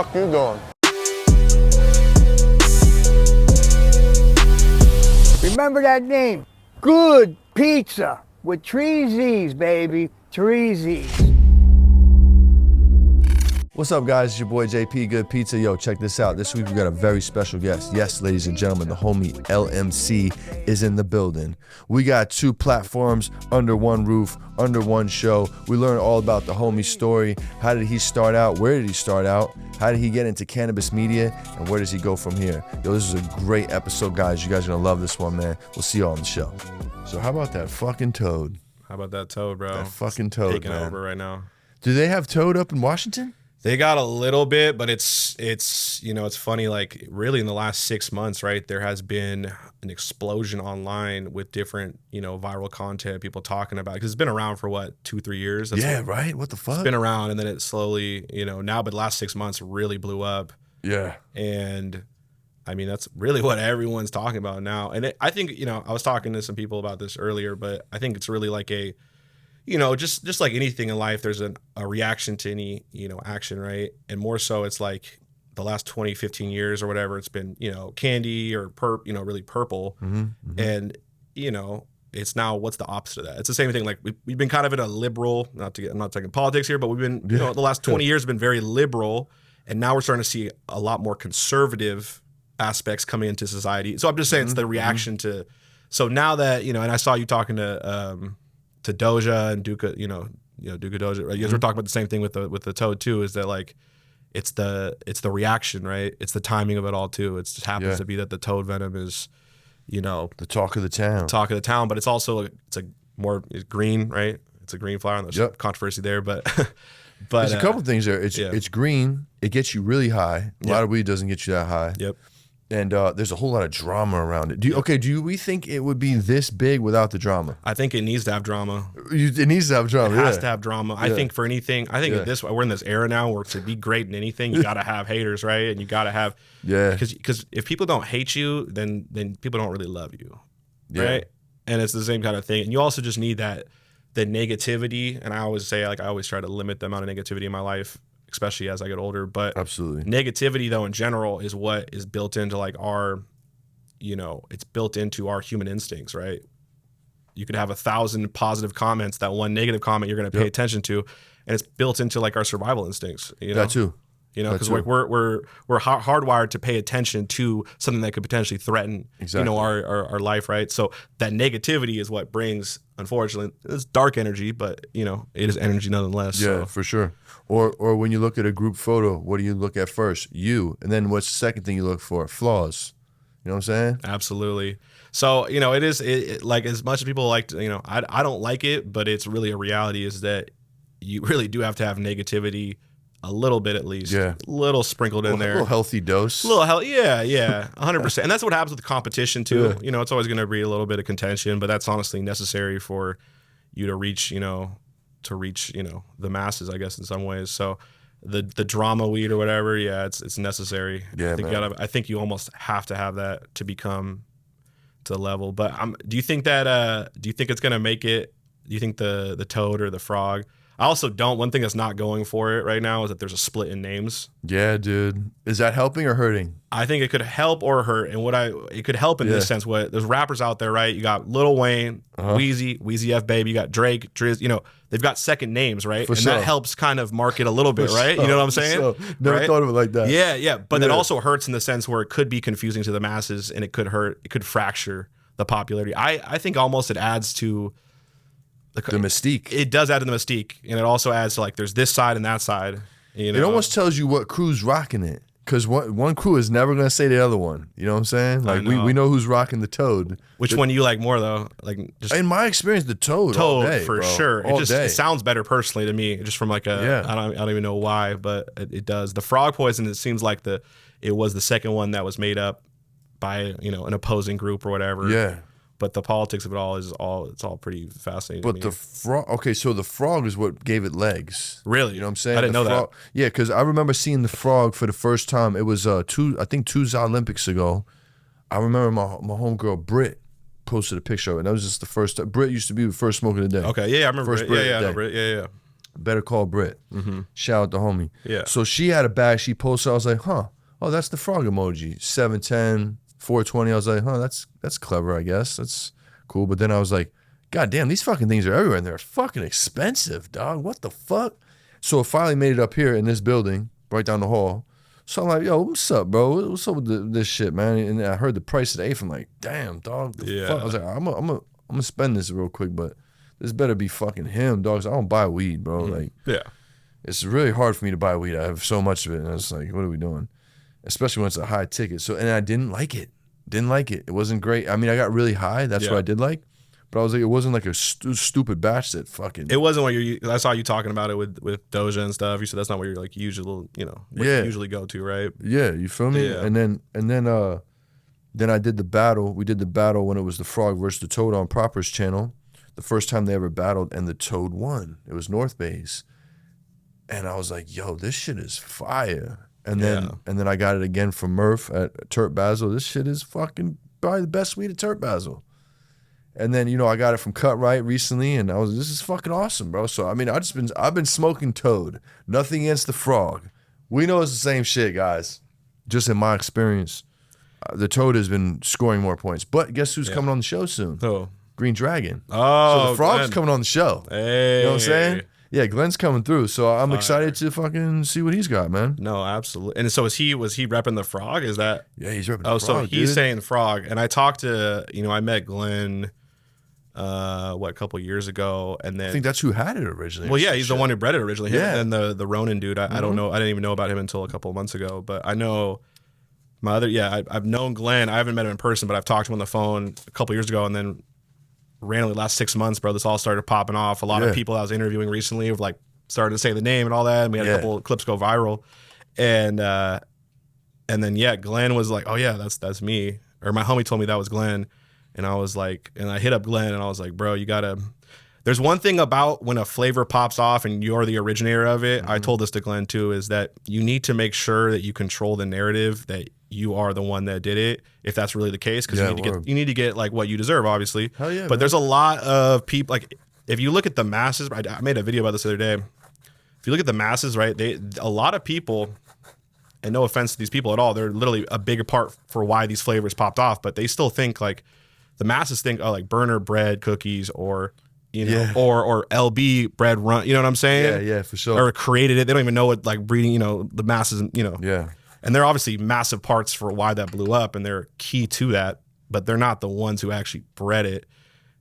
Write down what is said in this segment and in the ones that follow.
fuck you doing? Remember that name, Good Pizza, with 3 Z's, baby, 3 Z's. What's up, guys? It's your boy JP, Good Pizza. Yo, check this out. This week we got a very special guest. Yes, ladies and gentlemen, the homie LMC is in the building. We got 2 platforms under one roof, under one show. We learn all about the homie's story. How did he start out? Where did he start out? How did he get into cannabis media? And where does he go from here? Yo, this is a great episode, guys. You guys are going to love this one, man. We'll see you all on the show. So how about that fucking toad? How about that toad, bro? That fucking toad, taking man. over right now. Do they have toad up in Washington? They got a little bit, but it's you know, it's funny, like really in the last 6 months, right, there has been an explosion online with different, you know, viral content, people talking about it, because it's been around for what, 2-3 years? Right? What the fuck? It's been around, and then it slowly, you know, now, but the last 6 months really blew up. Yeah. And I mean, that's really what everyone's talking about now. And I think, you know, I was talking to some people about this earlier, but I think it's really like a, you know, just like anything in life, there's a reaction to any, you know, action, right? And more so, it's like the last 20, 15 years or whatever, it's been, you know, candy or really purple. Mm-hmm. And, you know, it's now, what's the opposite of that? It's the same thing. Like we've been kind of in a liberal, I'm not talking politics here, but we've been, you know, the last 20 years have been very liberal. And now we're starting to see a lot more conservative aspects coming into society. So I'm just saying it's the reaction to, so now that, you know, and I saw you talking to Doja and Duca, you know, Duca Doja. Right? You guys were talking about the same thing with the toad too. Is that like, it's the reaction, right? It's the timing of it all too. It just happens to be that the toad venom is, you know, the talk of the town. But it's also it's green, right? It's a green flower. And there's controversy there, but there's a couple things there. It's green. It gets you really high. A lot of weed doesn't get you that high. Yep. And there's a whole lot of drama around it. Do we think it would be this big without the drama? I think it needs to have drama. It needs to have drama. It has to have drama. I think for anything, we're in this era now where to be great in anything, you got to have haters, right? And you got to have, because if people don't hate you, then people don't really love you, right? And it's the same kind of thing. And you also just need the negativity. And I always say, like, I always try to limit the amount of negativity in my life, especially as I get older. But absolutely, negativity though in general is what is built into like our, you know, it's built into our human instincts, right? You could have 1,000 positive comments, that one negative comment you're going to pay attention to, and it's built into like our survival instincts. You know? That too. You know, because like we're hardwired to pay attention to something that could potentially threaten, you know, our life, right? So that negativity is what brings, unfortunately, it's dark energy, but you know, it is energy nonetheless. Yeah, so. for sure. Or when you look at a group photo, what do you look at first? You, and then what's the second thing you look for? Flaws. You know what I'm saying? Absolutely. So, you know, it is like, as much as people like to, you know, I don't like it, but it's really a reality, is that you really do have to have negativity. A little bit, at least. Yeah. A little sprinkled in there. A little healthy dose. A little healthy. Yeah. 100%. And that's what happens with competition, too. Yeah. You know, it's always going to be a little bit of contention, but that's honestly necessary for you to reach, you know, the masses, I guess, in some ways. So the drama weed or whatever, it's necessary. Yeah, I think you almost have to have that to become to the level. But do you think it's going to make it? Do you think the toad or the frog? I also don't. One thing that's not going for it right now is that there's a split in names. Yeah, dude. Is that helping or hurting? I think it could help or hurt. And it could help in this sense. There's rappers out there, right? You got Lil Wayne, Weezy F Baby, you got Drake, Driz, you know, they've got second names, right? That helps kind of market a little bit, right? You know what I'm saying? Never thought of it like that. Yeah. But it also hurts in the sense where it could be confusing to the masses, and it could hurt, it could fracture the popularity. I think almost it adds to the mystique. It does add to the mystique, and it also adds to, like, there's this side and that side. You know? It almost tells you what crew's rocking it, because one crew is never going to say the other one. You know what I'm saying? Like, we know who's rocking the toad. Which one do you like more, though? Like, just in my experience, the toad all day, for bro. sure. It sounds better personally to me, just from like I don't even know why, but it does. The frog poison, it seems like it was the second one that was made up by, you know, an opposing group or whatever. Yeah. But the politics of it all it's all pretty fascinating. But the frog, so the frog is what gave it legs. Really? You know what I'm saying? I didn't know that. Yeah, because I remember seeing the frog for the first time. It was two Olympics ago. I remember my homegirl Britt posted a picture of it. And that was just the first time. Britt used to be the first smoke of the day. Okay, yeah, I remember Britt. Yeah, I know Britt. Yeah. Better Call Brit. Shout out to homie. Yeah. So she had a bag. She posted. I was like, huh. Oh, that's the frog emoji. 710, 420. I was like, huh. That's clever. I guess that's cool. But then I was like, God damn, these fucking things are everywhere, and they're fucking expensive, dog. What the fuck? So it finally made it up here in this building, right down the hall. So I'm like, yo, what's up, bro? What's up with this shit, man? And I heard the price of the eighth. I'm like, damn, dog. The fuck? I was like, I'm gonna spend this real quick, but this better be fucking him, dog. 'Cause I don't buy weed, bro. Like, Yeah. it's really hard for me to buy weed. I have so much of it, and I was like, what are we doing? Especially when it's a high ticket. So, and I didn't like it. Didn't like it. It wasn't great. I mean, I got really high. That's what I did like. But I was like, it wasn't like a stupid batch that fucking. It wasn't what I saw you talking about it with Doja and stuff. You said that's not what you're like usually, you usually go to, right? Yeah, you feel me? Yeah. And then I did the battle. We did the battle when it was the Frog versus the Toad on Proper's channel. The first time they ever battled, and the Toad won. It was North Base. And I was like, yo, this shit is fire. And then I got it again from Murph at Turp Basil. This shit is fucking probably the best weed at Turp Basil. And then, I got it from Cut Right recently, and this is fucking awesome, bro. So I mean, I've been smoking Toad. Nothing against the Frog. We know it's the same shit, guys. Just in my experience, the Toad has been scoring more points. But guess who's coming on the show soon? Oh. Green Dragon. Oh, so the Frog's Glenn. coming on the show. Hey. You know what I'm saying? Yeah, Glenn's coming through. So I'm excited to fucking see what he's got, man. No, absolutely. And so was he repping the Frog? Is that? Yeah, he's repping Oh, the Frog, so he's dude. saying the Frog. And I talked to, I met Glenn, a couple years ago, and then I think that's who had it originally. well, yeah, he's the one who bred it originally. Yeah. And then the Ronin dude, I don't know. I didn't even know about him until a couple of months ago. But I know my other, I've known Glenn. I haven't met him in person, but I've talked to him on the phone a couple years ago. And then randomly last 6 months, bro, this all started popping off. A lot of people I was interviewing recently have like started to say the name and all that. And we had a couple of clips go viral. And then, Glenn was like, oh yeah, that's me. Or my homie told me that was Glenn. And I was like, and I hit up Glenn and I was like, bro, you gotta, there's one thing about when a flavor pops off and you're the originator of it. I told this to Glenn too, is that you need to make sure that you control the narrative that you are the one that did it, if that's really the case, because you need to get like what you deserve, obviously. Hell yeah, but man. there's a lot of people, like if you look at the masses, I made a video about this the other day. If you look at the masses, right, a lot of people, and no offense to these people at all, they're literally a bigger part for why these flavors popped off, but they still think like, the masses think, oh, like burner bread cookies or, or LB bread run. You know what I'm saying? Yeah, for sure. Or created it. They don't even know what like breeding, the masses, Yeah. And they're obviously massive parts for why that blew up, and they're key to that, but they're not the ones who actually bred it.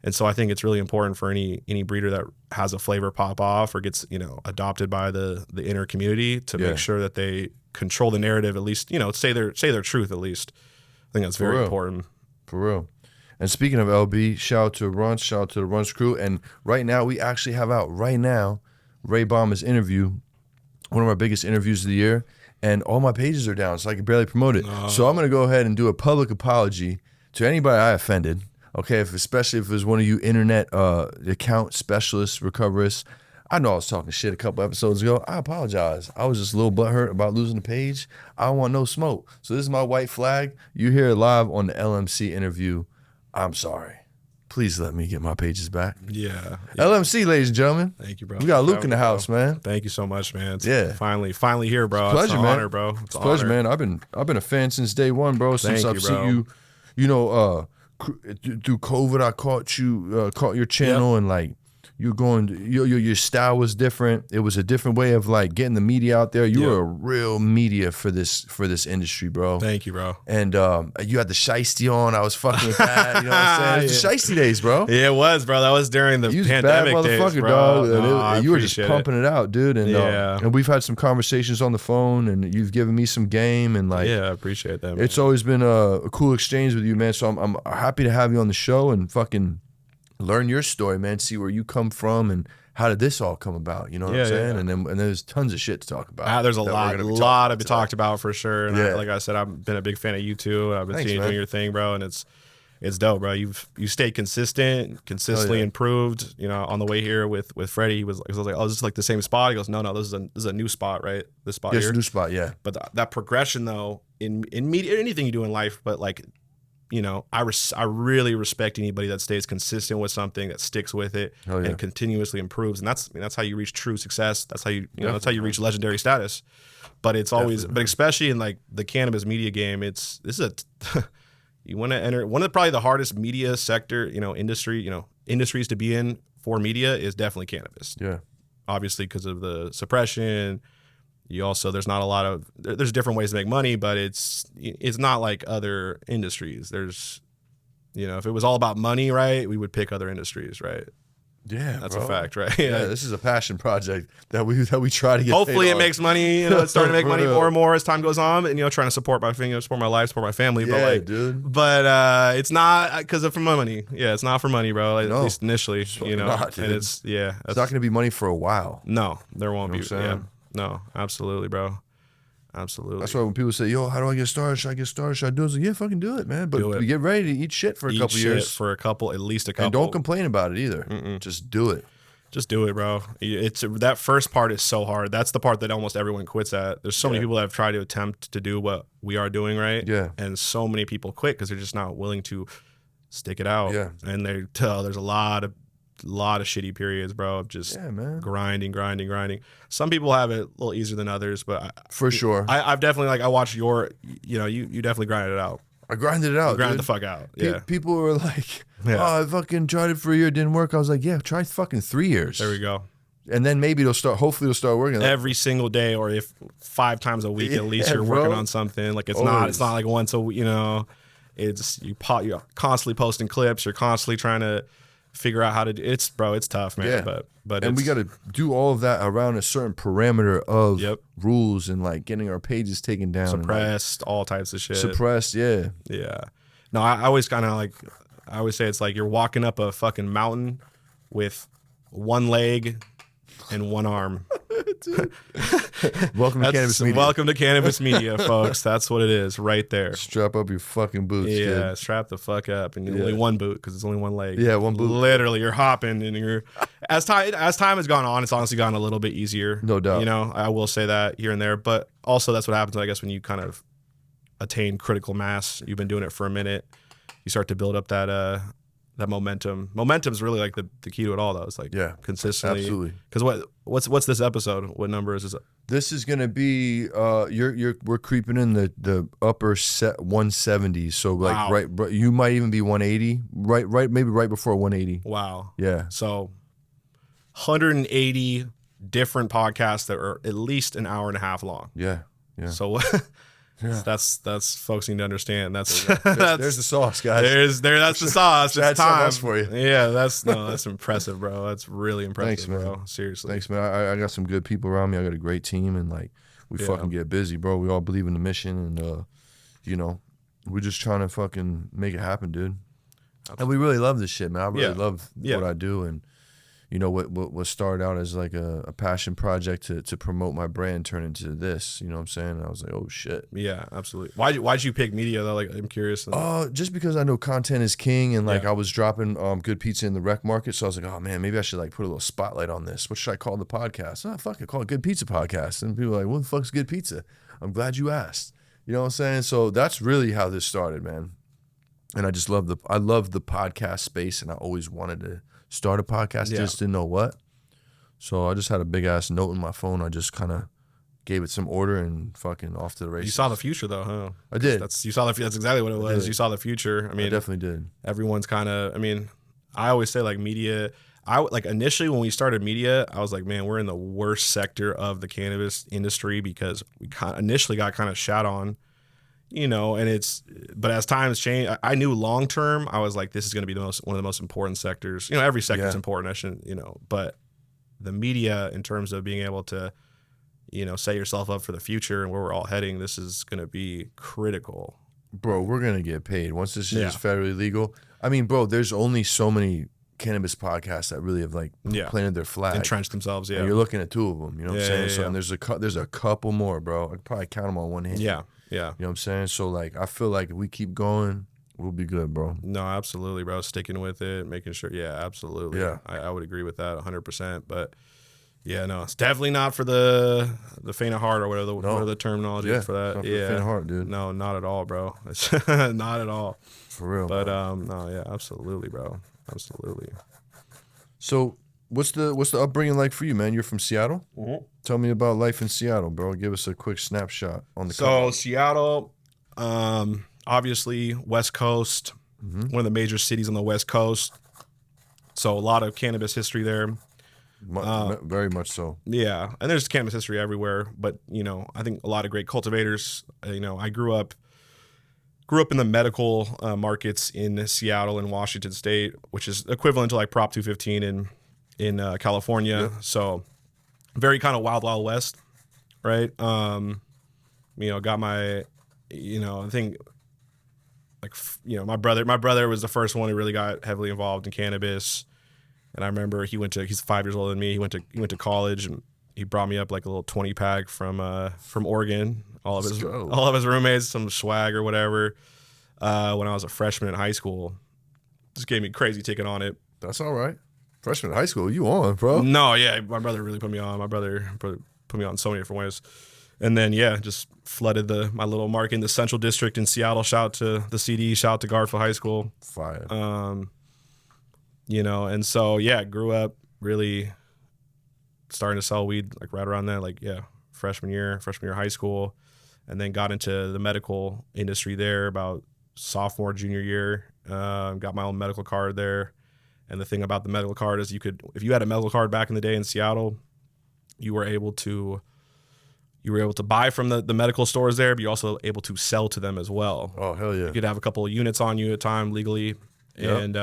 And so I think it's really important for any breeder that has a flavor pop off or gets, adopted by the inner community to make sure that they control the narrative, at least, say their truth at least. I think that's very important. For real. And speaking of LB, shout out to Runch, shout out to the Runch crew. And right now, we actually have out right now Ray Bauma's interview, one of our biggest interviews of the year. And all my pages are down, so I can barely promote it. So I'm going to go ahead and do a public apology to anybody I offended. Okay, especially if it was one of you internet account specialists, recoverists. I know I was talking shit a couple episodes ago. I apologize. I was just a little butthurt about losing the page. I don't want no smoke. So this is my white flag. You hear it live on the LMC interview. I'm sorry. Please let me get my pages back. Yeah. LMC, ladies and gentlemen. Thank you, bro. We got Luke in the house, man. Thank you so much, man. Finally here, bro. Pleasure, an man. honor, bro. It's a pleasure, man. I've been a fan since day one, bro. Since Thank I've you, seen you, through COVID, I caught your channel, and like you're going, your style was different. It was a different way of like getting the media out there. You were a real media for this industry, bro. Thank you, bro. And you had the shiesty on. I was fucking with that. You know what I'm saying? It's the shiesty days, bro. Yeah, it was, bro. That was during the You was pandemic bad days, motherfucker, bro. dog. No, I you were just appreciate pumping it out, dude. And and we've had some conversations on the phone, and you've given me some game, and like I appreciate that, man. it's always been a cool exchange with you, man. So I'm happy to have you on the show and fucking learn your story, man. See where you come from and how did this all come about? You know what I'm saying? Yeah. And there's tons of shit to talk about. There's a lot to be talked about for sure. And Yeah. like I said, I've been a big fan of you too. I've been Thanks, seeing you man. doing your thing, bro, and it's dope, bro. You stayed consistently improved. On the way here with Freddie, he was like, oh, this is like the same spot. He goes, no, this is a new spot, right? This spot Yes, here. new spot, yeah. But that progression though, in media, anything you do in life, but like you know, I really respect anybody that stays consistent with something, that sticks with it, and continuously improves. And that's how you reach true success. That's how you know, that's how you reach legendary status. But it's always, but especially in like the cannabis media game, you want to enter one of probably the hardest media sector, you know, industries to be in for media is definitely cannabis. Yeah. Obviously, because of the suppression. There's not a lot of, there's different ways to make money, but it's not like other industries. There's, you know, if it was all about money, right, we would pick other industries, right? Yeah, that's bro. a fact, right? Yeah, this is a passion project that we try to get. Hopefully, paid it on. makes money. You know, it's starting to make money more and more as time goes on, and you know, trying to support my support my life, support my family. Yeah, but like, dude. But it's not because of for money. Yeah, it's not for money, bro. Like, No, at least initially, you know, not, and it's not going to be money for a while. No, there won't be. Yeah, no, absolutely, bro. Absolutely. That's why when people say, "Yo, how do I get started? Should I get started? Should I do it?" I was like, yeah, fucking do it, man. But we get ready to eat shit for a couple years. For at least a couple. And don't complain about it either. Just do it. Just do it, bro. It's that first part is so hard. That's the part that almost everyone quits at. There's so many people that have tried to attempt to do what we are doing, right? Yeah. And so many people quit because they're just not willing to stick it out. Yeah. And there's a lot of shitty periods, bro, of just grinding. Some people have it a little easier than others, but for sure. I've definitely I watched you definitely grinded it out. I grinded it out. You grinded the fuck out. Yeah. People were like, "Oh, I fucking tried it for a year, it didn't work." I was like, "Yeah, try fucking 3 years." There we go. And then maybe hopefully it'll start working. Every single day, or if 5 times a week at least, you're working on something. Like it's not like once a week, you know. It's you're constantly posting clips. You're constantly trying to figure out how to do it's tough, man. Yeah. But we got to do all of that around a certain parameter of rules and like getting our pages taken down, suppressed, all types of shit. Suppressed, yeah. No, I always kind of like, I always say it's like you're walking up a fucking mountain with one leg and one arm. Welcome to Cannabis Media. Welcome to Cannabis Media, folks. That's what it is, right there. Strap up your fucking boots. Yeah, kid. strap the fuck up, and only one boot because it's only one leg. Yeah, one boot. Literally, you're hopping, and you're as time has gone on, it's honestly gotten a little bit easier. No doubt. You know, I will say that here and there, but also that's what happens, I guess, when you kind of attain critical mass. You've been doing it for a minute. You start to build up that momentum. Momentum's really like the key to it all, though. It's like consistently. Absolutely. Because what's this episode? What number is this? This is gonna be we're creeping in the upper 170s. So like right, you might even be 180. Right, maybe right before 180. Wow. Yeah. So 180 different podcasts that are at least an hour and a half long. Yeah. Yeah. So. Yeah. That's folks need to understand. There's the sauce, guys. That's the sauce. It's time for you. Yeah, that's impressive, bro. That's really impressive. Thanks, man. Bro. Seriously. Thanks, man. I got some good people around me. I got a great team, and like we fucking get busy, bro. We all believe in the mission, and you know, we're just trying to fucking make it happen, dude. Absolutely. And we really love this shit, man. I really love what I do, and you know what started out as like a passion project to promote my brand turned into this. You know what I'm saying? And I was like, oh shit. Yeah, absolutely. Why'd you pick media though? Like, I'm curious. Just because I know content is king, and like I was dropping Good Pizza in the rec market, so I was like, oh man, maybe I should like put a little spotlight on this. What should I call the podcast? Oh fuck it, call it Good Pizza Podcast. And people are like, what the fuck's Good Pizza? I'm glad you asked. You know what I'm saying? So that's really how this started, man. And I just love the podcast space, and I always wanted to start a podcast, just didn't know what. So I just had a big ass note in my phone. I just kind of gave it some order and fucking off to the races. You saw the future though, huh? I did. That's exactly what it was. You saw the future. I mean, I definitely did. Everyone's kind of. I mean, I always say like media. Like initially when we started media, I was like, man, we're in the worst sector of the cannabis industry because we initially got kind of shat on. You know, but as times change, I knew long term, I was like, this is going to be one of the most important sectors. You know, every sector is important. I shouldn't, you know, but the media, in terms of being able to, you know, set yourself up for the future and where we're all heading, this is going to be critical. Bro, we're going to get paid once this shit is federally legal. I mean, bro, there's only so many cannabis podcasts that really have like planted their flag, entrenched themselves. Yeah, and you're looking at 2 of them. You know what I'm saying? So, and there's a couple more, bro. I could probably count them on one hand. Yeah. You know what I'm saying? So, like, I feel like if we keep going, we'll be good, bro. No, absolutely, bro. Sticking with it, making sure. Yeah, absolutely. Yeah. I would agree with that 100%. But, Yeah, no, it's definitely not for the faint of heart or whatever the terminology is for that. Not for the faint of heart, dude. No, not at all, bro. It's not at all. For real. But no, yeah, absolutely, bro. Absolutely. So what's the upbringing like for you, man? You're from Seattle? Mm-hmm. Tell me about life in Seattle, bro. Give us a quick snapshot on the So Seattle, obviously West Coast, one of the major cities on the West Coast. So a lot of cannabis history there. Very much so. Yeah, and there's cannabis history everywhere, but I think a lot of great cultivators. I grew up in the medical markets in Seattle and Washington State, which is equivalent to like Prop 215 in California. Yeah. So very kind of wild west, right? Got my, I think like my brother was the first one who really got heavily involved in cannabis. And I remember he's 5 years older than me. He went to college, and he brought me up like a little 20 pack from Oregon. All of his roommates, some swag or whatever. When I was a freshman in high school, just gave me crazy ticket on it. That's all right. Freshman in high school, you on, bro? No, yeah, my brother really put me on. My brother put me on so many different ways. And then just flooded my little market in the Central District in Seattle. Shout out to the CD. Shout out to Garfield High School. Fire. And so grew up really starting to sell weed like right around then, freshman year of high school, and then got into the medical industry there about sophomore, junior year. Got my own medical card there. And the thing about the medical card is if you had a medical card back in the day in Seattle, you were able to buy from the medical stores there, but you're also able to sell to them as well. Oh, hell yeah. You could have a couple of units on you at a time legally. Yep.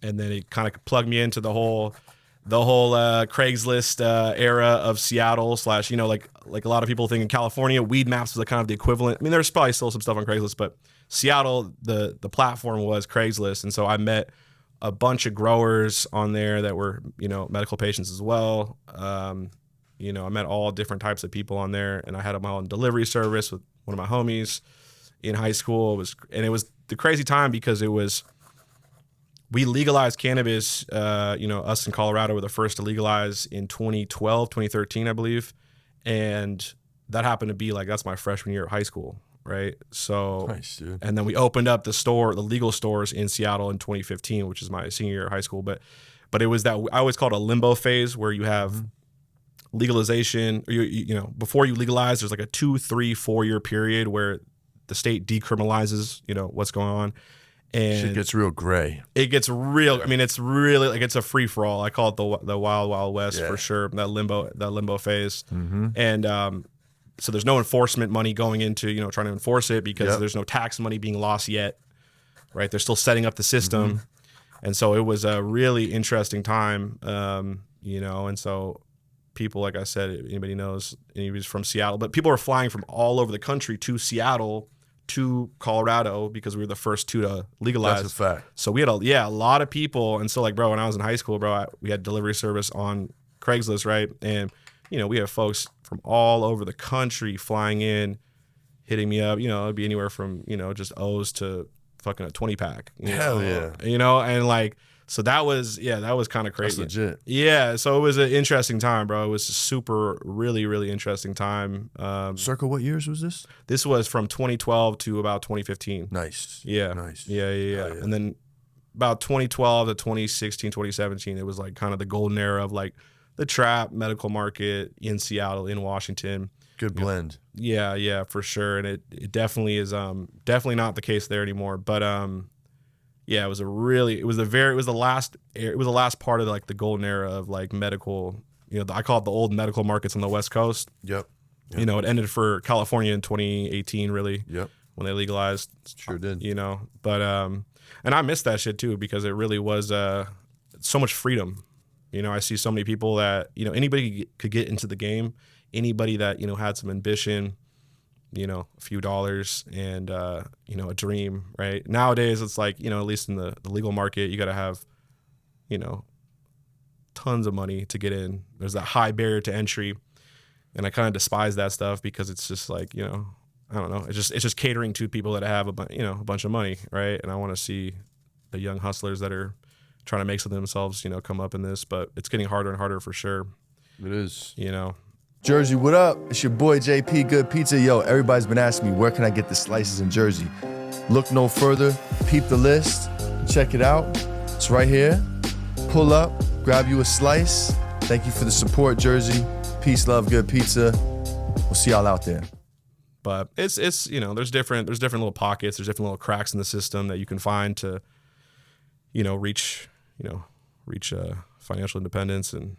And then it kind of plugged me into the whole Craigslist era of Seattle / like a lot of people think in California, Weed Maps was kind of the equivalent. I mean, there's probably still some stuff on Craigslist, but Seattle, the platform was Craigslist. And so I met a bunch of growers on there that were, medical patients as well. I met all different types of people on there, and I had my own delivery service with one of my homies in high school. It was the crazy time because we legalized cannabis, us in Colorado were the first to legalize in 2013, I believe. And that happened to be that's my freshman year of high school, right? So, nice, dude. And then we opened up the legal stores in Seattle in 2015, which is my senior year of high school. But it was that, I always call it a limbo phase where you have legalization, or before you legalize, there's like a 2, 3, 4 year period where the state decriminalizes, what's going on. And shit gets real gray. It gets real. I mean, it's really it's a free for all. I call it the wild west for sure. That limbo phase. Mm-hmm. And so there's no enforcement money going into trying to enforce it because there's no tax money being lost yet. Right? They're still setting up the system, mm-hmm. and so it was a really interesting time. And so people, like I said, anybody knows anybody's from Seattle, but people are flying from all over the country to Seattle, to Colorado, because we were the first two to legalize. That's a fact. So we had a lot of people. And so bro, when I was in high school, bro, we had delivery service on Craigslist, right? And, we have folks from all over the country flying in, hitting me up, it'd be anywhere from, just O's to fucking a 20 pack. Hell yeah. And so that was kind of crazy. That's legit. Yeah. So it was an interesting time, bro. It was a super, really, really interesting time. Circa what years was this? This was from 2012 to about 2015. Nice. Yeah. Nice. Yeah. And then about 2012 to 2016, 2017, it was kind of the golden era of the trap medical market in Seattle, in Washington. Good blend. Yeah, for sure. And it definitely is definitely not the case there anymore. But yeah, it was the last part of the golden era of medical, I call it the old medical markets on the West Coast. Yep. It ended for California in 2018, really. Yep. When they legalized. Sure did. But and I miss that shit too, because it really was so much freedom. I see so many people that, anybody could get into the game, anybody that, had some ambition, a few dollars and, a dream, right? Nowadays, it's at least in the legal market, you got to have, tons of money to get in. There's that high barrier to entry. And I kind of despise that stuff because it's just I don't know. It's just catering to people that have a bunch of money, right? And I want to see the young hustlers that are trying to make something themselves, come up in this, but it's getting harder and harder for sure. It is. Jersey, what up? It's your boy JP, Good Pizza. Yo, everybody's been asking me, where can I get the slices in Jersey? Look no further. Peep the list. Check it out. It's right here. Pull up. Grab you a slice. Thank you for the support, Jersey. Peace, love, good pizza. We'll see y'all out there. But it's there's different little pockets. There's different little cracks in the system that you can find to, reach financial independence and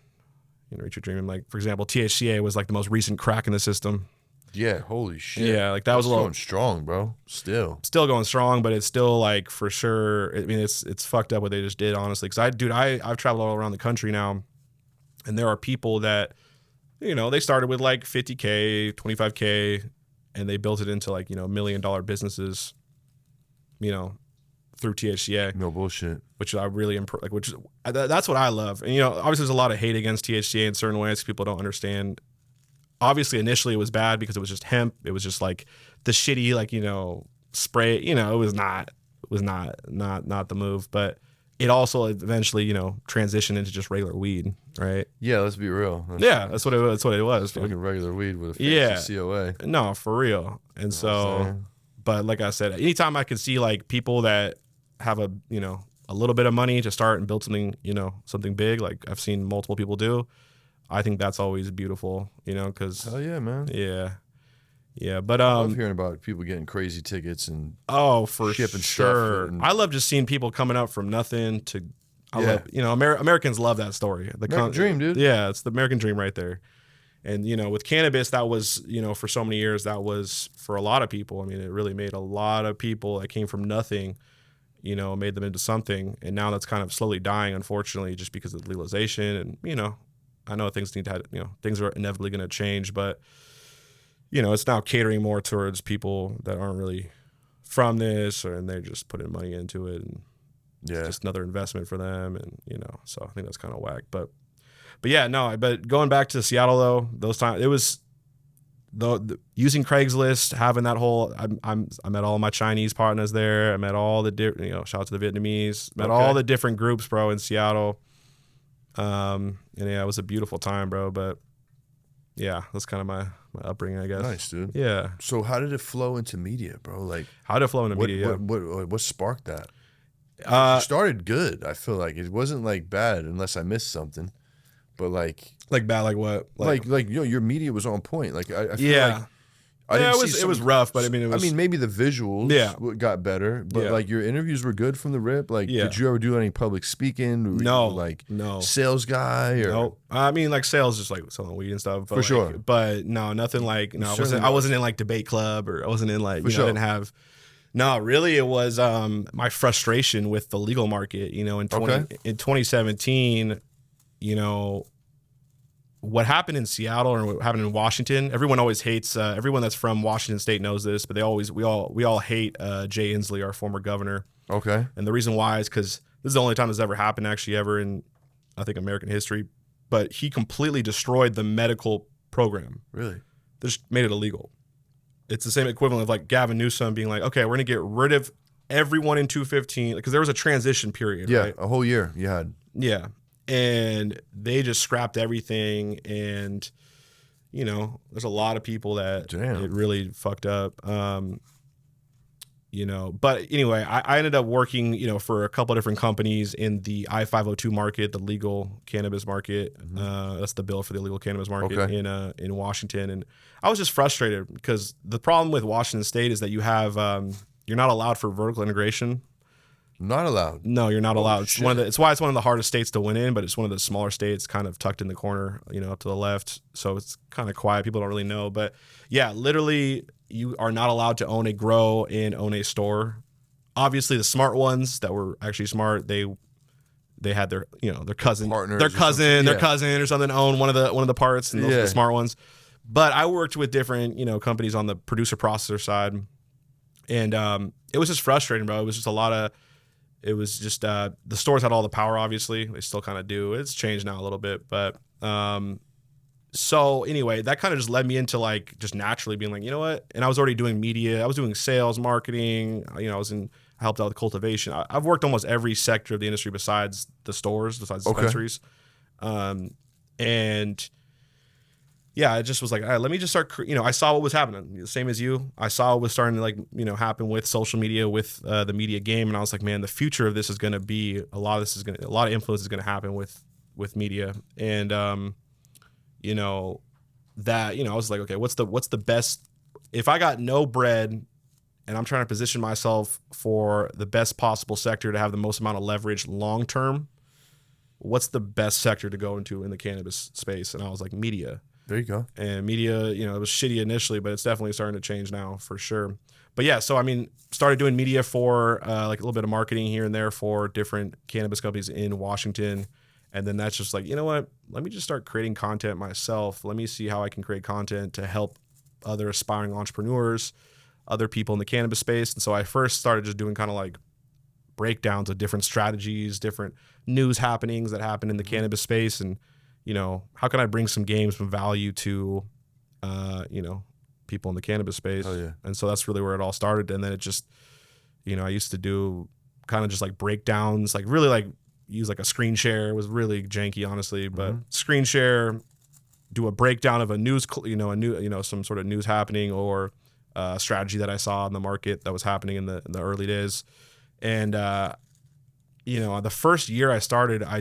reach your dream. Like, for example, THCA was like the most recent crack in the system. Yeah, holy shit. Yeah, like that was a little going strong, bro. Still going strong, but it's still like for sure. I mean, it's fucked up what they just did, honestly. Because I've traveled all around the country now, and there are people that, they started with like 50K, 25K, and they built it into like $1 million businesses, through THCA. No bullshit. Which I really that's what I love. And obviously there's a lot of hate against THCA in certain ways. People don't understand. Obviously initially it was bad because it was just hemp. It was just like the shitty spray. It was not the move. But it also eventually transitioned into just regular weed, right? Yeah, let's be real. That's what it was. Fucking regular weed with a fancy COA. No, for real. And so, but like I said, anytime I can see like people that have a little bit of money to start and build something, something big, like I've seen multiple people do, I think that's always beautiful, because hell yeah, man. Yeah, but I love hearing about people getting crazy tickets and for shipping sure. stuff. I love just seeing people coming up from nothing to. I love, Americans love that story. The American dream, dude. Yeah, it's the American dream right there. And with cannabis, that was for so many years, that was for a lot of people. I mean, it really made a lot of people that came from nothing, made them into something. And now that's kind of slowly dying, unfortunately, just because of legalization. And I know things things are inevitably going to change, but. It's now catering more towards people that aren't really from this, and they're just putting money into it, and it's just another investment for them, and so I think that's kind of whack. But yeah, no. But going back to Seattle though, those times it was the using Craigslist, having that whole. I met all my Chinese partners there. I met all the different, shout out to the Vietnamese. Met all the different groups, bro, in Seattle. And yeah, it was a beautiful time, bro. But yeah, that's kind of my upbringing, I guess. Nice, dude. Yeah. So how did it flow into media, bro? Like, how did it flow into media? What sparked that? It started good. I feel like it wasn't like bad unless I missed something, but like bad, like what? Like your media was on point. Like I feel like it was rough, but I mean, maybe the visuals got better, but like your interviews were good from the rip. Like, did you ever do any public speaking? No. Sales guy or? No. I mean, like sales, just like selling weed and stuff. But for sure. But no, nothing like, I wasn't in like debate club, or I wasn't in like, I didn't have, no, really it was my frustration with the legal market, in 2017, what happened in Seattle or what happened in Washington, everyone always hates, everyone that's from Washington State knows this, but we all hate Jay Inslee, our former governor. Okay. And the reason why is because this is the only time this ever happened actually ever in, I think, American history, but he completely destroyed the medical program. Really? They just made it illegal. It's the same equivalent of like Gavin Newsom being like, okay, we're going to get rid of everyone in 215, because there was a transition period, right? A whole year you had. Yeah. And they just scrapped everything, and there's a lot of people that it really fucked up. But anyway, I ended up working, for a couple of different companies in the I-502 market, the legal cannabis market. Mm-hmm. That's the bill for the illegal cannabis market in Washington. And I was just frustrated because the problem with Washington State is that you have you're not allowed for vertical integration. Not allowed. No, you're not allowed. It's why it's one of the hardest states to win in, but it's one of the smaller states, kind of tucked in the corner, up to the left. So it's kind of quiet. People don't really know. But yeah, literally, you are not allowed to own a grow and own a store. Obviously, the smart ones that were actually smart, they had their their cousin, partners, their cousin or something own one of the parts, and those are the smart ones. But I worked with different companies on the producer processor side, and it was just frustrating, bro. It was just a lot of. It was just the stores had all the power. Obviously, they still kind of do. It's changed now a little bit, but so anyway, that kind of just led me into like just naturally being like, you know what? And I was already doing media. I was doing sales, marketing. I I helped out with cultivation. I've worked almost every sector of the industry besides the stores, besides dispensaries. And yeah, I just was like, all right, let me just start, I saw what was happening. The same as you. I saw what was starting to happen with social media, with the media game. And I was like, man, the future of this is going to be a lot of influence is going to happen with media. And, I was like, okay, what's the best, if I got no bread and I'm trying to position myself for the best possible sector to have the most amount of leverage long-term, what's the best sector to go into in the cannabis space? And I was like, media. There you go. And media, it was shitty initially, but it's definitely starting to change now for sure. But yeah, so started doing media for like a little bit of marketing here and there for different cannabis companies in Washington. And then that's just like, you know what? Let me just start creating content myself. Let me see how I can create content to help other aspiring entrepreneurs, other people in the cannabis space. And so I first started just doing kind of like breakdowns of different strategies, different news happenings that happen in the cannabis space. And, how can I bring some games, some value to, people in the cannabis space? Oh, yeah. And so that's really where it all started. And then it just, I used to do kind of just like breakdowns, like really like use like a screen share. It was really janky, honestly, but screen share, do a breakdown of a news, some sort of news happening or a strategy that I saw in the market that was happening in the early days. And, the first year I started, I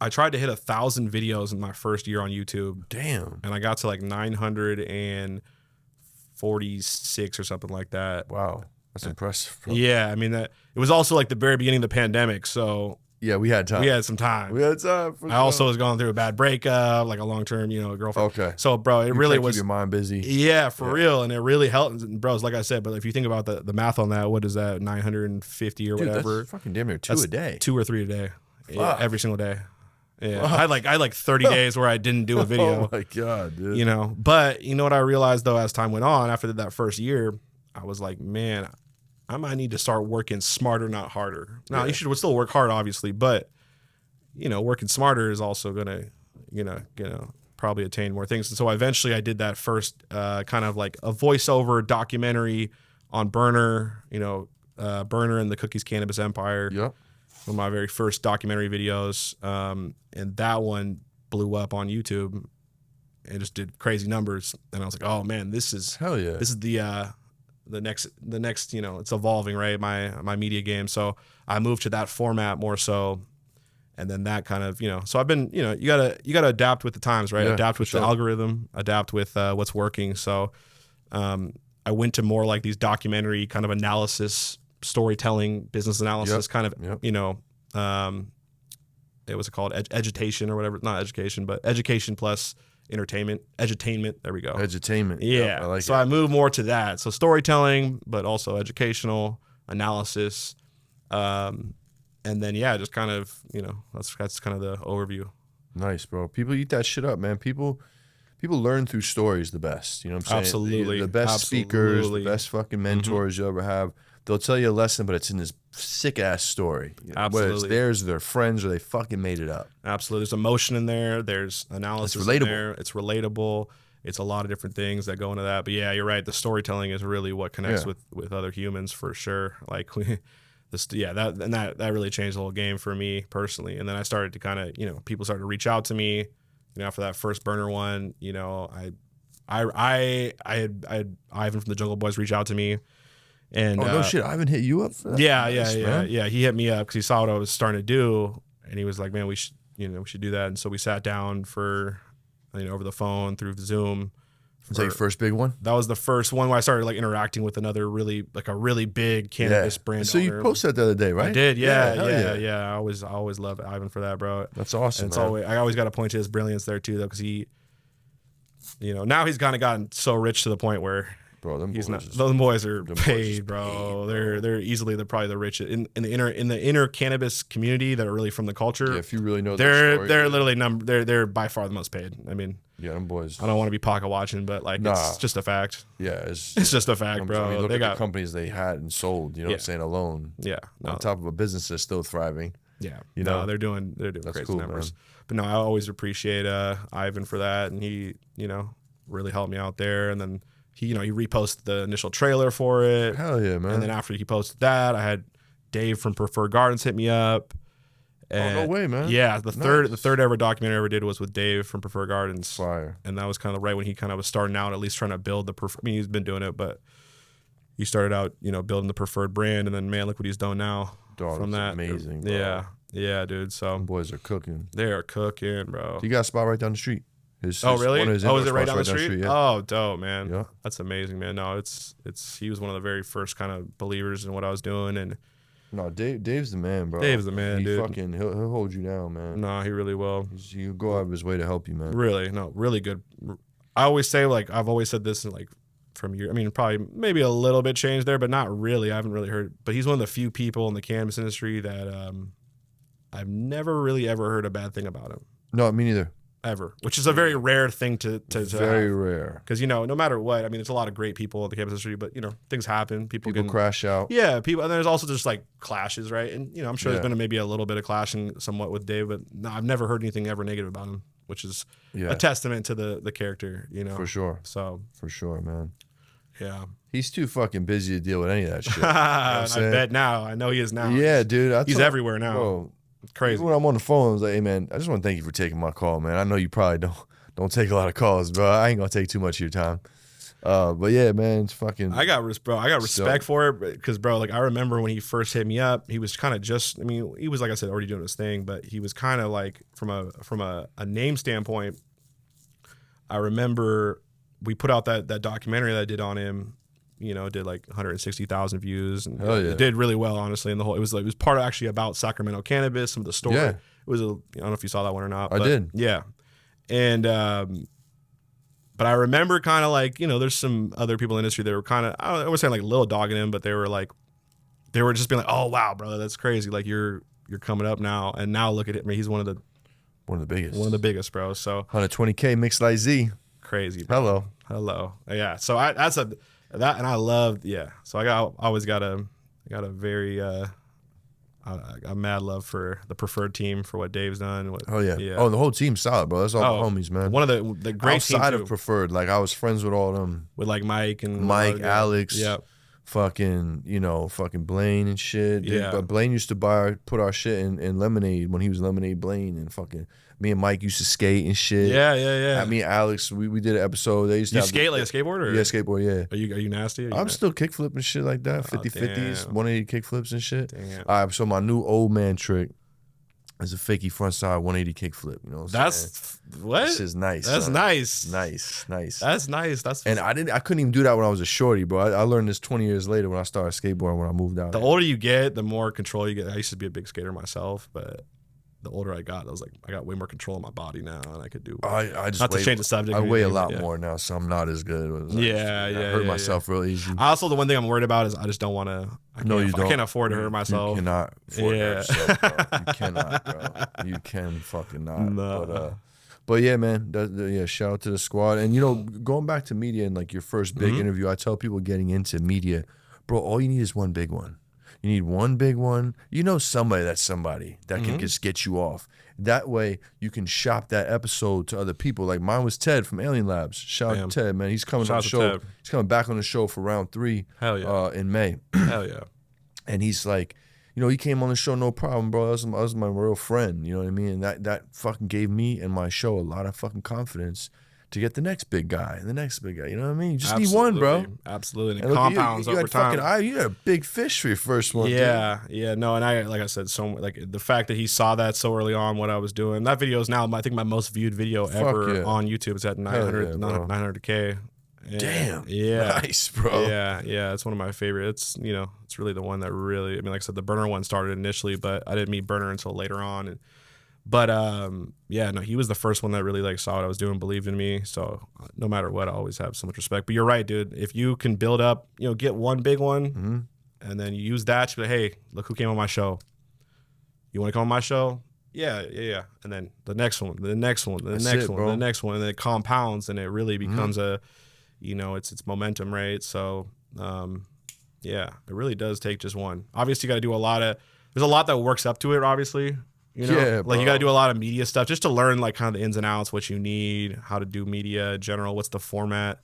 tried to hit 1,000 videos in my first year on YouTube. Damn. And I got to like 946 or something like that. Wow. That's impressive, bro. Yeah. It was also like the very beginning of the pandemic. So yeah, we had time. We had some time. I also was going through a bad breakup, like a long-term, girlfriend. Okay. So, bro, it really was. Keep your mind busy. Yeah, for real. And it really helped. Bros, like I said, but if you think about the math on that, what is that, 950 or whatever? That's fucking damn near two a day. 2 or 3 a day. Yeah, every single day. Yeah. I had like 30 days where I didn't do a video. Oh, my God, dude. But you know what I realized, though, as time went on, after that first year, I was like, man, I might need to start working smarter, not harder. Now, you should still work hard, obviously, but, working smarter is also going to, probably attain more things. And so eventually I did that first kind of like a voiceover documentary on Burner, Burner and the Cookies Cannabis Empire. Yep. One of my very first documentary videos. And that one blew up on YouTube and just did crazy numbers. And I was like, oh, man, this is hell yeah. This is the next, it's evolving, right? My media game. So I moved to that format more so. And then that kind of, so I've been, you gotta adapt with the times, right? Yeah, adapt with the algorithm, adapt with what's working. So I went to more like these documentary kind of analysis, storytelling, business analysis kind of, it was called education or whatever, not education, but education plus entertainment, edutainment. There we go. Edutainment. Yeah. Yep, I like so I moved more to that. So storytelling, but also educational analysis. And then, just kind of, that's kind of the overview. Nice, bro. People eat that shit up, man. People learn through stories the best. You know what I'm saying? Absolutely. The best speakers, the best fucking mentors you ever have. They'll tell you a lesson, but it's in this sick-ass story. Absolutely. Whether it's theirs or their friends or they fucking made it up. Absolutely. There's emotion in there. There's analysis in there. It's relatable. It's a lot of different things that go into that. But yeah, you're right. The storytelling is really what connects with other humans for sure. Like that really changed the whole game for me personally. And then I started to kind of, people started to reach out to me, after that first Burner one, I had Ivan from the Jungle Boys reach out to me. And no shit, Ivan hit you up for that? Yeah. He hit me up because he saw what I was starting to do, and he was like, "Man, we should do that." And so we sat down for, over the phone through Zoom. Was that your first big one? That was the first one where I started like interacting with another really big cannabis brand. So you posted that the other day, right? I did, yeah. I always loved Ivan for that, bro. That's awesome. And I always got to point to his brilliance there too, though, because he, now he's kind of gotten so rich to the point where. Bro, those boys are paid, bro. They're easily probably the richest in the inner cannabis community that are really from the culture. Yeah, if you really know, they're literally they're by far the most paid. Yeah, them boys. I don't want to be pocket watching, but it's just a fact. Yeah, it's just a fact, bro. Look at the companies they had and sold. You know what I'm saying? Alone. Yeah. On top of a business that's still thriving. Yeah. They're doing crazy numbers. Man. But no, I always appreciate Ivan for that, and he really helped me out there, and then. he reposted the initial trailer for it. Hell yeah, man. And then after he posted that, I had Dave from Preferred Gardens hit me up. And no way, man. Yeah, the third ever documentary I ever did was with Dave from Preferred Gardens. Fire. And that was kind of right when he kind of was starting out, at least trying to build he's been doing it, but he started out, building the Preferred brand, and then man, look what he's done now. Dog, from that. Amazing, bro. Yeah, dude. So Them boys are cooking. they are cooking, bro. You got a spot right down the street. Really? One of his Is indoor it right spots down the street? yeah. Oh, dope, man. Yeah. That's amazing, man. No, he was one of the very first kind of believers in what I was doing, and No, Dave's the man, bro. Dave's the man, dude. He'll hold you down, man. no, he really will. He'll go out of his way to help you, man. Really good. I always say, like, I've always said this, like, from years. I mean, probably maybe a little bit changed there, but not really. I haven't really heard. But he's one of the few people in the cannabis industry that I've never really ever heard a bad thing about him. No, me neither. Ever, which is a very rare thing to Very rare. Because no matter what, I mean, there's a lot of great people in the cannabis industry, but things happen. People can crash out. Yeah, people, and there's also just like clashes, right? And I'm sure there's been maybe a little bit of clashing somewhat with Dave, but no, I've never heard anything ever negative about him, which is a testament to the character, For sure. So For sure, man. yeah, He's too fucking busy to deal with any of that shit. I bet now. I know he is now. Yeah, dude. He's everywhere now. Bro, Crazy. when I'm on the phone, I was like, hey, man, I just want to thank you for taking my call, man. I know you probably don't take a lot of calls, bro. I ain't going to take too much of your time. But yeah, man, it's fucking. I got respect for it because, bro, like I remember when he first hit me up, he was kind of he was, like I said, already doing his thing, but he was kind of like from a name standpoint. I remember we put out that documentary that I did on him. Did like 160,000 views, and it did really well, honestly. And it was part of actually about Sacramento cannabis, some of the story. Yeah. It was I don't know if you saw that one or not. I did. Yeah, and but I remember kind of like there's some other people in the industry that were kind of I was saying like little dogging him, but they were just being like, oh wow, brother, that's crazy. Like you're coming up now, and now look at it. I mean, he's one of the biggest, bro. So 120K mixed like Z. Crazy, bro. Hello. Yeah. So and I loved, So I always got a very a mad love for the Preferred team for what Dave's done. Yeah. Oh, the whole team's solid, bro. That's all the homies, man. One of the great outside team of Preferred, like I was friends with all of them. With like Mike, Alex, yep. fucking Blaine and shit. Dude. Yeah. But Blaine used to put our shit in Lemonade when he was Lemonade Blaine, and fucking me and Mike used to skate and shit. Yeah. Me and Alex, we did an episode. They used to skate like a skateboard? Or? Yeah, skateboard, yeah. Are you nasty? I'm still kickflip and shit like that. 50-50s, 180 kickflips and shit. Damn. All right, so my new old man trick is a fakey front side 180 kickflip. You know what I'm saying? What? This is nice. That's son. nice. Nice. That's nice. And I couldn't even do that when I was a shorty, bro. I learned this 20 years later when I started skateboarding when I moved out. The older you get, the more control you get. I used to be a big skater myself, but the older I got, I got way more control of my body now, and I could do. I just not to change the subject. I weigh a lot more now, so I'm not as good. I hurt myself real easy. Also, the one thing I'm worried about is I just don't want to. I can't afford to hurt myself. You cannot afford to hurt yourself, bro. You cannot, bro. You can fucking not. No. But yeah, man. Shout out to the squad. And going back to media and like your first big interview, I tell people getting into media, bro, all you need is one big one. You need one big one. Somebody that can just get you off. That way you can shop that episode to other people. Like mine was Ted from Alien Labs. Shout out to Ted, man. He's coming on the show. He's coming back on the show for round 3. Hell yeah. In May. Hell yeah. And he's like, he came on the show, no problem, bro. That was my real friend. You know what I mean? And that fucking gave me and my show a lot of fucking confidence to get the next big guy and the next big guy. You know what I mean? You just need one, bro. Absolutely. And compounds over time. You had a big fish for your first one. Yeah. Dude. Yeah. No, and like I said, the fact that he saw that so early on, what I was doing. That video is now, I think, my most viewed video ever on YouTube. It's at 900K. Damn. Yeah. Nice, bro. Yeah. It's one of my favorites. It's really the one that really, like I said, the burner one started initially, but I didn't meet burner until later on. He was the first one that really saw what I was doing, believed in me. So no matter what, I always have so much respect. But you're right, dude. If you can build up, get one big one, and then you use that to be like, hey, look who came on my show. You want to come on my show? Yeah. And then the next one, the next one, the next one, and then it compounds, and it really becomes it's momentum, right? So it really does take just one. Obviously, you got to do there's a lot that works up to it, obviously. You got to do a lot of media stuff just to learn kind of the ins and outs, what you need, how to do media in general, what's the format.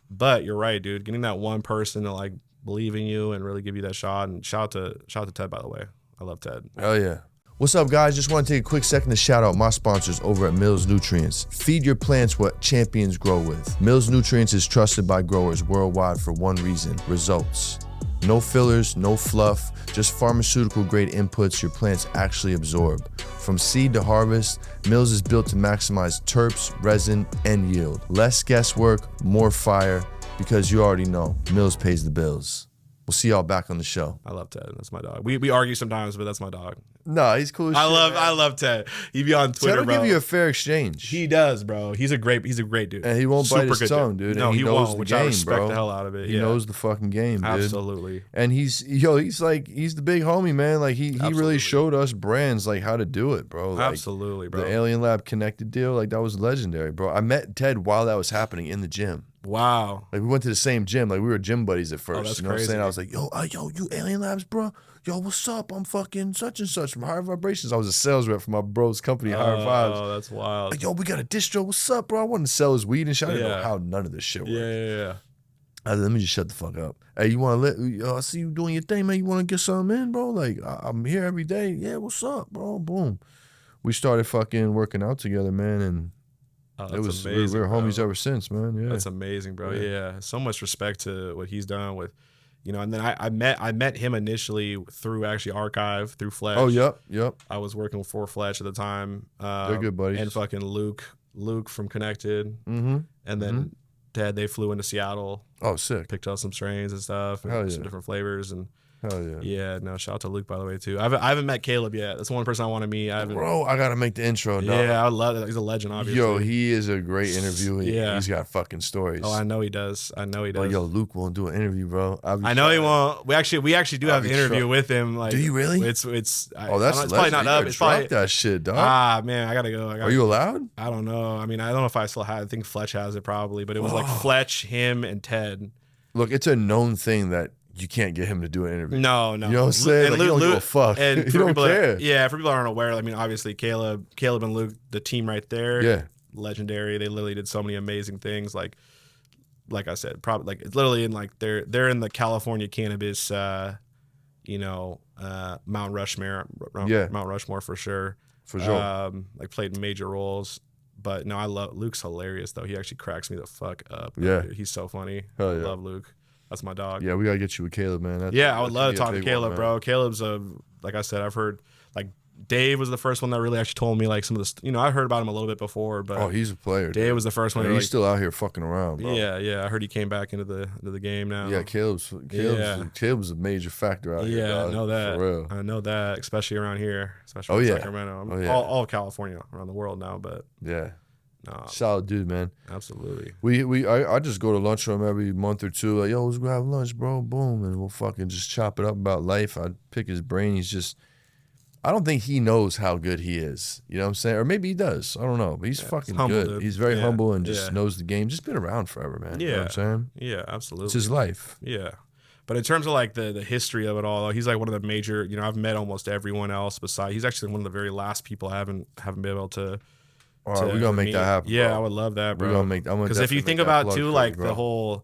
But you're right, dude. Getting that one person to like believe in you and really give you that shot. And shout out to Ted, by the way. I love Ted. Hell yeah. What's up, guys? Just want to take a quick second to shout out my sponsors over at Mills Nutrients. Feed your plants what champions grow with. Mills Nutrients is trusted by growers worldwide for one reason: results. No fillers, no fluff, just pharmaceutical grade inputs your plants actually absorb. From seed to harvest, Mills is built to maximize terps, resin, and yield. Less guesswork, more fire, because you already know Mills pays the bills. We'll see y'all back on the show. I love Ted. That's my dog. We argue sometimes, but that's my dog. No, he's cool as shit, man. I love Ted. He be on Twitter, Ted'll bro. give you a fair exchange. He does, bro. He's a great dude. And he won't bite his tongue, dude. No, and he knows won't, the which game, I respect bro. the hell out of it. He knows the fucking game, dude. Absolutely. And he's the big homie, man. Like he really showed us brands like how to do it, bro. Like, Absolutely, bro. The Alien Lab connected deal, like that was legendary, bro. I met Ted while that was happening in the gym. Wow. Like we went to the same gym. Like we were gym buddies at first. That's you know crazy. what I'm saying? I was like, yo, you Alien Labs, bro. Yo, what's up? I'm fucking such and such from Higher Vibrations. I was a sales rep for my bro's company, Higher Vibes. Oh, that's wild. Like, yo, we got a distro. What's up, bro? I wanted to sell his weed and shit. I didn't know Yeah. how none of this shit worked. Yeah. I said, let me just shut the fuck up. Hey, you want to I see you doing your thing, man. You want to get something in, bro? Like, I'm here every day. Yeah, what's up, bro? Boom. We started fucking working out together, man, and it was amazing, we were bro. homies ever since, man. Yeah, That's amazing, bro. Yeah. Yeah. So much respect to what he's done with, and then I met him initially through actually Archive, through Fletch. Oh, yep. I was working for Fletch at the time. They're good buddies. And fucking Luke from Connected. Mm-hmm. And then Ted, they flew into Seattle, Oh, sick. picked up some strains and stuff, Hell and yeah. some different flavors. And Hell yeah. yeah, no, shout out to Luke, by the way, too. I haven't met Caleb yet. That's one person I want to meet. I haven't. Bro, I got to make the intro, dog. Yeah, I love it. He's a legend, obviously. Yo, he is a great interviewer. Yeah. He's got fucking stories. Oh, I know he does. But yo, Luke won't do an interview, bro. I know he won't. We actually do have an interview with him. Like, do you really? It's that's it's probably not up. It's probably that shit, dog. man. I gotta go. Are you allowed? I don't know. I mean, I don't know if I still have. I think Fletch has it probably, but it was like Fletch, him, and Ted. Look, it's a known thing that you can't get him to do an interview. No. You know what I'm saying? And Like, you don't give a fuck. And You for don't people care. for people that aren't aware, I mean, obviously Caleb and Luke, the team right there, Yeah. legendary. They literally did so many amazing things. Like I said, probably like it's literally in like they're in the California cannabis, Mount Rushmore. Yeah. Mount Rushmore for sure. For sure. Like played major roles. But no, I love Luke's hilarious though. He actually cracks me the fuck up. Yeah. Dude. He's so funny. Hell I yeah. love Luke. That's my dog. Yeah, we gotta get you with Caleb, man. I would love to could talk be a to big Caleb, one, bro. Caleb's like I said, I've heard like Dave was the first one that really actually told me like some of the, I heard about him a little bit before, but Oh, he's a player. Dave dude. was the first one. And to he's really, still out here fucking around, bro. yeah. I heard he came back into the game now. Yeah, Caleb's a major factor out here. Yeah, dog, I know that. For real. I know that, especially around here, especially Oh, in yeah. Sacramento. Oh, yeah. All of California, around the world now, but Yeah. no, Solid dude, man. absolutely. I just go to lunchroom every month or two, like, yo, let's go have lunch, bro. Boom. And we'll fucking just chop it up about life. I'd pick his brain. I don't think he knows how good he is. You know what I'm saying? Or maybe he does. I don't know. But he's fucking humble, good. dude. He's very Yeah, humble and just yeah. knows the game. Just been around forever, man. You know what I'm saying? Yeah, absolutely. It's his life. Yeah. But in terms of like the history of it all, he's like one of the major, I've met almost everyone else besides, he's actually one of the very last people I haven't been able to. All right, we're gonna make that happen. Yeah, bro. I would love that, bro. We're gonna make. Because if you think about too, like the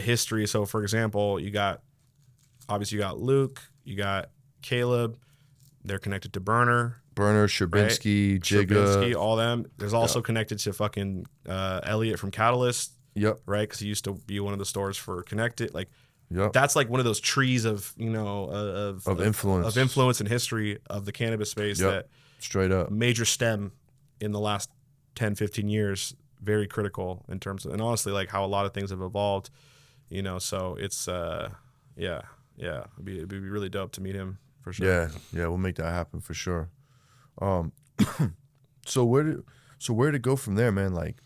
history. So for example, you got Luke, you got Caleb. They're connected to Burner, Sherbinsky, right? Jigga. Sherbinsky, all them. There's also connected to fucking Elliot from Catalyst, Yep. right? Because he used to be one of the stores for Connected. Like Yep. that's like one of those trees of of influence and history of the cannabis space Yep. that Straight up. major stem in the last 10, 15 years, very critical in terms of, and honestly, like how a lot of things have evolved, so it's, it'd be really dope to meet him for sure. Yeah, we'll make that happen for sure. So where to go from there, man? Like,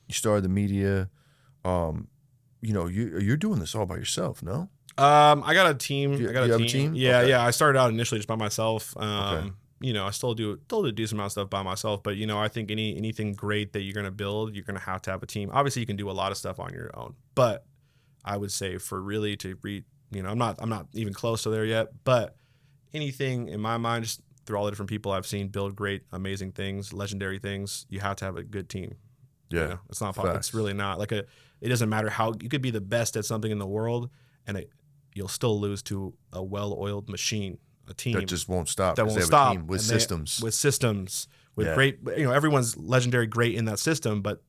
you started the media, you're doing this all by yourself, no? I got a team. You I got have a a team. team? Yeah, Okay. yeah. I started out initially just by myself. Okay. I still do a decent amount of stuff by myself, but I think anything great that you're gonna build, you're gonna have to have a team. Obviously, you can do a lot of stuff on your own, but I would say for really to read, I'm not even close to there yet. But anything in my mind, just through all the different people I've seen build great, amazing things, legendary things, you have to have a good team. Yeah. You know? It's not possible. It's really not like it doesn't matter how you could be the best at something in the world and you'll still lose to a well-oiled machine, a team that just won't stop. That won't they have stop a team with systems. With great, everyone's legendary great in that system, but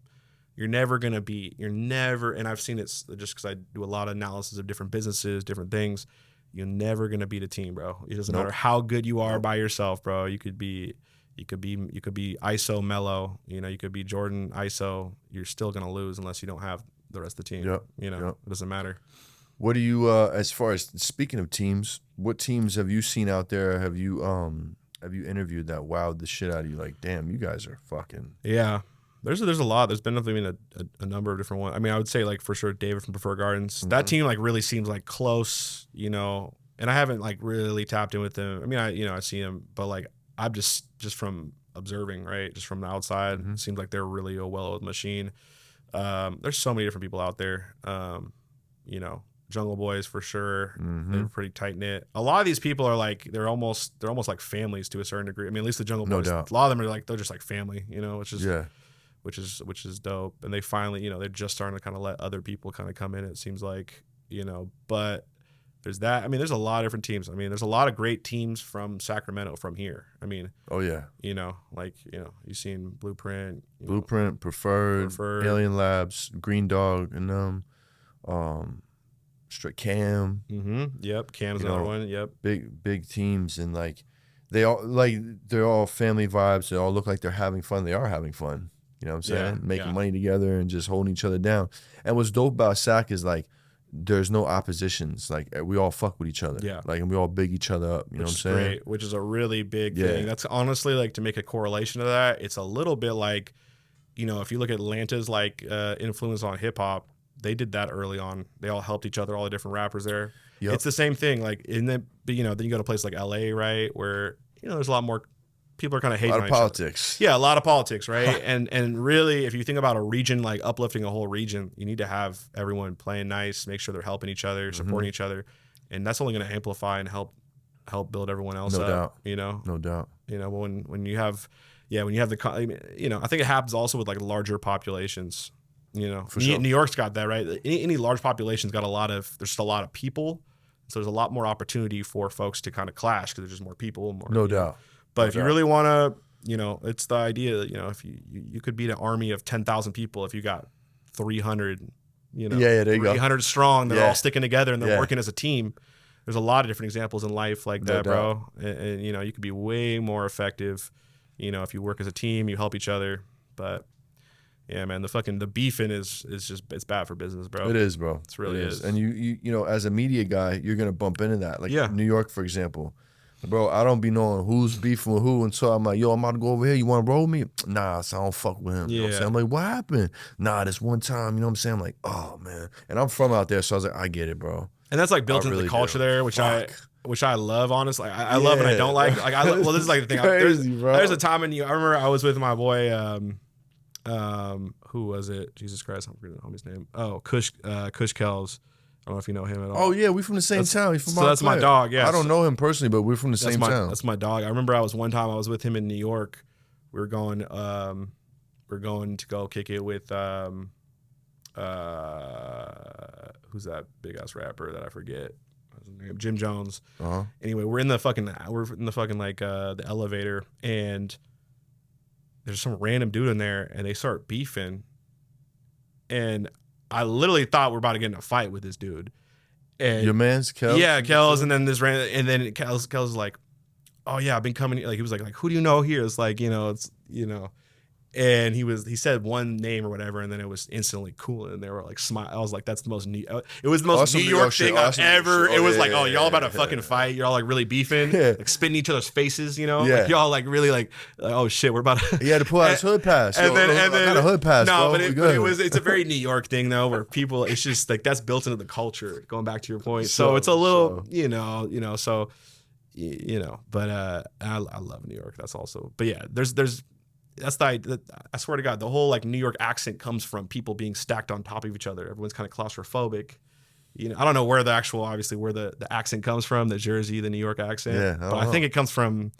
you're never, and I've seen it just because I do a lot of analysis of different businesses, different things. You're never going to beat a team, bro. It doesn't matter how good you are by yourself, bro. You could be ISO Mello, you could be Jordan ISO. You're still going to lose unless you don't have the rest of the team. It doesn't matter. What do you, as far as speaking of teams, what teams have you seen out there? Have you interviewed that wowed the shit out of you? Like, damn, you guys are fucking. Yeah. There's a lot. There's been a number of different ones. I mean, I would say like for sure David from Preferred Gardens. Mm-hmm. That team like really seems like close, and I haven't like really tapped in with them. I mean, I see them, but like I'm just from observing, right? Just from the outside, It seems like they're really a well-oiled machine. There's so many different people out there. Jungle Boys for sure. They're pretty tight knit. A lot of these people are like they're almost like families to a certain degree. I mean, at least the Jungle Boys. Doubt. A lot of them are like they're just like family, which is dope. And they finally, they're just starting to kind of let other people kind of come in. It seems like, but there's that. I mean, there's a lot of different teams. I mean, there's a lot of great teams from Sacramento from here. I mean, you've seen Blueprint, Preferred, Alien Labs, Green Dog, and Straight Cam. Yep, Cam's another one. Yep, big teams, and like they're all family vibes. They all look like they're having fun. They are having fun. You know what I'm saying? Making money together and just holding each other down. And what's dope about SAC is like there's no oppositions. Like we all fuck with each other. Yeah. Like and we all big each other up. You know what I'm saying? Great, which is a really big thing. That's honestly like to make a correlation to that. It's a little bit like, if you look at Atlanta's like influence on hip hop. They did that early on. They all helped each other, all the different rappers there. Yep. It's the same thing. Like, then you go to a place like LA, right? Where, there's a lot more people are kind of hating on each politics. Other. Yeah, a lot of politics, right? and really, if you think about a region, like uplifting a whole region, you need to have everyone playing nice, make sure they're helping each other, supporting each other. And that's only going to amplify and help build everyone else up. No doubt. When you have the, I think it happens also with like larger populations. For sure. New York's got that, right? Any large population's got there's just a lot of people, so there's a lot more opportunity for folks to kind of clash because there's just more people. No doubt. But if you really want to, it's the idea. If you could beat an army of 10,000 people if you got 300. There you 300 strong. They're all sticking together and they're working as a team. There's a lot of different examples in life like that, bro. And you could be way more effective. If you work as a team, you help each other, but. Yeah, man, the beefing is just it's bad for business, bro. It is, bro. It really is. And you as a media guy, you're gonna bump into that. Like New York, for example, bro. I don't be knowing who's beefing with who, and so I'm like, yo, I'm about to go over here. You want to roll me? Nah, so I don't fuck with him. You know what I'm saying? I'm like, what happened? Nah, this one time. You know what I'm saying? I'm like, oh man. And I'm from out there, so I was like, I get it, bro. And that's like built into the culture there, which I love, honestly. I love and I don't like. Like well, this is like the thing. There's a time I remember I was with my boy. Who was it? Jesus Christ, I'm forgetting the homie's name. Oh, Kush Kells. I don't know if you know him at all. Oh yeah, we from the same town. He's from that's my dog. Yeah, I don't know him personally, but we're from the same town. That's my dog. I remember one time I was with him in New York. We were going to go kick it with who's that big ass rapper that I forget? What's his name? Jim Jones. Anyway, we're in the fucking like the elevator and. There's some random dude in there, and they start beefing. And I literally thought we're about to get in a fight with this dude. And your man's Kells? Yeah, Kells, and then Kells is like, oh yeah, I've been coming. Like he was like who do you know here? It's like and he said one name or whatever, and then it was instantly cool, and they were like smile. I was like, that's the most New York thing I've ever. It was like, oh, y'all about to fucking fight. You're all like really beefing, like spitting each other's faces, like y'all like really like oh shit, we're about to. He had to pull out his hood pass. And then a hood pass. No, but it's a very New York thing though, where people, it's just like that's built into the culture. Going back to your point, so it's a little, so. But I love New York. That's also, but yeah, there's. That's I swear to God, the whole like New York accent comes from people being stacked on top of each other. Everyone's kind of claustrophobic. I don't know where the accent comes from, the Jersey, the New York accent. Yeah, but I think it comes from,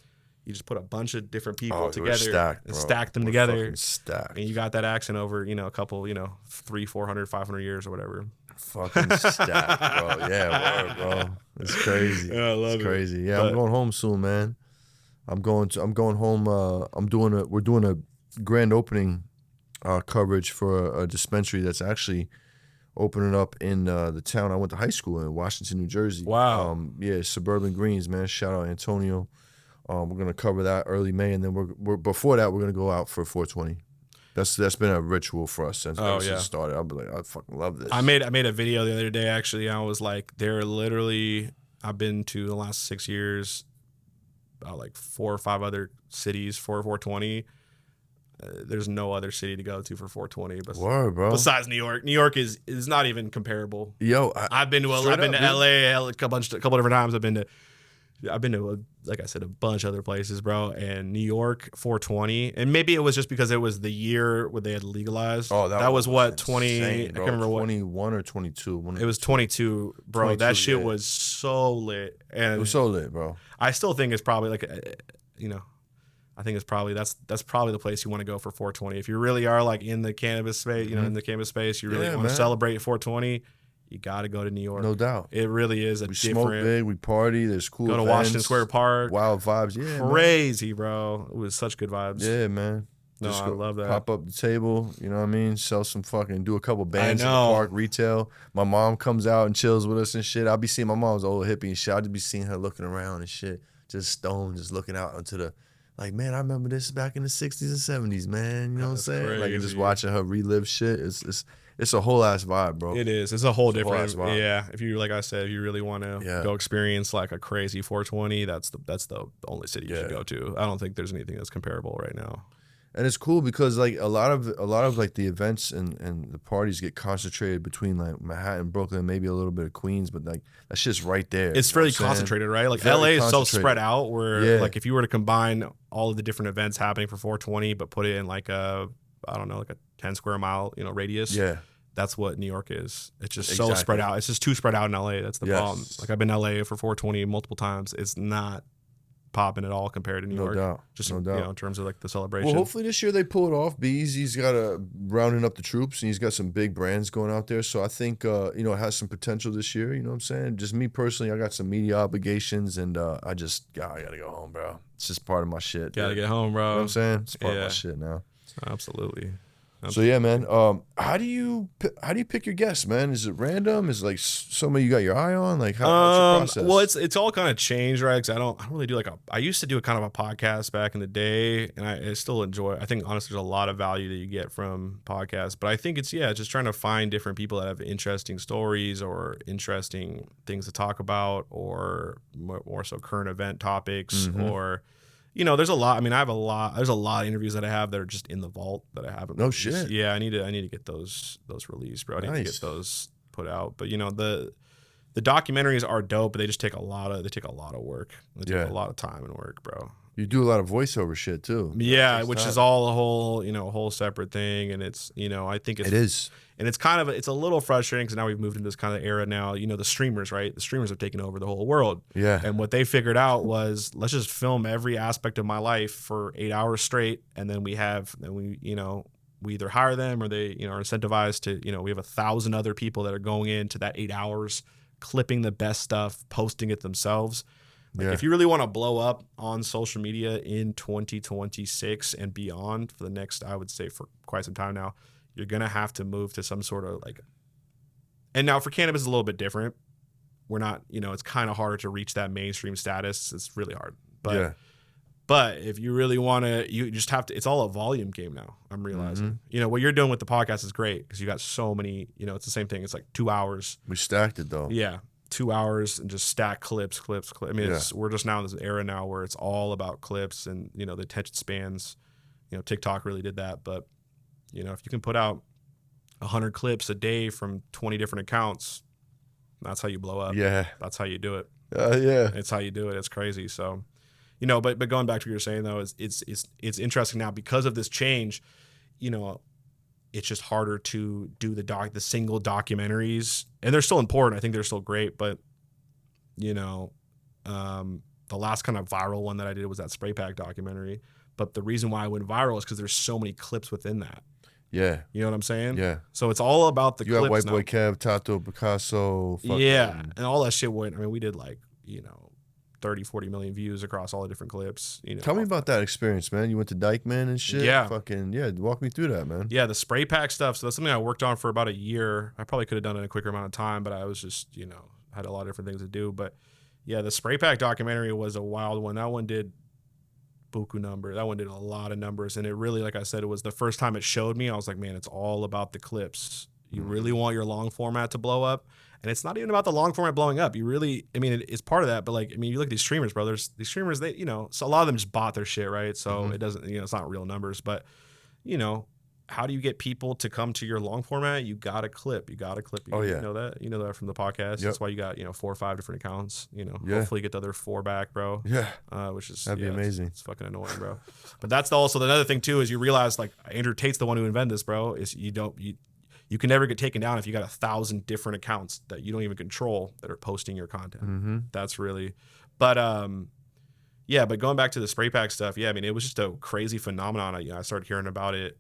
You just put a bunch of different people we're together stacked, and bro. stack them We're together. fucking stacked. And you got that accent over, a couple, 300, 400, 500 years or whatever. Fucking stacked, bro. Yeah, word, bro. It's crazy. Yeah, I love it's it. crazy. Yeah, But- I'm going home soon, man. I'm going home. We're doing a grand opening coverage for a dispensary that's actually opening up in the town I went to high school in, Washington, New Jersey. Wow. Yeah, Suburban Greens, man. Shout out Antonio. We're gonna cover that early May, and then we're before that we're gonna go out for 420. That's been a ritual for us since it started. I'll be like, I fucking love this. I made a video the other day, actually. I was like, I've been to the last 6 years, about like 4 or 5 other cities for 420. There's no other city to go to for 420 Word, bro. besides New York. New York is not even comparable. Yo, I've been to LA a couple different times. I've been to like I said, a bunch of other places, bro. And New York 420, and maybe it was just because it was the year where they had legalized. Oh, that was what 20? Insane, I can't remember what. 21 or 22. It was 22, bro. 22, that shit yeah. was so lit, and It was so lit, bro. I still think it's probably like, I think it's probably that's probably the place you want to go for 420 if you really are like in the cannabis space. In the cannabis space, you really want to celebrate 420. You got to go to New York. No doubt. It really is a We different. smoke big, we party, there's cool Go to events, Washington Square Park. wild vibes. Yeah, man. Crazy, bro. It was such good vibes. Yeah, man. No, Just I love that. Pop up the table, you know what I mean? Sell some fucking, do a couple bands in the know. park, retail. My mom comes out and chills with us and shit. I'll be seeing my mom's old hippie and shit. I'll just be seeing her looking around and shit. Just stoned, just looking out into the, like, man, I remember this back in the 60s and 70s, man. You know what I'm saying? Like, and just crazy. watching her relive shit. It's a whole ass vibe, bro. It is. It's a whole It's a whole different. ass vibe. Yeah. If you, like I said, if you really want to go experience like a crazy 420, that's the only city you should go to. I don't think there's anything that's comparable right now. And it's cool because like a lot of like the events and the parties get concentrated between like Manhattan, Brooklyn, maybe a little bit of Queens, but like that's just right there. It's fairly concentrated, right? Like Very LA is so concentrated. spread out where like if you were to combine all of the different events happening for 420, but put it in like a 10 square mile, radius. Yeah. That's what New York is. It's just so spread out. It's just too spread out in LA. That's the problem. Like I've been to LA for 420 multiple times. It's not popping at all compared to New York. Doubt. Just No doubt. in terms of like the celebration. Well, hopefully this year they pull it off. He's got rounding up the troops, and he's got some big brands going out there. So I think it has some potential this year. You know what I'm saying? Just me personally, I got some media obligations, and I gotta go home, bro. It's just part of my shit. Gotta get home, bro. You know what I'm saying? It's part of my shit now. Absolutely. So yeah, man. How do you pick your guests, man? Is it random? Is it like somebody you got your eye on? Like what's your process? Well, it's all kind of changed, right? Because I don't really do I used to do a kind of a podcast back in the day, and I still enjoy. I think honestly, there's a lot of value that you get from podcasts, but I think it's just trying to find different people that have interesting stories or interesting things to talk about, or more so current event topics, or. There's a lot. I mean, there's a lot of interviews that I have that are just in the vault that I haven't. No released. shit. Yeah, I need to get those released, bro. I need to get those put out. But the documentaries are dope, but they just take a lot of work. They take a lot of time and work, bro. You do a lot of voiceover shit too. Yeah, which is all a whole separate thing, and it's I think It is. And it's kind of it's a little frustrating because now we've moved into this kind of era now. The streamers, right? The streamers have taken over the whole world. Yeah. And what they figured out was let's just film every aspect of my life for 8 hours straight, and then we either hire them or they are incentivized to we have 1,000 other people that are going into that 8 hours, clipping the best stuff, posting it themselves. If you really want to blow up on social media in 2026 and beyond for the next, I would say for quite some time now, you're going to have to move to some sort of and now for cannabis it's a little bit different. We're not, it's kind of harder to reach that mainstream status. It's really hard. But if you really want to, you just have to, it's all a volume game now. I'm realizing, what you're doing with the podcast is great because you got so many, it's the same thing. It's like 2 hours. We stacked it though. Yeah. 2 hours and just stack clips. I mean, we're just now in this era now where it's all about clips and, the attention spans. TikTok really did that. But, if you can put out 100 clips a day from 20 different accounts, that's how you blow up. Yeah. That's how you do it. Yeah. It's how you do it. It's crazy. So, but going back to what you're saying though, it's interesting now because of this change, it's just harder to do the single documentaries, and they're still important. I think they're still great, but the last kind of viral one that I did was that spray pack documentary. But the reason why I went viral is because there's so many clips within that. Yeah. You know what I'm saying? Yeah. So it's all about the You clips got White now. Boy Kev, Tato, Picasso. Yeah. And all that shit went, I mean, we did like, 30, 40 million views across all the different clips. Tell me about that experience, man. You went to Dykeman and shit? Yeah. Walk me through that, man. Yeah, the spray pack stuff. So that's something I worked on for about a year. I probably could have done it in a quicker amount of time, but I was just, had a lot of different things to do. But yeah, the spray pack documentary was a wild one. That one did buku numbers. That one did a lot of numbers. And it really, like I said, it was the first time it showed me. I was like, man, it's all about the clips. You really want your long format to blow up. And it's not even about the long format blowing up. You really, it's part of that. But you look at these streamers, brothers, these streamers, they, so a lot of them just bought their shit, right? So it doesn't, it's not real numbers. But, how do you get people to come to your long format? You got to clip. You Oh, yeah. You know that? You know that from the podcast. Yep. That's why you got, 4 or 5 different accounts. Yeah. Hopefully you get the other 4 back, bro. Yeah. Which is That'd be amazing. It's fucking annoying, bro. But that's also another thing too, is you realize like Andrew Tate's the one who invented this, bro. Is you can never get taken down if you got 1,000 different accounts that you don't even control that are posting your content. Mm-hmm. That's really, but but going back to the spray pack stuff, it was just a crazy phenomenon. I started hearing about it.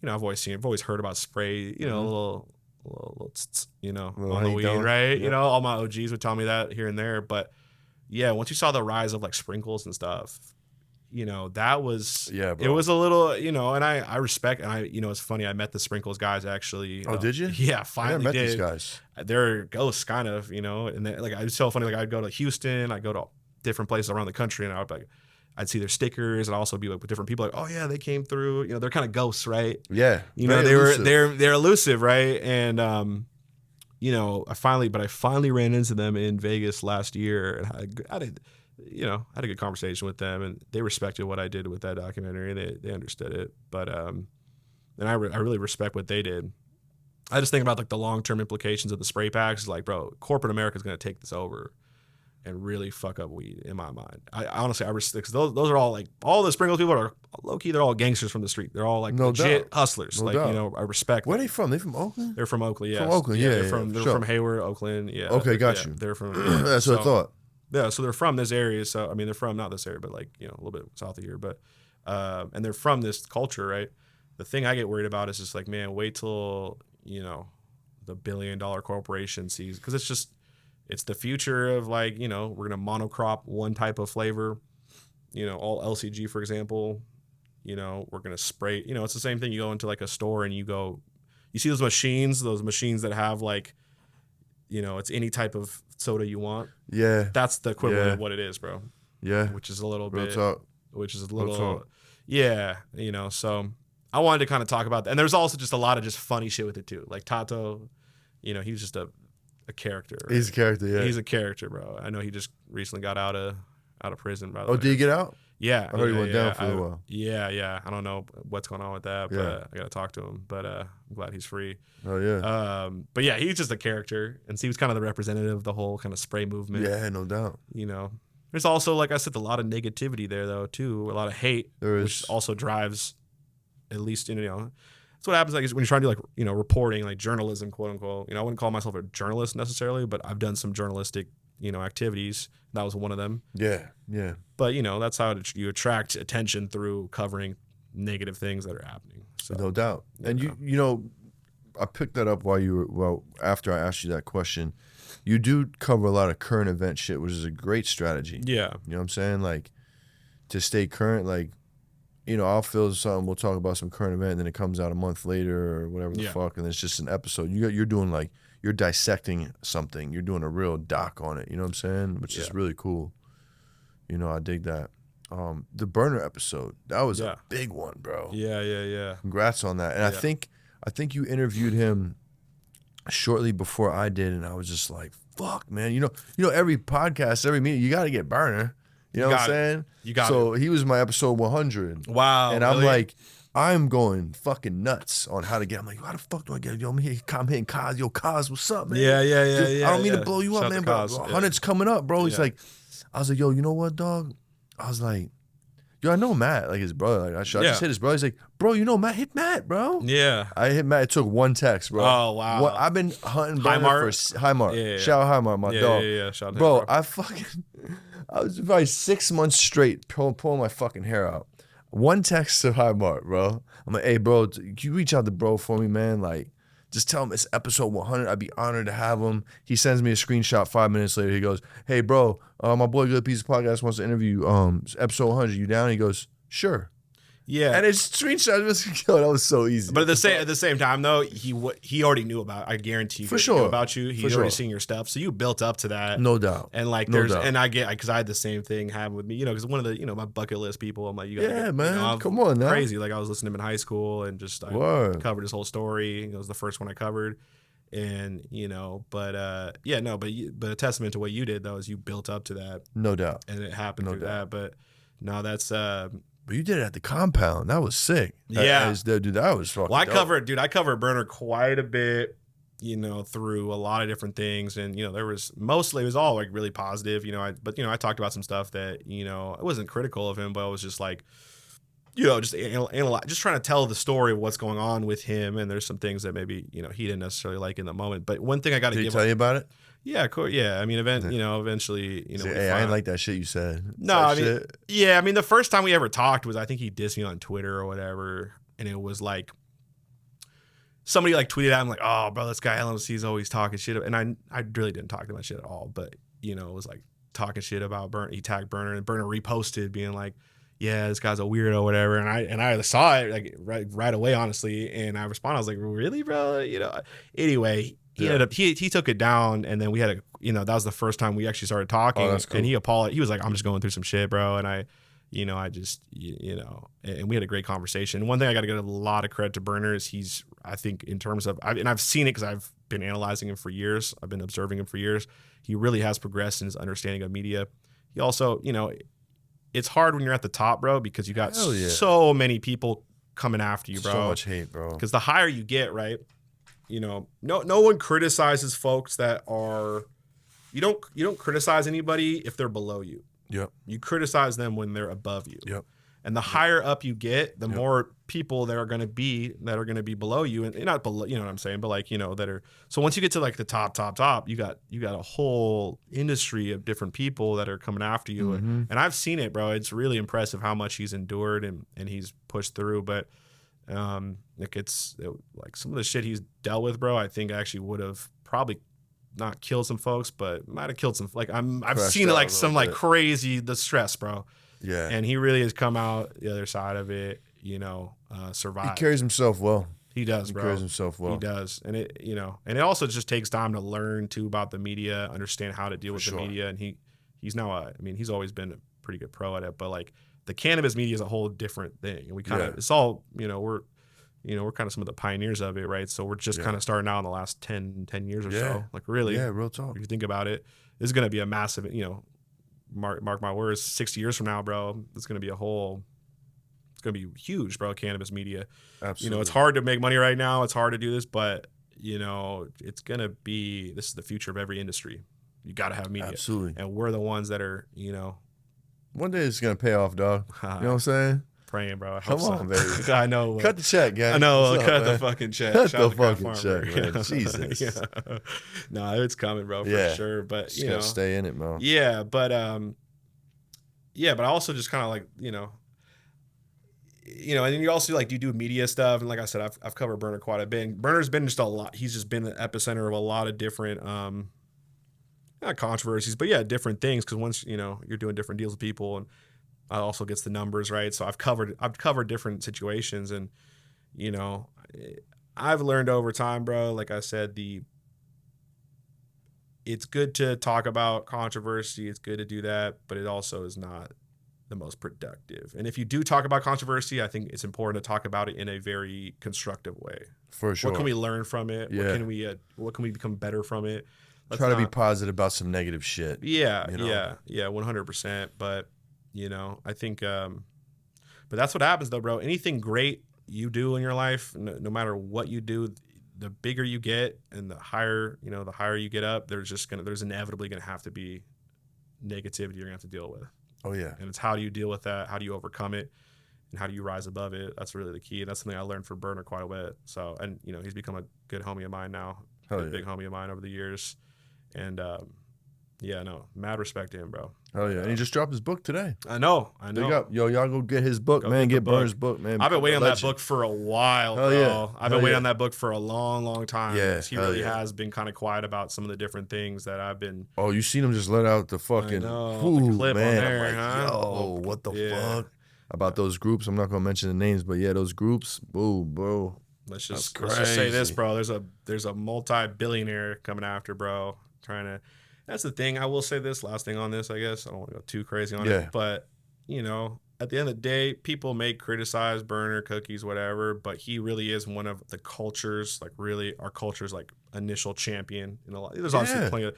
I've always heard about spray, a little on the weed, right? Yep. All my OGs would tell me that here and there. But yeah, once you saw the rise of like sprinkles and stuff, that was, bro. It was a little, and I respect, and it's funny. I met the sprinkles guys actually. Oh, did you? Yeah, finally I never met did. these guys. They're ghosts kind of, and they, like, it's so funny. Like I'd go to Houston, I'd go to different places around the country, and I'd see their stickers, and I'd also be like with different people, like, oh yeah, they came through. They're kind of ghosts, right? Yeah. They're elusive, right? And I finally ran into them in Vegas last year, and I had a good conversation with them, and they respected what I did with that documentary, and they understood it. But and I really respect what they did. I just think about like the long-term implications of the spray packs. Like, bro, corporate America is going to take this over and really fuck up weed, in my mind. I honestly, respect, because those are all like, all the sprinkles people are low-key, they're all gangsters from the street. They're all like legit hustlers. No doubt. I respect Where are them. they from? They from Oakland? They're from Oakland, yeah. From Oakland, yeah. They're from Hayward, Oakland, yeah. Okay, got you. They're from... That's what I thought. Yeah, so they're from this area. So, they're from, not this area, but like, a little bit south of here. But, and they're from this culture, right? The thing I get worried about is just like, man, wait till, the billion-dollar corporation sees, because it's the future of like, we're going to monocrop one type of flavor, all LCG, for example, we're going to spray, it's the same thing. You go into like a store and you see those machines that have like, it's any type of soda you want. Yeah. That's the equivalent of what it is, bro. Yeah. Which is a little Real bit, talk. yeah, so I wanted to kind of talk about that. And there's also just a lot of just funny shit with it too. Like Tato, he was just a character. Right? He's a character, yeah. He's a character, bro. I know he just recently got out of prison, by the way. Oh, did he get out? Yeah. I heard he went down for a little while. Yeah. I don't know what's going on with that, but I got to talk to him. But I'm glad he's free. Oh, yeah. But yeah, he's just a character. And so he was kind of the representative of the whole kind of spray movement. Yeah, no doubt. There's also, like I said, a lot of negativity there, though, too. A lot of hate, which also drives, at least, that's what happens, like, when you're trying to do, like, reporting, like journalism, quote unquote. I wouldn't call myself a journalist necessarily, but I've done some journalistic, activities. That was one of them. Yeah. But, that's how you attract attention, through covering negative things that are happening. So, no doubt. And I picked that up after I asked you that question. You do cover a lot of current event shit, which is a great strategy. Yeah. You know what I'm saying? Like, to stay current, like, I'll feel something, we'll talk about some current event, and then it comes out a month later or whatever the fuck, and it's just an episode. You're doing, like, you're dissecting something. You're doing a real doc on it. You know what I'm saying? Which is really cool. I dig that. The burner episode, that was a big one, bro. Yeah. Congrats on that. And I think you interviewed him shortly before I did, and I was just like, fuck, man. Every podcast, every meeting, you got to get burner. You know what I'm saying? You got So he was my episode 100. Wow. And I'm like, I'm going fucking nuts on how to get. I'm like, how the fuck do I get? Yo, I'm hitting Kaz. Yo, Kaz, what's up, man? Yeah. I don't mean to blow you up, man, but 100's coming up, bro. He's like, I was like, yo, you know what, dog? I was like, yo, I know Matt, like his brother. Like I just hit his brother. He's like, bro, you know Matt? Hit Matt, bro. Yeah. I hit Matt. It took one text, bro. Oh, wow. I've been hunting Burner for Highmark. Yeah. Shout out Highmark, my dog. Yeah. Shout out bro, him, I was probably 6 months straight pulling my fucking hair out. One text to Highmark, bro. I'm like, hey, bro, can you reach out to bro for me, man? Like, just tell him it's episode 100. I'd be honored to have him. He sends me a screenshot 5 minutes later. He goes, hey, bro, my boy Good PizzZa Podcast wants to interview episode 100. You down? He goes, sure. Yeah. And his screenshot was, yo, that was so easy. But at the same time, though, he already knew about. I guarantee you, for sure, knew about you. He's already seen your stuff, so you built up to that, no doubt. And like, and I get because I had the same thing happen with me, because one of the my bucket list people. I'm like, you gotta man, come on now, crazy. Like I was listening to him in high school and just I covered his whole story. It was the first one I covered, and but a testament to what you did though is you built up to that, no doubt, and it happened through that. But no, that's. But you did it at the compound. That was sick. Yeah. Dude, that was fucking I dope. covered Burner quite a bit, through a lot of different things. And, it was all like really positive, but I talked about some stuff that, I wasn't critical of him, but I was just like, just analyze, just trying to tell the story of what's going on with him. And there's some things that maybe, he didn't necessarily like in the moment. But one thing I got to give. Did he tell you about it? Yeah, of course. Yeah, I mean, eventually, hey, I didn't like that shit you said. No, I mean, yeah, I mean, the first time we ever talked was I think he dissed me on Twitter or whatever, and it was like somebody like tweeted at him like, "Oh, bro, this guy LMC is always talking shit," and I really didn't talk to my shit at all, but it was like talking shit about Burner. He tagged Burner, and Burner reposted being like, "Yeah, this guy's a weirdo," or whatever, and I saw it like right away, honestly, and I responded, I was like, "Really, bro?" Anyway. He ended up he took it down, and then we had that was the first time we actually started talking. Oh, that's cool. And he apologized. He was like, "I'm just going through some shit, bro," and I just and we had a great conversation. One thing I got to give a lot of credit to Burner is he's, I think, in terms of and I've seen it because I've been analyzing him for years. I've been observing him for years. He really has progressed in his understanding of media. He also, it's hard when you're at the top, bro, because you got so many people coming after you, bro. So much hate, bro. Because the higher you get, right? No one criticizes folks that are you don't criticize anybody if they're below you. Yep. You criticize them when they're above you. Yep. And the higher up you get, the more people that are going to be below you, and not below, you know what I'm saying, but like, that are. So once you get to like the top, you got a whole industry of different people that are coming after you. Mm-hmm. And I've seen it, bro. It's really impressive how much he's endured and he's pushed through, but like some of the shit he's dealt with, bro, I think actually would have probably not killed some folks, but might have killed some. Like I've seen it like some like crazy the stress, bro. Yeah. And he really has come out the other side of it, survived. He carries himself well. He does, bro. He carries himself well. He does. And it, and it also just takes time to learn too about the media, understand how to deal with the media. And he's now he's always been a pretty good pro at it, but like the cannabis media is a whole different thing. And we kind of, it's all, we're kind of some of the pioneers of it, right? So we're just kind of starting out in the last 10 years or so. Like really. Yeah, real talk. If you think about it, this is going to be a massive, mark my words, 60 years from now, bro, it's going to be it's going to be huge, bro, cannabis media. Absolutely. It's hard to make money right now. It's hard to do this, but, it's going to be, this is the future of every industry. You got to have media. Absolutely. And we're the ones that are, one day it's going to pay off, dog. You know what I'm saying? Praying, bro. Come on, baby. I know. Cut the check, guys. I know. Cut the fucking check. Cut the fucking check, man. Jesus. Yeah. No, it's coming, bro, for sure. But just gotta stay in it, man. Yeah, but but I also just kind of like, and then you also like, do you do media stuff? And like I said, I've covered Burner quite a bit. And Burner's been just a lot. He's just been the epicenter of a lot of different not controversies, but different things. Because once you're doing different deals with people, and also gets the numbers right. So I've covered different situations, and I've learned over time, bro. Like I said, it's good to talk about controversy. It's good to do that, but it also is not the most productive. And if you do talk about controversy, I think it's important to talk about it in a very constructive way. For sure. What can we learn from it? Yeah. What can we become better from it? Try to be positive about some negative shit. Yeah, 100%. But I think, but that's what happens though, bro. Anything great you do in your life, no matter what you do, the bigger you get and the higher you get up, there's inevitably gonna have to be negativity you're gonna have to deal with. Oh yeah. And it's how do you deal with that? How do you overcome it? And how do you rise above it? That's really the key. And that's something I learned from Burner quite a bit. So, and you know, he's become a good homie of mine now, big homie of mine over the years. And yeah, no, mad respect to him, bro. Oh yeah, and he just dropped his book today. I know. Big up. Yo, y'all go get his book, man. Get Burner's book, man. I've been waiting on that book for a while, bro. Yeah. I've been waiting on that book for a long, long time. Yeah. He really has been kind of quiet about some of the different things that I've been. Oh, you seen him just let out the fucking the clip man. on there, I'm like, huh? yo, what the fuck? About those groups. I'm not gonna mention the names, but yeah, those groups. Ooh, bro. Let's just say this, bro. There's a multi-billionaire coming after, bro. Trying to. That's the thing. I will say this last thing on this. I guess I don't want to go too crazy on it, but you know, at the end of the day, people may criticize Burner, Cookies, whatever, but he really is one of the culture's, like really our culture's like initial champion. In a lot. There's obviously plenty of.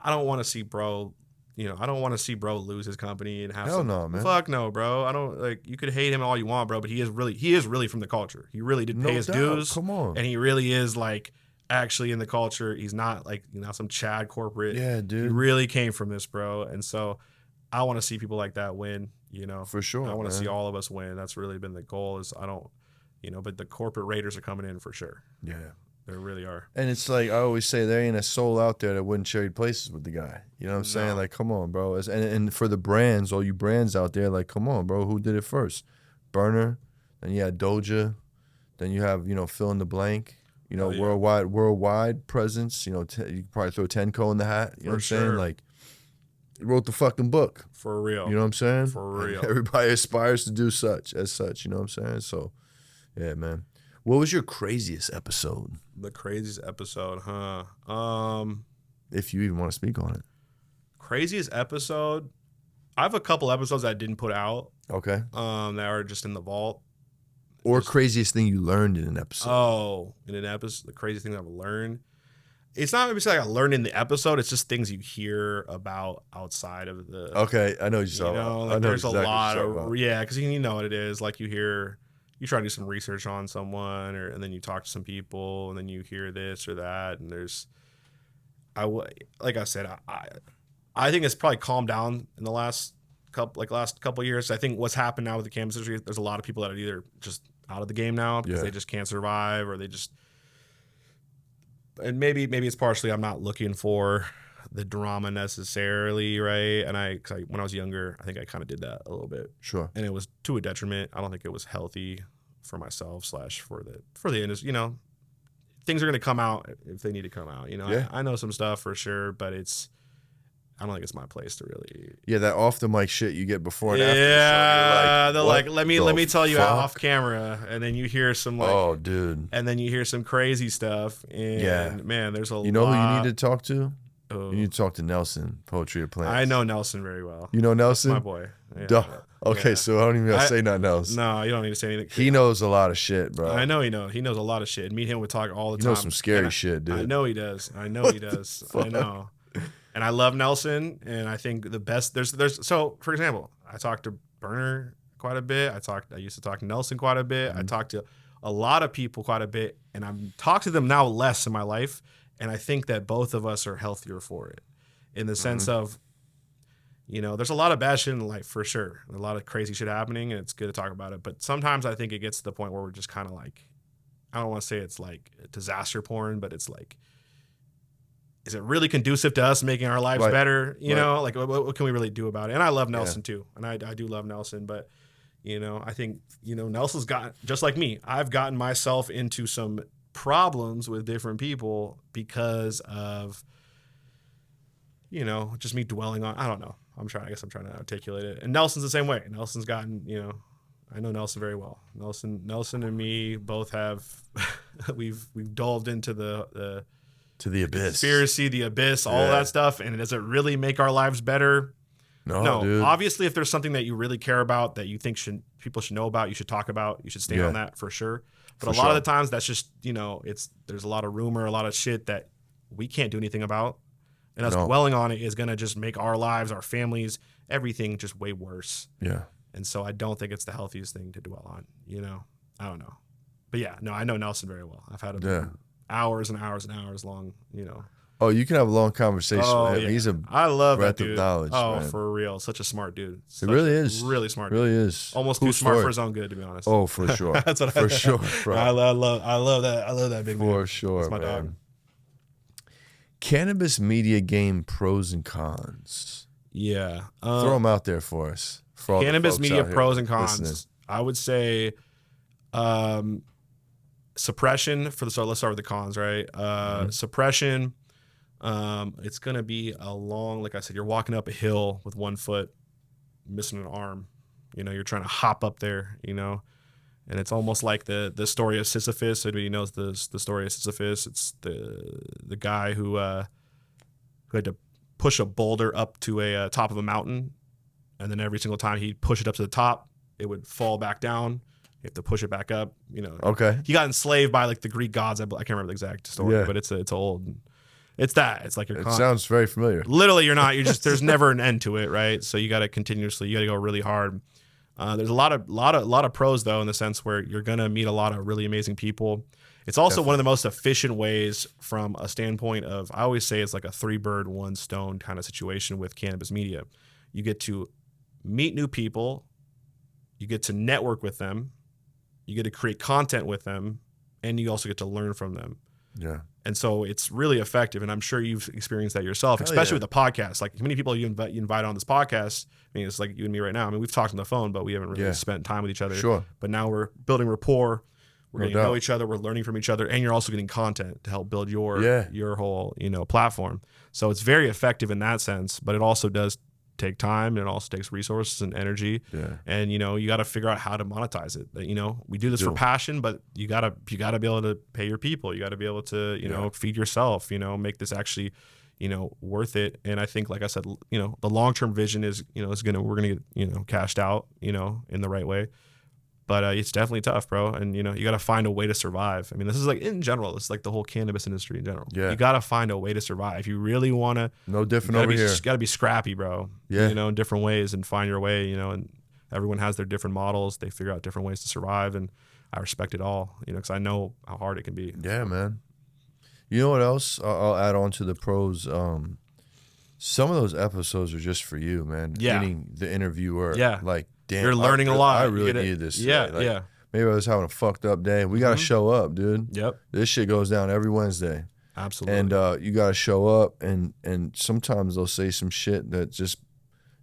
I don't want to see bro. You know, I don't want to see bro lose his company and have no, man. Fuck no, bro. I don't like. You could hate him all you want, bro, but he is really from the culture. He really did pay his dues. Come on, and he really is like actually in the culture. He's not like some Chad corporate. Yeah, dude. He really came from this, bro. And so I want to see people like that win. You know, for sure. I want to see all of us win. That's really been the goal. Is I don't, but the corporate raiders are coming in for sure. Yeah. They really are. And it's like I always say, there ain't a soul out there that wouldn't trade places with the guy. You know what I'm saying? Like, come on, bro. And for the brands, all you brands out there, like, come on, bro. Who did it first? Burner. Then you had Doja. Then you have, fill in the blank. Worldwide presence. You could probably throw Tenko in the hat. You know what I'm saying? Like, he wrote the fucking book. For real. You know what I'm saying? For real. And everybody aspires to do such. You know what I'm saying? So, yeah, man. What was your craziest episode? The craziest episode, huh? If you even want to speak on it. Craziest episode? I have a couple episodes that I didn't put out. Okay. That are just in the vault. Or craziest thing you learned in an episode. Oh, in an episode, the craziest thing I've learned. It's not maybe like I learned in the episode. It's just things you hear about outside of the. Okay, I know what you're talking about. Like there's exactly a lot of because you know what it is. Like you try to do some research on someone, and then you talk to some people, and then you hear this or that, and like I said, I think it's probably calmed down in the last couple years. I think what's happened now with the cannabis industry, there's a lot of people that are either just out of the game now because they just can't survive, or they just, and maybe it's partially I'm not looking for the drama necessarily, right? And when I was younger, I think I kind of did that a little bit. Sure. And it was to a detriment. I don't think it was healthy for myself / for the industry. Things are going to come out if they need to come out. I know some stuff for sure, but I don't think it's my place to really. Yeah, that off the mic shit you get before and after. Yeah, they're like, let me tell you off camera, and then you hear some dude, and then you hear some crazy stuff, and man, there's a lot. You know who you need to talk to? Oh. You need to talk to Nelson, Poetry of Plants. I know Nelson very well. You know Nelson? That's my boy. Yeah. Okay, so I don't even gotta say nothing else. No, you don't need to say anything. He knows a lot of shit, bro. I know he knows. He knows a lot of shit. Me and him would talk all the time. He knows some scary shit, dude. I know he does. I know he does. I know. And I love Nelson, and I think the best so for example, I talked to Burner quite a bit. I used to talk to Nelson quite a bit. I talked to a lot of people quite a bit, and I'm talk to them now less in my life. And I think that both of us are healthier for it, in the sense of, there's a lot of bad shit in life for sure, a lot of crazy shit happening, and it's good to talk about it. But sometimes I think it gets to the point where we're just kind of like, I don't want to say it's like disaster porn, but it's like, is it really conducive to us making our lives better? You know, like what can we really do about it? And I love Nelson too. And I do love Nelson, but I think, Nelson's got, just like me, I've gotten myself into some problems with different people because of, just me dwelling on, I don't know. I guess I'm trying to articulate it. And Nelson's the same way. Nelson's gotten, I know Nelson very well. Nelson and me both have, we've delved into the to the abyss, conspiracy, the abyss, all that stuff. And does it really make our lives better? No. Dude. Obviously, if there's something that you really care about that you think people should know about, you should talk about, you should stand on that for sure. But a lot of the times that's just, there's a lot of rumor, a lot of shit that we can't do anything about. And us dwelling on it is going to just make our lives, our families, everything just way worse. Yeah. And so I don't think it's the healthiest thing to dwell on, I don't know. But yeah, no, I know Nelson very well. I've had him hours and hours and hours long, Oh, you can have a long conversation with him. Yeah. He's a I love breadth that dude. of knowledge. Oh, man. for real. Such a smart dude. It really is. Really smart. Really dude. is. Almost Cool too smart story. for his own good, to be honest. Oh, for sure. That's what for sure, bro. I love that. I love that big man. For sure, That's my man. dog. Cannabis media game pros and cons. Yeah. Throw them out there for us. For all the Cannabis folks media out here pros and cons. listening. I would say suppression for the start. Let's start with the cons, right? Suppression. It's gonna be a long, like I said, you're walking up a hill with one foot, missing an arm. You know, you're trying to hop up there. You know, and it's almost like the story of Sisyphus. Everybody knows the story of Sisyphus. It's the guy who had to push a boulder up to a top of a mountain, and then every single time he'd push it up to the top, it would fall back down. You have to push it back up. You know. Okay. He got enslaved by like the Greek gods. I can't remember the exact story, Yeah. but it's old. It's that. It's like It sounds very familiar. literally you're just there's never an end to it, right? So you got to continuously, you got to go really hard. There's a lot of pros though, in the sense where you're gonna meet a lot of really amazing people. It's also one of the most efficient ways from a standpoint of, I always say it's like a 3-bird, 1 stone kind of situation with cannabis media. You get to meet new people, you get to network with them, you get to create content with them, and you also get to learn from them. Yeah. And so it's really effective, and I'm sure you've experienced that yourself, Hell especially yeah. with the podcast. Like, how many people you invite on this podcast? I mean, it's like you and me right now. I mean, we've talked on the phone, but we haven't really spent time with each other. Sure. But now we're building rapport. We're getting to know doubt. each other. We're learning from each other, and you're also getting content to help build your whole platform. So it's very effective in that sense. But it also does take time, and it also takes resources and energy. Yeah. And you got to figure out how to monetize it. We do this for passion, but you gotta be able to pay your people. You got to be able to feed yourself. Make this actually worth it. And I think, like I said, the long term vision is we're gonna get cashed out in the right way. But it's definitely tough, bro. And you got to find a way to survive. I mean, this is like in general. It's like the whole cannabis industry in general. Yeah. You got to find a way to survive. If you really want to, No different over here. got to be scrappy, bro. Yeah. In different ways and find your way. And everyone has their different models. They figure out different ways to survive, and I respect it all. Because I know how hard it can be. Yeah, man. You know what else? I'll add on to the pros. Some of those episodes are just for you, man. Yeah. Meaning the interviewer. Yeah. Like, damn. You're learning a lot. I You really get it. needed this. Yeah, today. Like, yeah. Maybe I was having a fucked up day. We got to show up, dude. Yep. This shit goes down every Wednesday. Absolutely. And you got to show up. And sometimes they'll say some shit that just,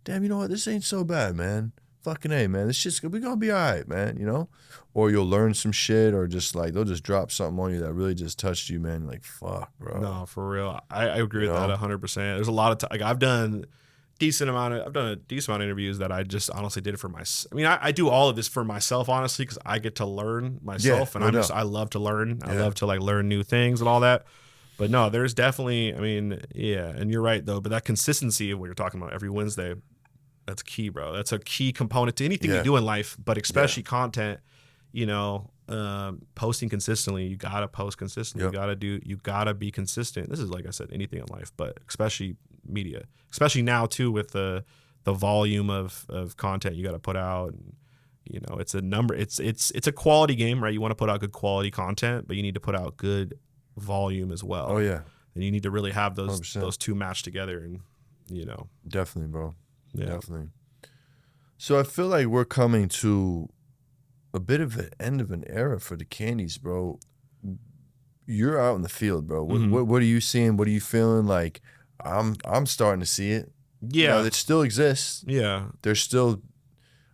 damn, you know what? This ain't so bad, man. Fucking A, man. This shit's we going to be all right, man, Or you'll learn some shit, or just like they'll just drop something on you that really just touched you, man. Like, fuck, bro. No, for real. I agree with that 100%. There's a lot of I've done a decent amount of interviews that I just honestly did it for myself. I mean, I do all of this for myself, honestly, because I get to learn myself, and I love to learn. I love to learn new things and all that. But no, there's definitely, and you're right though. But that consistency of what you're talking about every Wednesday, that's key, bro. That's a key component to anything you do in life, but especially content. Posting consistently. You gotta post consistently. Yep. You gotta be consistent. This is, like I said, anything in life, but especially media, especially now too, with the volume of content you gotta put out. And, it's a number. It's a quality game, right? You want to put out good quality content, but you need to put out good volume as well. Oh yeah. And you need to really have 100%. those two match together, and Definitely, bro. Yeah. Definitely. So I feel like we're coming to a bit of an end of an era for the candies, bro. You're out in the field, bro. What are you seeing? What are you feeling? Like, I'm starting to see it. Yeah. It still exists. Yeah. There's still,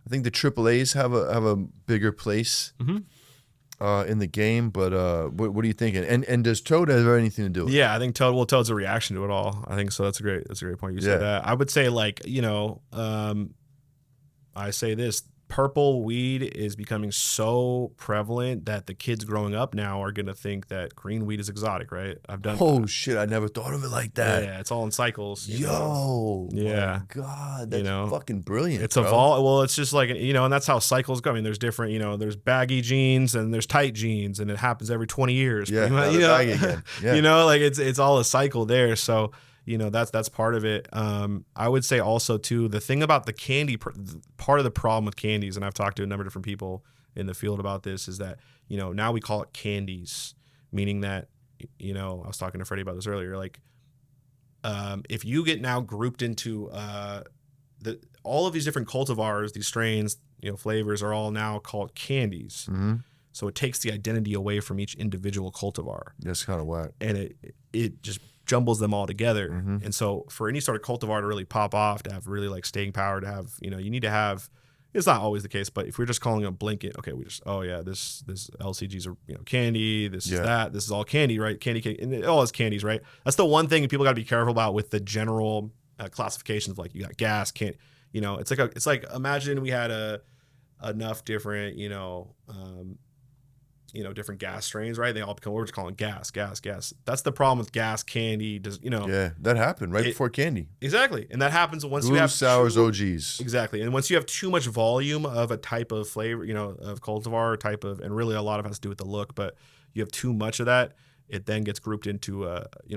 I think the AAAs have a bigger place in the game. But what are you thinking? And does Toad have anything to do with it? Yeah, I think Toad's a reaction to it all. I think so. That's a great point. You said that. I would say, like, I say this: purple weed is becoming so prevalent that the kids growing up now are gonna think that green weed is exotic, right? Oh shit! I never thought of it like that. Yeah, it's all in cycles. Yo, yeah, my God, that's fucking brilliant. It's well, it's just like, and that's how cycles go. I mean, there's different, there's baggy jeans and there's tight jeans, and it happens every 20 years. Yeah, baggy again. Yeah. Like it's all a cycle there. So that's part of it. I would say also too, the thing about the candy, part of the problem with candies, and I've talked to a number of different people in the field about this, is that now we call it candies, meaning that I was talking to Freddie about this earlier. Like, if you get now grouped into all of these different cultivars, these strains, flavors are all now called candies. Mm-hmm. So it takes the identity away from each individual cultivar. That's kind of whack. And it just jumbles them all together. Mm-hmm. And so for any sort of cultivar to really pop off, to have really like staying power, to have, you need to have, it's not always the case, but if we're just calling a blanket, okay, this LCG's are, candy, this is that, this is all candy, right? Candy, and it all is candies, right? That's the one thing people got to be careful about with the general classifications of like, you got gas, can't, it's like imagine we had enough different, different gas strains, right? They all become, we're just calling gas. That's the problem with gas, candy, Yeah, that happened before candy. Exactly. And that happens once Blue you have sours, OGs. Exactly. And once you have too much volume of a type of flavor, of cultivar and really a lot of it has to do with the look, but you have too much of that, it then gets grouped into,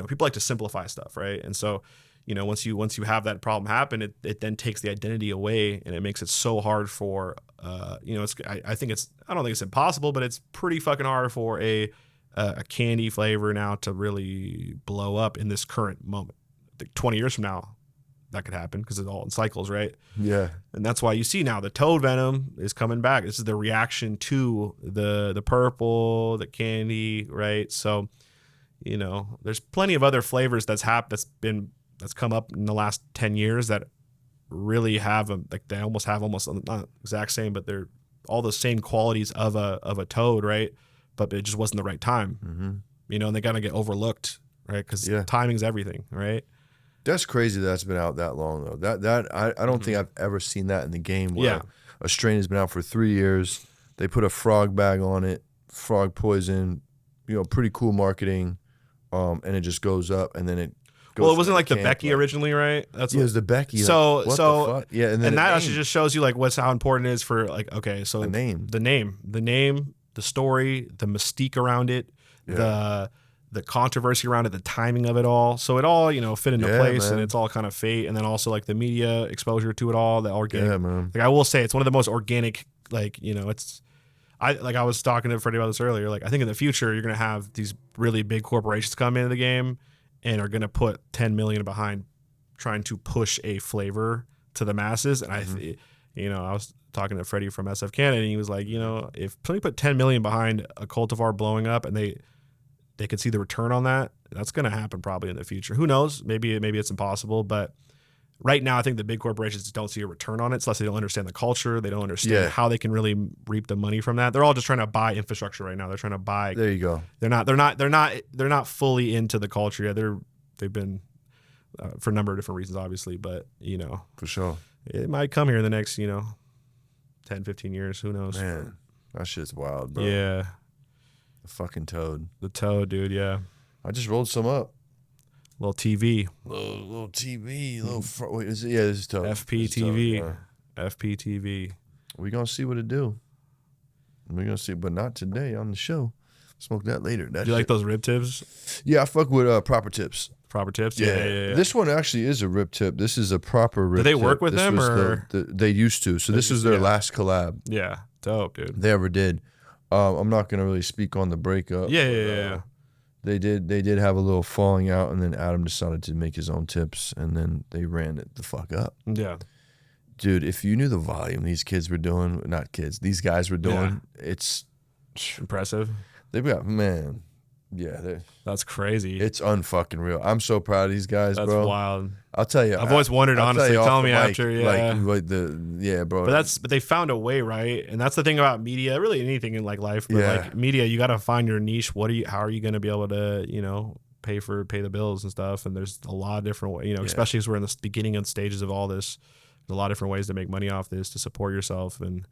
people like to simplify stuff, right? And so, once you have that problem happen, it then takes the identity away, and it makes it so hard for, I don't think it's impossible, but it's pretty fucking hard for a candy flavor now to really blow up in this current moment. I think 20 years from now, that could happen because it's all in cycles, right? Yeah. And that's why you see now the toad venom is coming back. This is the reaction to the purple, the candy, right? So, there's plenty of other flavors that's come up in the last 10 years that really have they almost not exact same, but they're all the same qualities of a toad, right? But it just wasn't the right time, and they gotta get overlooked, right? Because timing's everything, right? That's crazy that's been out that long though. That I don't think I've ever seen that in the game where a strain has been out for 3 years. They put a frog bag on it, frog poison, pretty cool marketing, and it just goes up, and then it. Well, it wasn't like the Becky originally, right? It was the Becky. So, what the fuck? Yeah, and that actually just shows you like how important it is for like, okay, so the name, the story, the mystique around it, the controversy around it, the timing of it all. So it all, fit into place, and it's all kind of fate. And then also like the media exposure to it all, the organic. Yeah, man. Like I will say, it's one of the most organic. Like I was talking to Freddie about this earlier. Like I think in the future you're gonna have these really big corporations come into the game and are going to put 10 million behind trying to push a flavor to the masses. And I was talking to Freddie from SF Canada, and he was like, if somebody put 10 million behind a cultivar blowing up and they could see the return on that, that's going to happen probably in the future. Who knows? Maybe it's impossible, but right now I think the big corporations don't see a return on it, unless they don't understand the culture. They don't understand how they can really reap the money from that. They're all just trying to buy infrastructure right now. They're trying to buy. There you go. They're not fully into the culture yet. They've been for a number of different reasons, obviously, but for sure, it might come here in the next 10, 15 years. Who knows? Man, that shit's wild, bro. Yeah, the fucking toad. The toad, dude. Yeah, I just rolled some up. Little TV. Little TV. Wait, is it? Yeah, this is toad. FPTV. FPTV. We're going to see what it do. We're going to see, but not today on the show. Smoke that later. Do you like those rib tips? Yeah, I fuck with proper tips. Proper tips? Yeah. This one actually is a rib tip. This is a proper rib tip. Do they work with them? Or? They used to. So this was their last collab. Yeah. Dope, dude. They ever did. I'm not going to really speak on the breakup. Yeah. They did have a little falling out, and then Adam decided to make his own tips, and then they ran it the fuck up. Yeah. Dude, if you knew the volume these guys were doing, it's impressive. They've got, man, that's crazy. It's unfucking real. I'm so proud of these guys, bro. That's wild. I'll tell you. I've always wondered, honestly. Tell me after, bro. But they found a way, right? And that's the thing about media, really anything in like life, but like media, you got to find your niche. How are you going to be able to, pay the bills and stuff? And there's a lot of different ways, especially as we're in the beginning and stages of all this. There's a lot of different ways to make money off this, to support yourself, and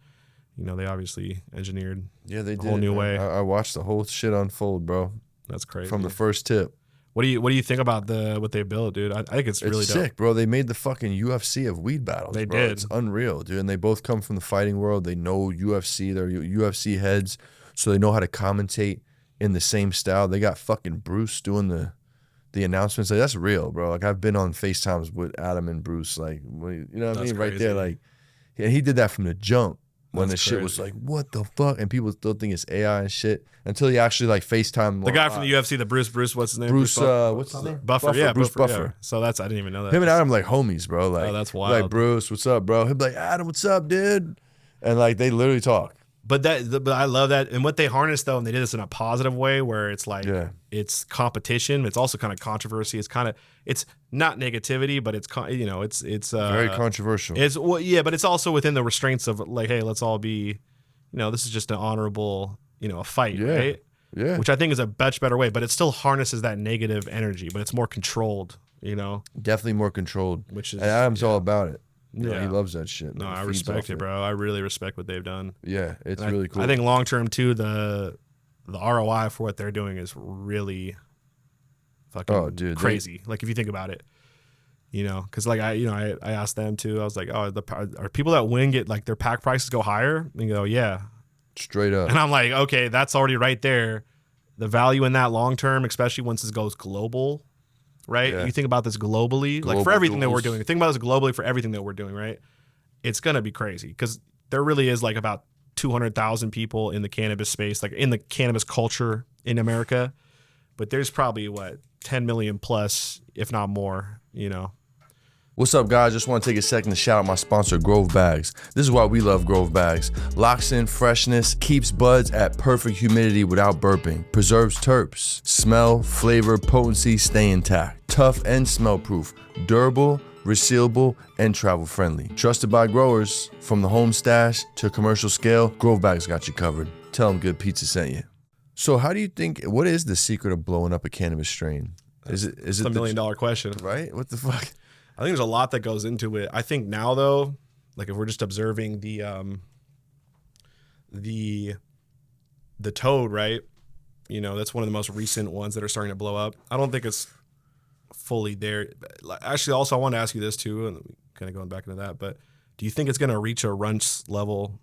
they obviously engineered a whole new way. I watched the whole shit unfold, bro. That's crazy. From the first tip. What do you think about what they built, dude? I think it's really sick, dope. Bro. They made the fucking UFC of weed battles. They bro. did. It's unreal, dude. And they both come from the fighting world. They know UFC. They're UFC heads, so they know how to commentate in the same style. They got fucking Bruce doing the announcements. Like, that's real, bro. Like, I've been on FaceTimes with Adam and Bruce. Like, you know what I mean? Crazy. Right there, like, he did that from the jump. when the shit was like, what the fuck? And people still think it's AI and shit until you actually like FaceTime. The guy from the UFC, the Bruce, what's his name? What's his name? Buffer, yeah. Bruce Buffer. Yeah. So that's, I didn't even know that. Him and Adam like homies, bro. Like, that's wild. Like, Bruce, what's up, bro? He'd be like, Adam, what's up, dude? And like, they literally talk. But I love that. And what they harnessed though, and they did this in a positive way where it's like, it's competition. It's also kind of controversy. It's not negativity, but it's very controversial. But it's also within the restraints of like, hey, let's all be, this is just an honorable, a fight, right? Yeah. Which I think is a much better way, but it still harnesses that negative energy, but it's more controlled, Definitely more controlled. Which is, and Adam's all about it. Yeah, he loves that shit. No, I respect it, bro. I really respect what they've done. Yeah, it's really cool. I think long term too, the ROI for what they're doing is really fucking crazy. Like if you think about it, because like I asked them too. I was like, oh, are people that win get like their pack prices go higher? And they go, yeah, straight up. And I'm like, okay, that's already right there. The value in that long term, especially once it goes global. Right? Yeah. You think about this globally, like for everything that we're doing. Think about this globally for everything that we're doing, right? It's going to be crazy because there really is like about 200,000 people in the cannabis space, like in the cannabis culture in America. But there's probably, 10 million plus, if not more, What's up, guys? Just want to take a second to shout out my sponsor, Grove Bags. This is why we love Grove Bags. Locks in freshness, keeps buds at perfect humidity without burping, preserves terps, smell, flavor, potency, stay intact. Tough and smell proof, durable, resealable, and travel friendly. Trusted by growers, from the home stash to commercial scale, Grove Bags got you covered. Tell them Good PizzZa sent you. So how do you think, what is the secret of blowing up a cannabis strain? Is it $1 million question, right? What the fuck? I think there's a lot that goes into it. I think now though, like if we're just observing the toad, right? That's one of the most recent ones that are starting to blow up. I don't think it's fully there. Actually, also I want to ask you this too, and kind of going back into that. But do you think it's going to reach a runch level?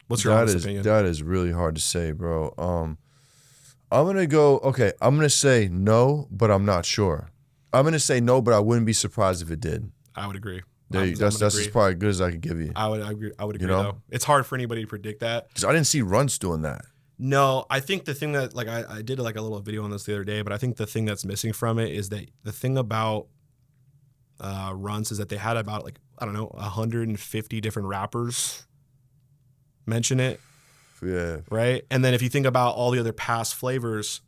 What's your honest opinion? That is really hard to say, bro. I'm gonna go. Okay, I'm gonna say no, but I'm not sure. I'm gonna say no, but I wouldn't be surprised if it did. I would agree. That's as probably good as I could give you. I would agree. Though it's hard for anybody to predict that because I didn't see Runts doing that. No, I think the thing that I did like a little video on this the other day, but I think the thing that's missing from it is that the thing about Runts is that they had about 150 different rappers mention it. Yeah. Right. And then if you think about all the other past flavors.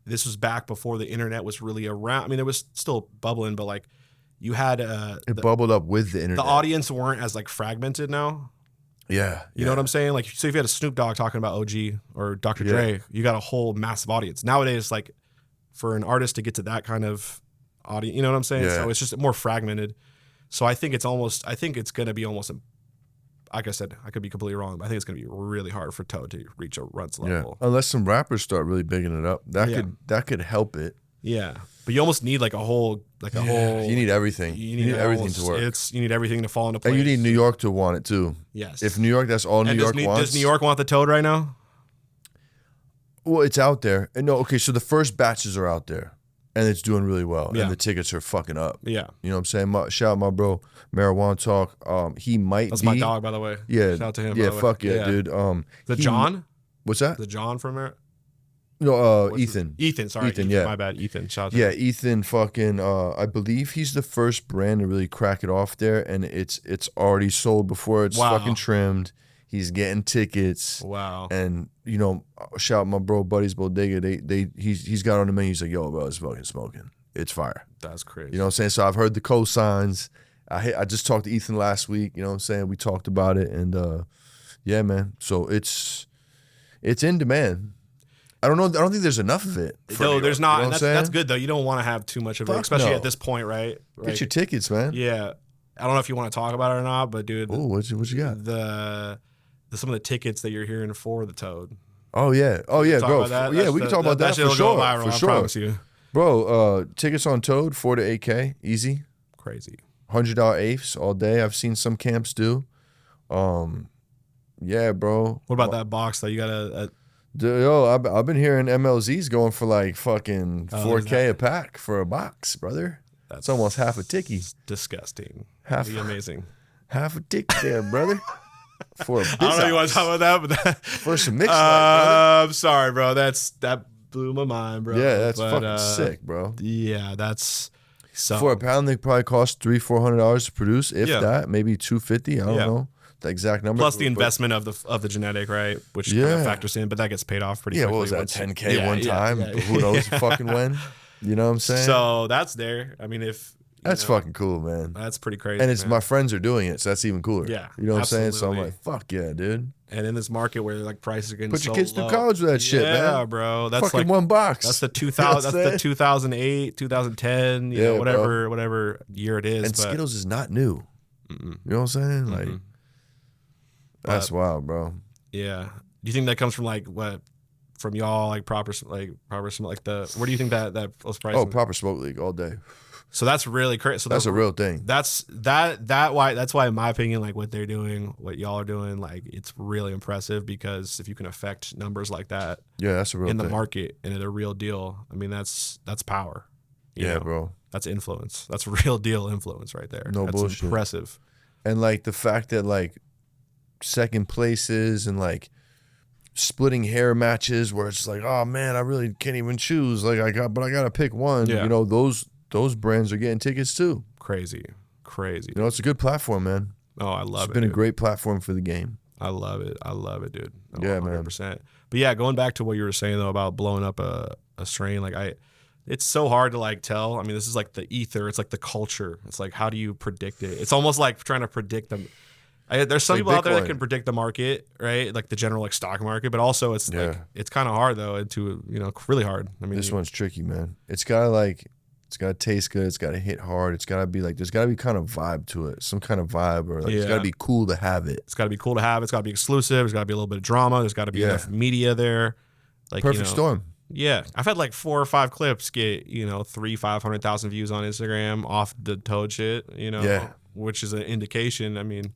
This was back before the internet was really around. I mean, it was still bubbling, but you had it bubbled up with the internet. The audience weren't as fragmented now. Yeah, you know what I'm saying? So if you had a Snoop Dogg talking about OG or Dr. Dre, you got a whole massive audience. Nowadays, for an artist to get to that kind of audience, you know what I'm saying? Yeah. So it's just more fragmented. So I think it's going to be almost like I said, I could be completely wrong, but I think it's going to be really hard for Toad to reach a Runts level. Yeah. Unless some rappers start really bigging it up. That could help it. Yeah. But you almost need a whole you need everything. You need everything to work. You need everything to fall into place. And you need New York to want it too. Yes. If New York, that's all New York wants. Does New York want the Toad right now? Well, it's out there. And no, okay, so the first batches are out there. And it's doing really well. Yeah. And the tickets are fucking up. Yeah. You know what I'm saying? Shout out my bro, Marijuana Talk. He might That's my dog, by the way. Yeah. Shout out to him. Yeah, fuck yeah, dude. The John? What's that? The John from there? No, Ethan. Ethan, sorry. Ethan, yeah. My bad, Ethan. Shout out to him. Ethan fucking, I believe he's the first brand to really crack it off there. And it's already sold before it's fucking trimmed. He's getting tickets. Wow. And, shout out my bro, Buddy's Bodega. He's got on the menu. He's like, yo, bro, it's fucking smoking. It's fire. That's crazy. You know what I'm saying? So I've heard the cosigns. I just talked to Ethan last week. You know what I'm saying? We talked about it. And, yeah, man. So it's in demand. I don't know. I don't think there's enough of it. No, there's not. You know that's good, though. You don't want to have too much of it, especially at this point, right? Get your tickets, man. Yeah. I don't know if you want to talk about it or not, but, dude. Oh, what you got? Some of the tickets that you're hearing for the Toad. Oh yeah, bro. Yeah, we can talk about that for sure. Viral, for sure. I promise you. Bro, tickets on Toad, $4 to $8K, easy. Crazy. $100 eighths all day. I've seen some camps do. Yeah, bro. What about that box though? You got I've been hearing MLZs going for fucking $4K a pack for a box, brother. That's almost half a ticky. Disgusting. That'd be amazing. Half a tick there, brother. For a I don't know if you want to talk about that, but for some mixed light, brother. I'm sorry, bro. That blew my mind, bro. Yeah, that's fucking sick, bro. Yeah, that's so. For a pound, they probably cost $300-$400 to produce, if that, maybe $250. I don't know the exact number. Plus the investment of the genetic, right? Which kind of factors in, but that gets paid off pretty quickly. What was that, 10K one time? Who knows fucking when? You know what I'm saying? So that's there. I mean, that's fucking cool, man. That's pretty crazy. And it's my friends are doing it, so that's even cooler. Yeah. You know what I'm saying? So I'm like, fuck yeah, dude. And in this market where like prices are getting put your so kids low, through college with that shit, man. Yeah, bro. That's fucking like one box. That's the 2000. That's the 2008, 2010. You know, whatever year it is. And Skittles is not new. You know what I'm saying? Like, that's wild, bro. Yeah. Do you think that comes from like what? From y'all, like proper smoke, like the. Where do you think that was priced? Oh, Proper Smoke League all day. So that's really crazy. So that's a real thing. That's why, in my opinion, like what they're doing, what y'all are doing, like it's really impressive because if you can affect numbers like that, that's a real in thing. the market and at a real deal. I mean, that's power. You know? Bro. That's influence. That's real deal influence right there. No that's bullshit. Impressive. And like the fact that like second places and like splitting hair matches where it's like, oh man, I really can't even choose. Like I gotta pick one. Yeah. You know, those brands are getting tickets too. Crazy. You know, it's a good platform, man. Oh, I love it. It's been a great platform for the game. I love it, dude. Oh, yeah, 100%. man. But yeah, going back to what you were saying though about blowing up a strain, like it's so hard to like tell. I mean, this is like the ether. It's like the culture. It's like, how do you predict it? It's almost like trying to predict them. There's some people out there that can predict the market, right? Like the general like stock market, but also it's like it's kind of hard though. Really hard. I mean, this one's tricky, man. It's gotta taste good. It's gotta hit hard. It's gotta be like there's gotta be kind of vibe to it, some kind of vibe, or like it's gotta be cool to have it. It's gotta be cool to have. It's gotta be exclusive. There's gotta be a little bit of drama. There's gotta be enough media there. Like perfect storm. Yeah, I've had like 4 or 5 clips get 300,000-500,000 views on Instagram off the Toad shit. Which is an indication. I mean.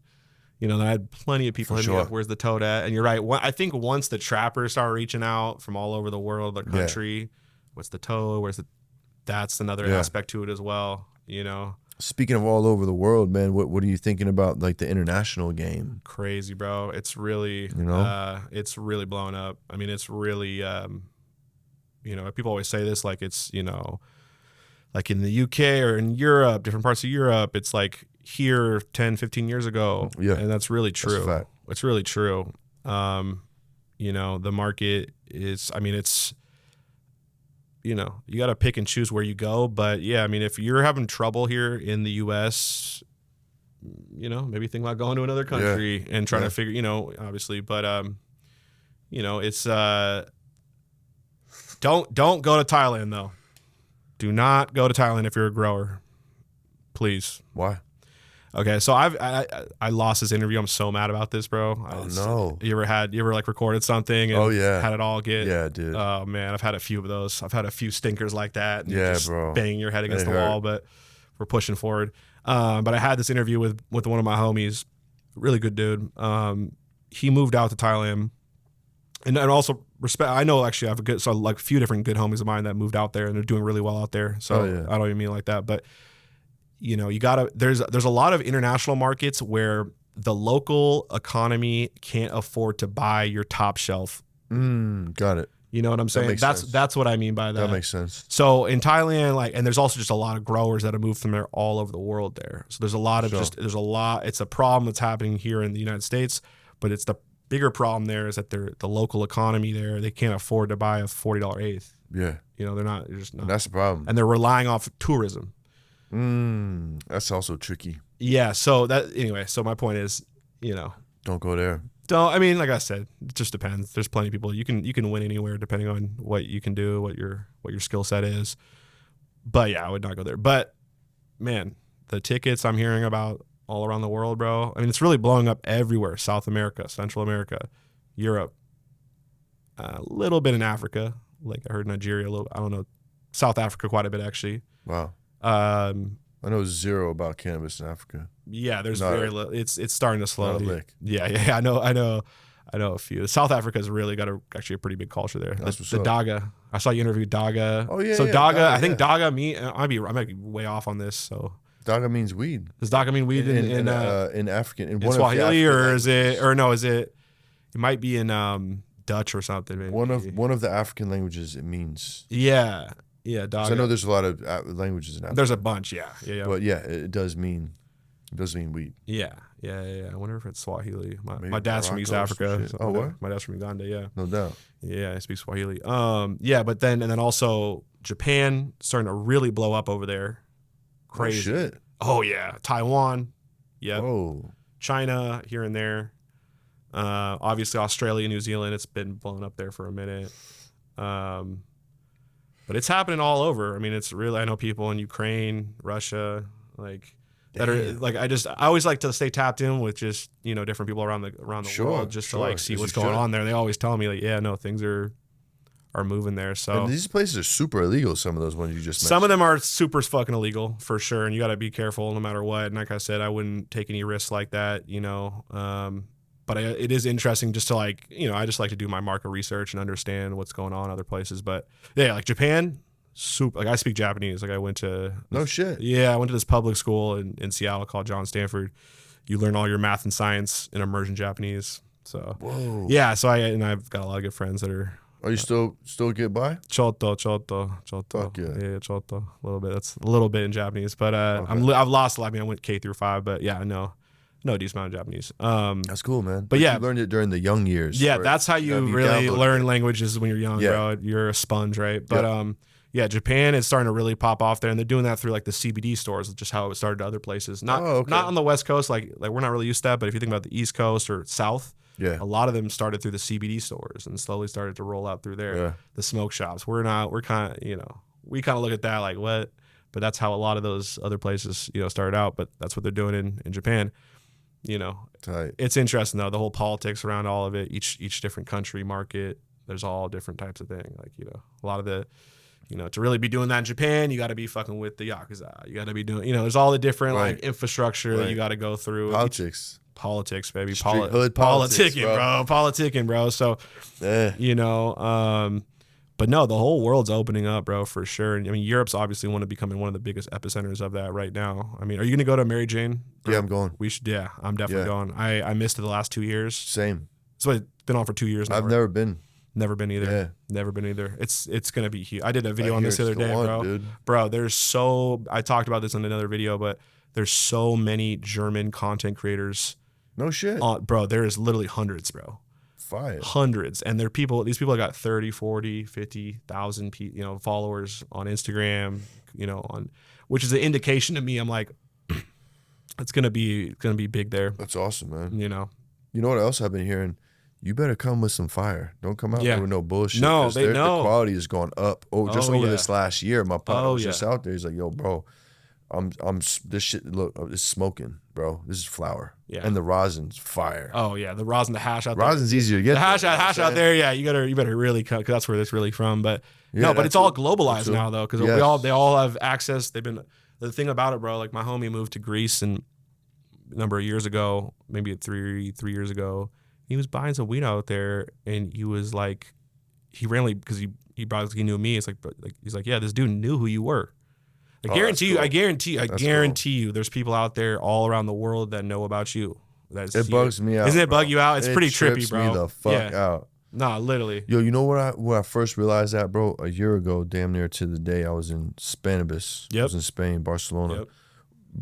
I had plenty of people hitting me up, where's the Toad at? And you're right. I think once the trappers start reaching out from all over the world, the country, what's the Toad? That's another aspect to it as well, Speaking of all over the world, man, what are you thinking about like the international game? Crazy, bro. It's really, it's really blowing up. I mean, it's really, people always say this, like it's, like in the UK or in Europe, different parts of Europe, it's like, here 10, 15 years ago. Yeah. And that's really true. That's a fact. It's really true. The market is, I mean, it's, you got to pick and choose where you go. But yeah, I mean, if you're having trouble here in the US, maybe think about going to another country and trying to figure, obviously. But, it's, don't go to Thailand though. Do not go to Thailand if you're a grower. Please. Why? Okay, so I lost this interview. I'm so mad about this, bro. Oh no! You ever like recorded something? And had it all get? Yeah, dude. Oh man, I've had a few of those. I've had a few stinkers like that. And yeah, just bro. Banging your head against the wall, but we're pushing forward. But I had this interview with one of my homies, really good dude. He moved out to Thailand, and also respect. I know actually I have a few different good homies of mine that moved out there and they're doing really well out there. So I don't even mean like that, but. You gotta. There's a lot of international markets where the local economy can't afford to buy your top shelf. Got it. You know what I'm saying? That's what I mean by that. That makes sense. So in Thailand, and there's also just a lot of growers that have moved from there all over the world there. So there's a lot of it's a problem that's happening here in the United States, but it's the bigger problem there is that the local economy there, they can't afford to buy a $40 eighth. Yeah. They're just not. And that's the problem. And they're relying off tourism. That's also tricky. Yeah. So my point is, don't go there. I mean, like I said, it just depends. There's plenty of people you can win anywhere depending on what you can do, what your skill set is. But yeah, I would not go there. But man, the tickets I'm hearing about all around the world, bro. I mean, it's really blowing up everywhere. South America, Central America, Europe, a little bit in Africa. Like I heard Nigeria a little. I don't know, South Africa quite a bit actually. Wow. I know zero about cannabis in Africa. Yeah, there's very little. It's starting to slowly. Not a lick. Yeah. I know a few. South Africa's really got actually a pretty big culture there. That's the Daga. I saw you interview Daga. Oh yeah. So yeah, Daga, I think Daga. I might be way off on this. So Daga means weed. Does daga mean weed in African? In Swahili, or is it? Or no, is it? It might be in Dutch or something. Maybe. One of the African languages it means. Yeah. Daga. So I know there's a lot of languages in Africa. There's a bunch. Yeah. But yeah, it does mean weed. Yeah. I wonder if it's Swahili. My dad's from East Africa. So oh, what? My dad's from Uganda. Yeah. No doubt. Yeah, I speak Swahili. But then also Japan starting to really blow up over there. Crazy. Oh, shit. Oh yeah, Taiwan. Yep. Oh. China here and there. Obviously Australia, New Zealand. It's been blown up there for a minute. But it's happening all over. I mean, it's really. I know people in Ukraine, Russia, like. That are like I always like to stay tapped in with just different people around the world just to like see what's going on there. They always tell me like things are moving there. So and these places are super illegal. Some of those ones you just mentioned. Some of them are super fucking illegal for sure, and you got to be careful no matter what. And like I said, I wouldn't take any risks like that. But it is interesting just to like I just like to do my market research and understand what's going on in other places. But yeah, like Japan. Super, like I speak Japanese. Like I went to no shit. Yeah, I went to this public school in Seattle called John Stanford. You learn all your math and science in immersion Japanese. So whoa. Yeah, so I've got a lot of good friends that are. Are you still get by? Choto. Fuck yeah. Yeah, choto. A little bit. That's a little bit in Japanese, but okay. I've lost a lot. I mean, I went K through 5, but yeah, I know a decent amount of Japanese. That's cool, man. But yeah, you learned it during the young years. Yeah, that's how you really learn languages when you're young, bro. You're a sponge, right? But yeah, Japan is starting to really pop off there, and they're doing that through like the CBD stores, just how it started to other places. Not on the West Coast, like we're not really used to that. But if you think about the East Coast or South, a lot of them started through the CBD stores and slowly started to roll out through there. Yeah. The smoke shops. We're kind of we kind of look at that like what, but that's how a lot of those other places started out. But that's what they're doing in Japan. Tight. It's interesting though, the whole politics around all of it. Each different country market, there's all different types of thing. Like a lot of the. To really be doing that in Japan, you got to be fucking with the Yakuza. You got to be doing, there's all the different like infrastructure that you got to go through. Politics, baby. Hood politics, Politicking, bro. So, but no, the whole world's opening up, bro, for sure. I mean, Europe's obviously becoming one of the biggest epicenters of that right now. I mean, are you going to go to Mary Jane? Yeah, I'm going. We should. Yeah, I'm definitely going. I missed it the last 2 years. Same. So it's been on for 2 years now. I've never been. Never been either. Yeah. Never been either. It's gonna be huge. I did a video on this the other day, bro. Dude. Bro, I talked about this in another video, but there's so many German content creators. No shit. Bro, there is literally hundreds, bro. Fire. Hundreds. And these people got 30, 40, 50,000 followers on Instagram, which is an indication to me. I'm like, it's gonna be big there. That's awesome, man. You know what else I've been hearing? You better come with some fire. Don't come out there with no bullshit. No, the quality has gone up. Over this last year, my partner was just out there. He's like, "Yo, bro, this shit. Look, it's smoking, bro. This is flour. Yeah, and the rosin's fire. Oh yeah, the rosin, the hash out there. Rosin's easier to get. The hash out there. Yeah, you better really cut because that's where it's really from. But but it's all globalized now though because they all have access. The thing about it, bro. Like my homie moved to Greece and a number of years ago, maybe 3 years ago. He was buying some weed out there, and he was like, he randomly because he knew me. It's like he's like, yeah, this dude knew who you were. I guarantee you, there's people out there all around the world that know about you. It bugs me out. Doesn't it bug you out? It's pretty trippy, bro. Me the fuck out. Nah, literally. Yo, you know where I first realized that, bro? A year ago, damn near to the day, I was in Cannabis. Yep. I was in Spain, Barcelona. Yep.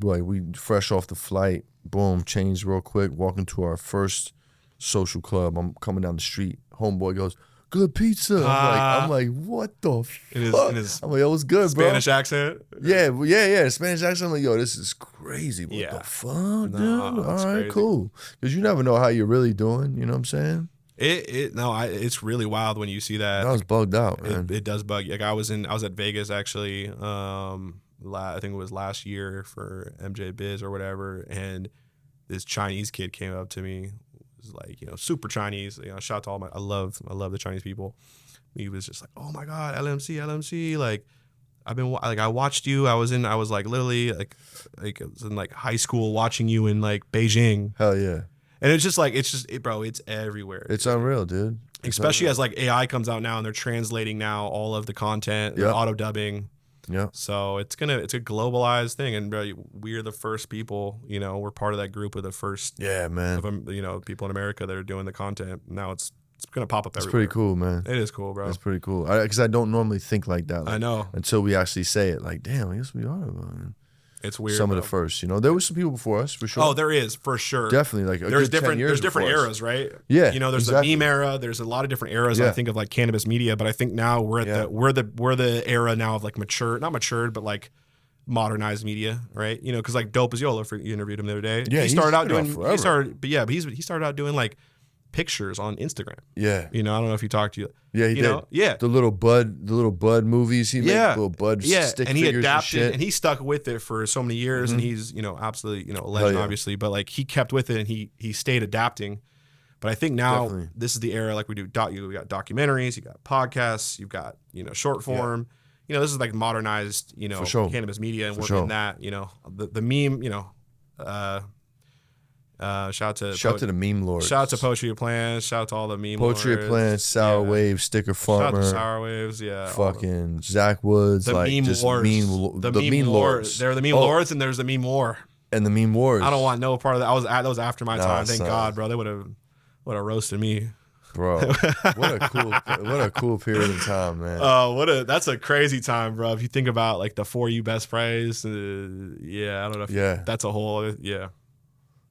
Like we fresh off the flight, boom, changed real quick, walking to our first social club. I'm coming down the street. Homeboy goes, "Good pizza." I'm like, what the fuck? I'm like, yo, what's good, bro? Spanish accent? Yeah. Spanish accent. I'm like, yo, this is crazy. What the fuck, dude? All right, crazy. Cool. Because you never know how you're really doing. You know what I'm saying? It's really wild when you see that. I was bugged out, man. It does bug you. Like I was at Vegas actually. I think it was last year for MJ Biz or whatever, and this Chinese kid came up to me. Was like, super Chinese. Shout out to all I love the Chinese people. He was just like, "Oh my God, LMC. Like, I watched you. I was like literally like I was in like high school watching you in like Beijing. Hell yeah. And it's just like bro, it's everywhere. It's unreal, dude. Especially as like AI comes out now and they're translating now all of the content, auto dubbing. Yeah. So it's a globalized thing, and bro, we're the first people. We're part of that group of the first. Yeah, man. Of people in America that are doing the content. Now it's gonna pop up everywhere. It's pretty cool, man. It is cool, bro. It's pretty cool. Because I don't normally think like that. I know. Until we actually say it. Like, damn, I guess we are. It's weird. Some of the first, there was some people before us for sure. Oh, there is for sure. Definitely, like there's different eras, right? Yeah, there's exactly. the meme era. There's a lot of different eras. I think of like cannabis media, but I think now we're at we're the era now of like not matured, but like modernized media, right? Because like Dope as Yola, you interviewed him the other day. Yeah, he started out doing like pictures on Instagram. Yeah. I don't know if he talked to you. Yeah, he did. Yeah. The little bud movies he made, little bud stick and he figures adapted and shit. and he stuck with it for so many years, and he's, absolutely, a legend, obviously, but like he kept with it and he stayed adapting. But I think now this is the era, like we do, we got documentaries, you got podcasts, you've got, short form. This is like modernized, cannabis media, and working in that, the meme, shout out to the meme lords. Shout out to Poetry of Plants. Shout out to all the meme Poetry lords. of Plants, Sour Waves, Sticker Farmer. Shout out to Sour Waves, yeah. Fucking Zach Woods. The like meme just wars. The meme lords. There are the meme lords and there's the meme war. And the meme wars. I don't want no part of that. That was after my time. Thank God, bro. They would have roasted me. Bro, what a cool period of time, man. That's a crazy time, bro. If you think about like the For You Best Prize, I don't know if that's a whole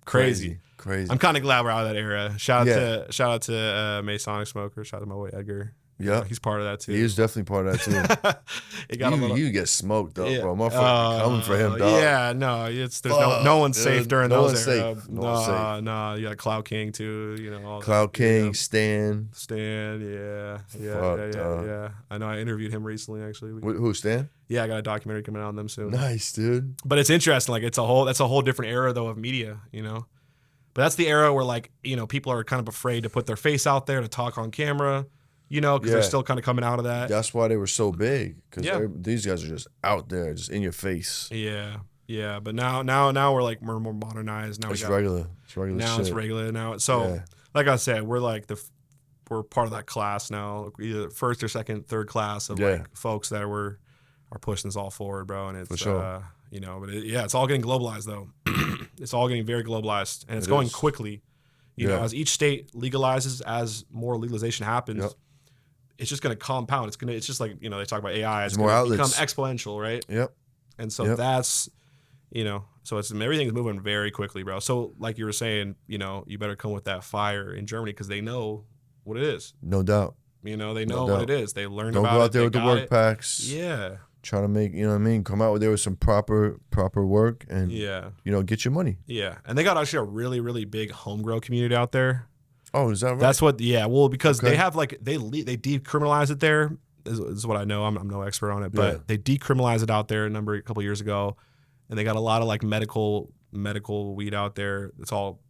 crazy. I'm kind of glad we're out of that era. Shout out to Masonic Smoker. Shout out to my boy Edgar. Yeah, he's part of that too. He is definitely part of that too. You get smoked though, bro. Motherfucker coming for him, dog. Yeah, no, there's no one's safe during those eras. No, you got Cloud King too. Cloud King, Stan. Yeah. I know. I interviewed him recently, actually. Who, Stan? Yeah, I got a documentary coming out on them soon. Nice, dude. But it's interesting. Like that's a whole different era though of media. But that's the era where like people are kind of afraid to put their face out there to talk on camera. Because they're still kind of coming out of that. That's why they were so big. Because these guys are just out there, just in your face. Yeah. But now we're more modernized. Now it's regular. It's regular. Now shit. it's regular. Now like I said, we're like we're part of that class now, either first or second, third class of like folks that are pushing this all forward, bro. And it's for sure. But it's all getting globalized though. It's all getting very globalized, and it's going quickly. As each state legalizes, as more legalization happens. It's just going to compound. It's just like, they talk about AI. It's going to become exponential, right? Yep. And so that's, so everything's moving very quickly, bro. So like you were saying, you better come with that fire in Germany because they know what it is. No doubt. They know what it is. They learned Don't about it. go out there with the work it. packs. Yeah. Trying to make, come out there with some proper work and, get your money. Yeah. And they got actually a really, really big homegrown community out there. Oh, is that right? That's what, well, because they have like, they decriminalize it there, is what I know. I'm no expert on it, but they decriminalized it out there a couple years ago. And they got a lot of like medical weed out there. It's all,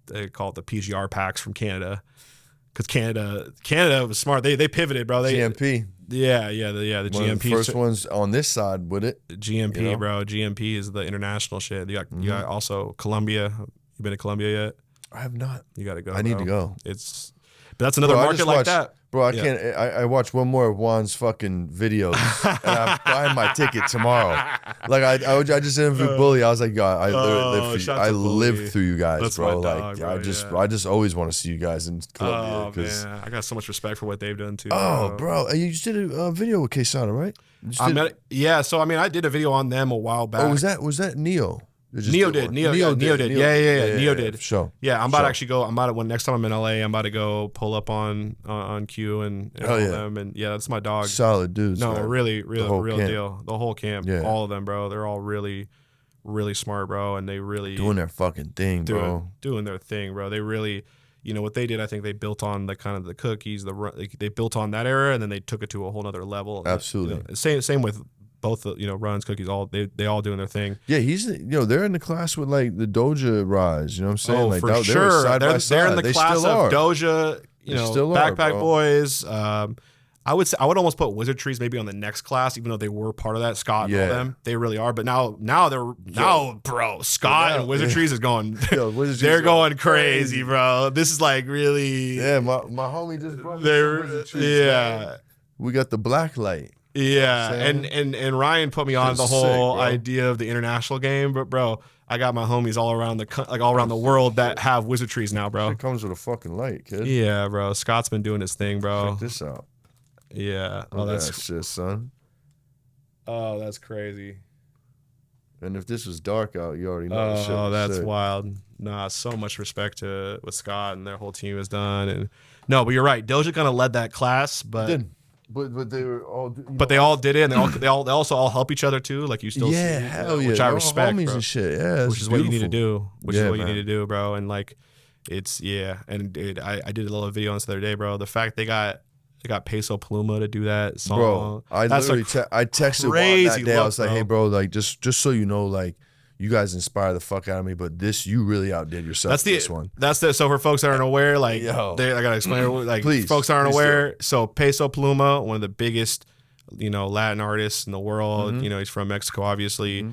they call it the PGR packs from Canada. Because Canada was smart. They pivoted, bro. GMP. The One GMP. of the first ones on this side with it. GMP, bro. GMP is the international shit. You got also Colombia. You been to Colombia yet? I have not. You got to go. I need to go. But that's another market like that. Bro, I can't. I watched one more of Juan's fucking videos, and I'm buying my ticket tomorrow. Like I just interviewed Bully. I was like, God, I live through you guys, that's bro. My dog, like bro, I just always want to see you guys in Colombia. Man, I got so much respect for what they've done too. Oh, bro, you just did a video with Quesada, right? So I did a video on them a while back. Oh, was that Neo? Neo did. Neo did. Yeah. Neo did. Sure. Yeah, I'm about to actually go. When next time I'm in LA, I'm about to go pull up on Q and all them. And that's my dog. Solid dudes. No, man. really real camp. deal. The whole camp, all of them, bro. They're all really, really smart, bro, and they really doing their fucking thing, bro. Doing their thing, bro. They really, what they did. I think they built on the kind of the cookies. They built on that era, and then they took it to a whole nother level. Absolutely. Same with both the runs, cookies, all they all doing their thing. Yeah, he's they're in the class with like the Doja rise. You know what I'm saying? Oh, like for sure. They're in the class of Doja. Backpack Boys. I would almost put Wizard Trees maybe on the next class, even though they were part of that. Scott and all them, they really are. But now bro, Scott and Wizard Trees is going. They're going crazy, bro. This is like really. Yeah, my homie just brought me Wizard Trees. Yeah, we got the black light. Yeah, You know what I'm and Ryan put me on the Shit's whole sick, bro. idea of the international game, but bro, I got my homies all around the world that have wizardries now, bro. It comes with a fucking light, kid. Yeah, bro. Scott's been doing his thing, bro. Check this out. Yeah. Oh, that's shit, son. Oh, that's crazy. And if this was dark out, you already know. Shit Oh, was that's sick. wild. Nah, so much respect to what Scott and their whole team has done. And no, but you're right. Doja kind of led that class, but They were all. they all did it, and they also all help each other too. Like you still see, hell yeah, which I they're all respect, homies bro. and shit. Yeah, Which is what you need to do. Which is Yeah, what you man. need to do, bro. And like, it's And dude, I did a little video on this the other day, bro. The fact they got Peso Pluma to do that song, Bro, I that's literally I texted Juan crazy that day. I look, was like, bro. hey, bro, like just so you know, like you guys inspire the fuck out of me, but this you really outdid yourself. That's this one. So for folks that aren't aware, like Yo. I gotta explain it. Like Please, folks aren't please aware. So Peso Pluma, one of the biggest, Latin artists in the world. Mm-hmm. He's from Mexico, obviously.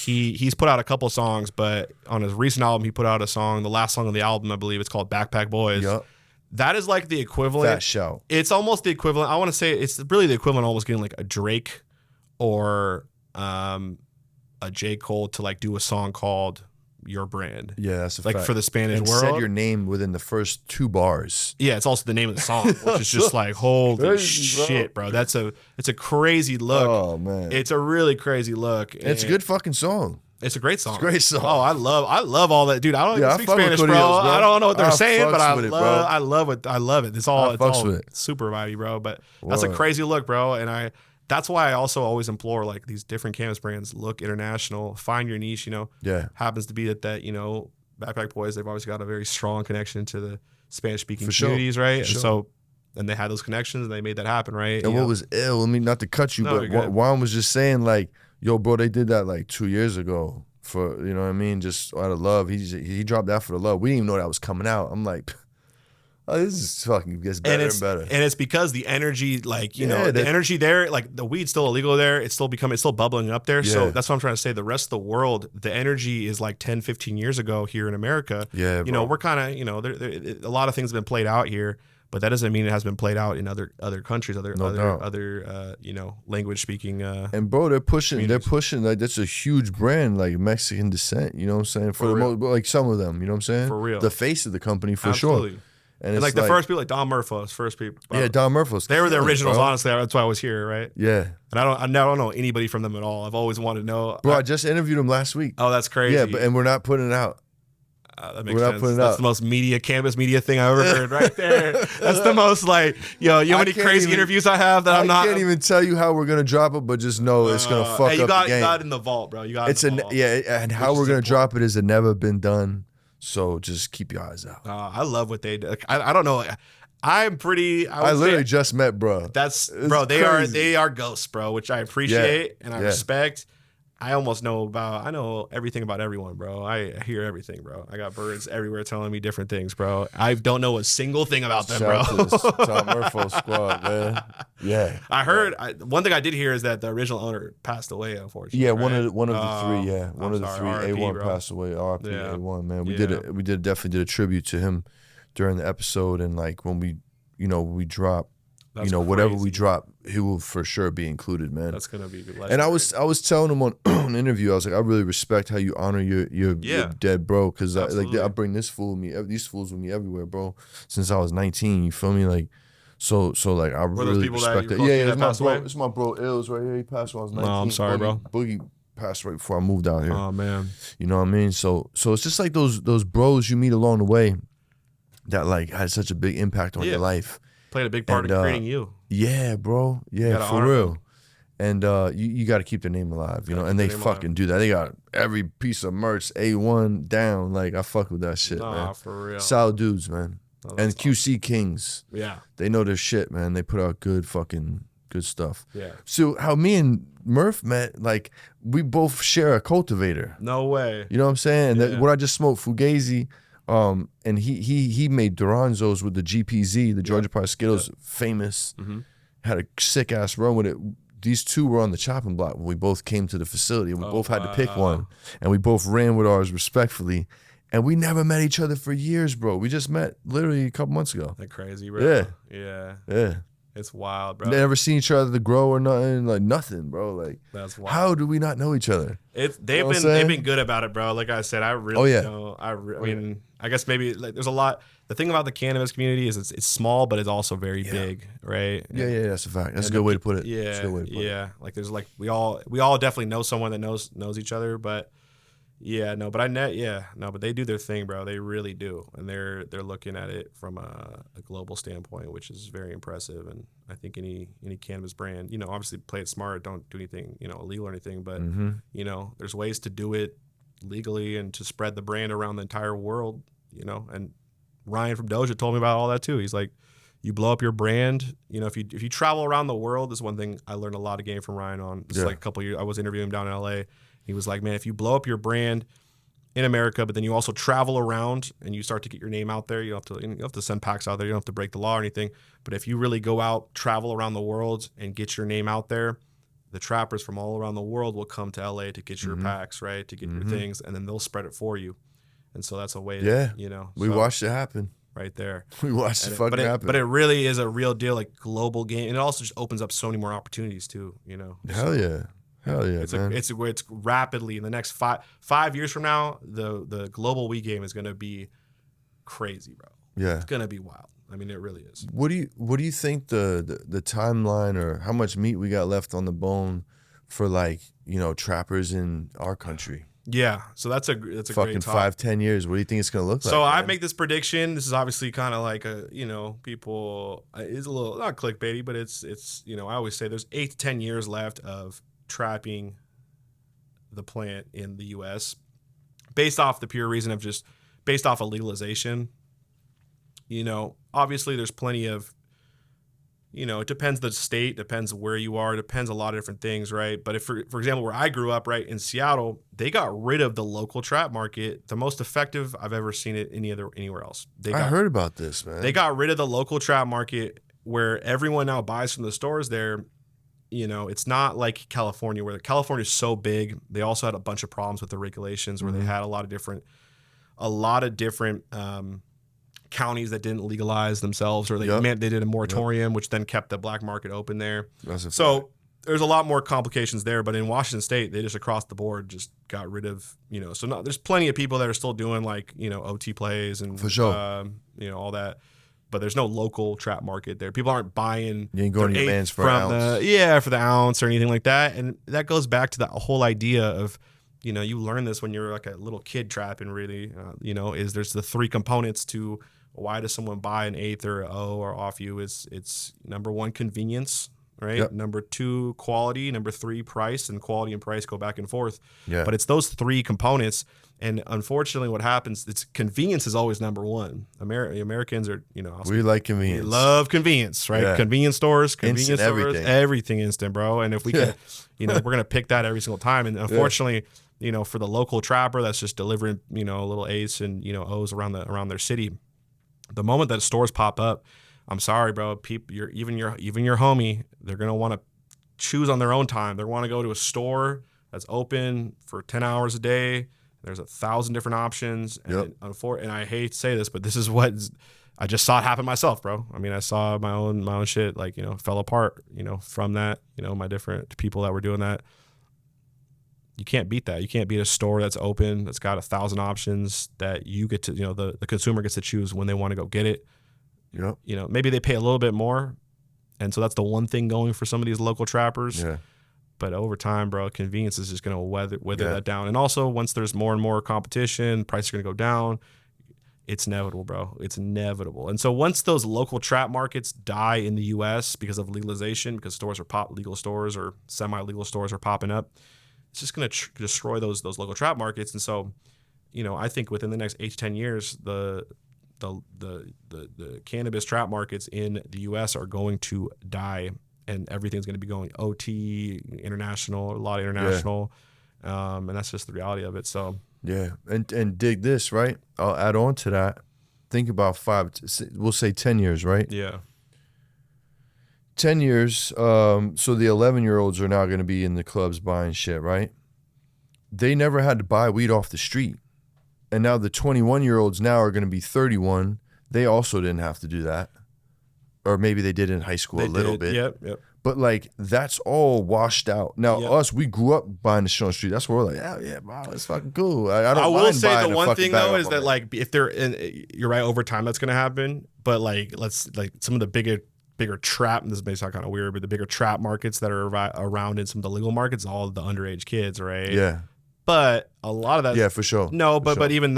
He's put out a couple songs, but on his recent album, he put out a song. The last song of the album, I believe, it's called Backpack Boys. Yup. That is like the equivalent. Fat shout. It's almost the equivalent. I want to say it's really the equivalent, of almost getting like a Drake or a J. Cole to like do a song called Your Brand. Yeah, that's a Like fact. for the Spanish and world. said your name within the first 2 bars. Yeah, it's also the name of the song, which is just like holy Crazy, bro. shit, bro. It's a crazy look. Oh man, It's a really crazy look. it's a and good fucking song. It's a great song. It's a great song. Oh, I love all that, dude. I don't Yeah, I even speak fuck with Spanish, bro. Cordillos, bro. I don't know what they're I saying, but fucks I with it, bro. I love it. It's all fucks with it. super vibey, bro. But that's a Word. crazy look, bro. And that's why I also always implore like these different cannabis brands, look international, find your niche. Yeah. Happens to be that Backpack Boys, they've always got a very strong connection to the Spanish speaking For sure. communities, right? For And sure. and they had those connections and they made that happen, right? And what was ill? I mean, not to cut you, No, but you're good. Juan was just saying like, "Yo, bro, they did that like 2 years ago for you know what I mean, just out of love." He dropped that for the love. We didn't even know that was coming out. I'm like, oh, this is fucking gets better and better. And it's because the energy, like, Yeah, the energy there, like the weed's still illegal there. It's still bubbling up there. So Yeah. that's what I'm trying to say. The rest of the world, the energy is like 10, 15 years ago here in America. Yeah, bro. We're kind of, a lot of things have been played out here, but that doesn't mean it has been played out in other countries, No doubt. other language speaking. And bro, they're pushing like that's a huge brand, like Mexican descent. You know what I'm saying? For the real. most, like some of them, you know what I'm saying? For real. The face of the company for Absolutely. sure. And it's like the first people, like Don Murphy's first people. Yeah, Don Murphy's. They were the killing it, originals, bro. honestly. That's why I was here, right? Yeah, And I don't know anybody from them at all. I've always wanted to know. bro. I just interviewed him last week. Oh, that's crazy. Yeah, and we're not putting it out. That makes We're not sense. putting it That's out. the most cannabis media thing I've ever heard right there. That's the most like, you know how many can't crazy even- interviews I have that I'm not. I can't even tell you how we're gonna drop it, but just know it's gonna fuck hey, you up got, the game. You got it in the vault, bro. You got It's it in the vault. and how Which we're is gonna important. drop it is it never been done. So just keep your eyes out. I love what they do. Like, I don't know. I'm pretty. I would literally say just met, bro. that's It's bro. They crazy. are ghosts, bro, which I appreciate and I yeah. respect. I know everything about everyone, bro. I hear everything, bro. I got birds everywhere telling me different things, bro. I don't know a single thing about them, Shout bro. out to the Tom Murphy squad, man. Yeah. I heard one thing I did hear is that the original owner passed away, unfortunately. Yeah, right? one of the three. Yeah, I'm one of the sorry, three. RIP, A1 bro. passed away. RP Yeah. A1, man. We Yeah. definitely did a tribute to him during the episode, and like when we drop, That's whatever we crazy. drop, he will for sure be included, man. That's gonna be legendary. And I was telling him on an interview, I was like, I really respect how you honor your dead bro, because Absolutely. I bring this fool with me, these fools with me everywhere, bro. Since I was 19, you feel me? Like, so like I those really people that respect you're that. close to Yeah, that it's my passed bro. away? It's my bro Ills right here. He passed when I was 19. I'm sorry, bro. Boogie passed right before I moved out here. Oh man, You know what I mean? So it's just like those bros you meet along the way that like had such a big impact on Yeah. your life. played a big part And, in creating you. Yeah, bro. Yeah, gotta for honor real. them. And you got to keep their name alive, you know. And keep they their name alive. fucking do that. They got every piece of merch A1 down. Like I fuck with that shit, Nah, man. for real. Solid dudes, man. Oh, And that's QC Kings, Yeah, they know their shit, man. They put out good stuff. yeah. So how me and Murph met, like we both share a cultivator. No way. You know what I'm saying? Yeah. That what I just smoked Fugazi, and he made Duranzos with the GPZ, the Georgia Pie Skittles, famous. Mhm. Had a sick ass run with it. These two were on the chopping block when we both came to the facility, and we both had to pick one, and we both ran with ours respectfully, and we never met each other for years, bro. We just met literally a couple months ago. That crazy, bro. Yeah. Yeah. Yeah, It's wild, bro. They never seen each other grow or nothing, like nothing, bro. Like, That's wild. how do we not know each other? They've been good about it, bro. Like I said, I really know. I mean, I guess maybe like there's a lot. The thing about the cannabis community is it's small, but it's also very big, right? Yeah, that's a fact. That's a good way to put it. Yeah, that's a good way to put it. Like there's like we all definitely know someone that knows each other, but but they do their thing, bro. They really do, and they're looking at it from a global standpoint, which is very impressive. And I think any cannabis brand, obviously play it smart, don't do anything, illegal or anything, but there's ways to do it legally and to spread the brand around the entire world, And Ryan from Doja told me about all that too. He's like, you blow up your brand, if you travel around the world. This is one thing I learned a lot of game from Ryan on. It's like a couple of years. I was interviewing him down in LA. He was like, man, if you blow up your brand in America, but then you also travel around and you start to get your name out there, you don't have to send packs out there. You don't have to break the law or anything. But if you really go out, travel around the world and get your name out there, the trappers from all around the world will come to LA to get your packs, right? To get your things, and then they'll spread it for you. And so that's a way to, we watched it happen. Right there. We watched it fucking happen. But it really is a real deal, like global game. And it also just opens up so many more opportunities too, Hell yeah. Man. It's rapidly in the next 5 years from now, the global weed game is going to be crazy, bro. Yeah, it's going to be wild. I mean, it really is. What do you think the timeline or how much meat we got left on the bone for trappers in our country? Yeah, so that's a fucking great talk. 5-10 years. What do you think it's gonna look like? So I make this prediction. This is obviously kind of like people is a little not clickbaity, but it's I always say there's 8 to 10 years left of trapping the plant in the U.S. based off the pure reason of just based off of legalization. Obviously there's plenty of, it depends the state, depends where you are, depends a lot of different things, right? But if, for example, where I grew up, right, in Seattle, they got rid of the local trap market, the most effective I've ever seen it anywhere else. I heard about this, man. They got rid of the local trap market where everyone now buys from the stores there. It's not like California, where California is so big. They also had a bunch of problems with the regulations where they had a lot of different counties that didn't legalize themselves, or they did a moratorium, which then kept the black market open there. So there's a lot more complications there. But in Washington State, they just across the board just got rid of, so there's plenty of people that are still doing OT plays and for sure, all that. But there's no local trap market there. People aren't buying. You ain't going to your man's for an ounce. For the ounce or anything like that. And that goes back to that whole idea of, you learn this when you're like a little kid trapping. Really, is there's the 3 components to why does someone buy an eighth or O or off you? It's number 1, convenience, right? Yep. Number 2, quality. Number 3, price. And quality and price go back and forth. Yeah. But it's those 3 components. And unfortunately, what happens? It's convenience is always number 1. Americans are, we like convenience. We love convenience, right? Yeah. Convenience stores, Instant everything instant, bro. And if we can, we're gonna pick that every single time. And unfortunately, for the local trapper that's just delivering, a little eighths and O's around their city, the moment that stores pop up, I'm sorry, bro. People, even your homie, they're gonna want to choose on their own time. They want to go to a store that's open for 10 hours a day. There's 1,000 different options. And, and I hate to say this, but this is what I just saw it happen myself, bro. I mean, I saw my own shit, fell apart, from that, my different people that were doing that. You can't beat that. You can't beat a store that's open, that's got 1,000 options that you get to, the consumer gets to choose when they want to go get it. Yep. Maybe they pay a little bit more. And so that's the one thing going for some of these local trappers. Yeah. But over time, bro, convenience is just going to wither that down. And also, once there's more and more competition, prices are going to go down. It's inevitable, bro. It's inevitable. And so once those local trap markets die in the U.S. because of legalization, because legal stores or semi-legal stores are popping up, it's just going to destroy those local trap markets. And so, I think within the next 8 to 10 years, the cannabis trap markets in the U.S. are going to die. And everything's going to be going OT, international, a lot of international. Yeah. And that's just the reality of it. So, yeah. And dig this, right? I'll add on to that. Think about we'll say 10 years, right? Yeah. 10 years. So the 11-year-olds are now going to be in the clubs buying shit, right? They never had to buy weed off the street. And now the 21-year-olds now are going to be 31. They also didn't have to do that. or maybe they did in high school a little bit. Yep. But like that's all washed out. Now us, we grew up buying the shit on the street. That's where we're like, oh yeah, bro, it's fucking cool. I will say the one thing though is that like if they're in, you're right, over time that's gonna happen. But like some of the bigger trap, and this may sound kind of weird, but the bigger trap markets that are around in some of the legal markets, all the underage kids, right? Yeah. But a lot of that, yeah, for sure. No, but even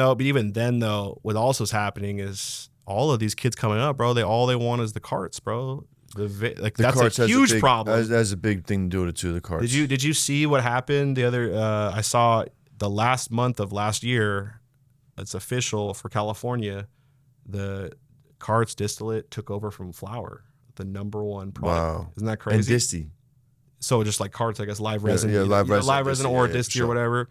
then though, what also is happening is all of these kids coming up, bro. All they want is the carts, bro. That's a huge problem. That's a big thing to do with it too. The carts. Did you see what happened the other? I saw the last month of last year. It's official for California. The carts distillate took over from flour, the #1 product. Wow, isn't that crazy? And disty. So just like carts, I guess live resin, live resin or disty or whatever.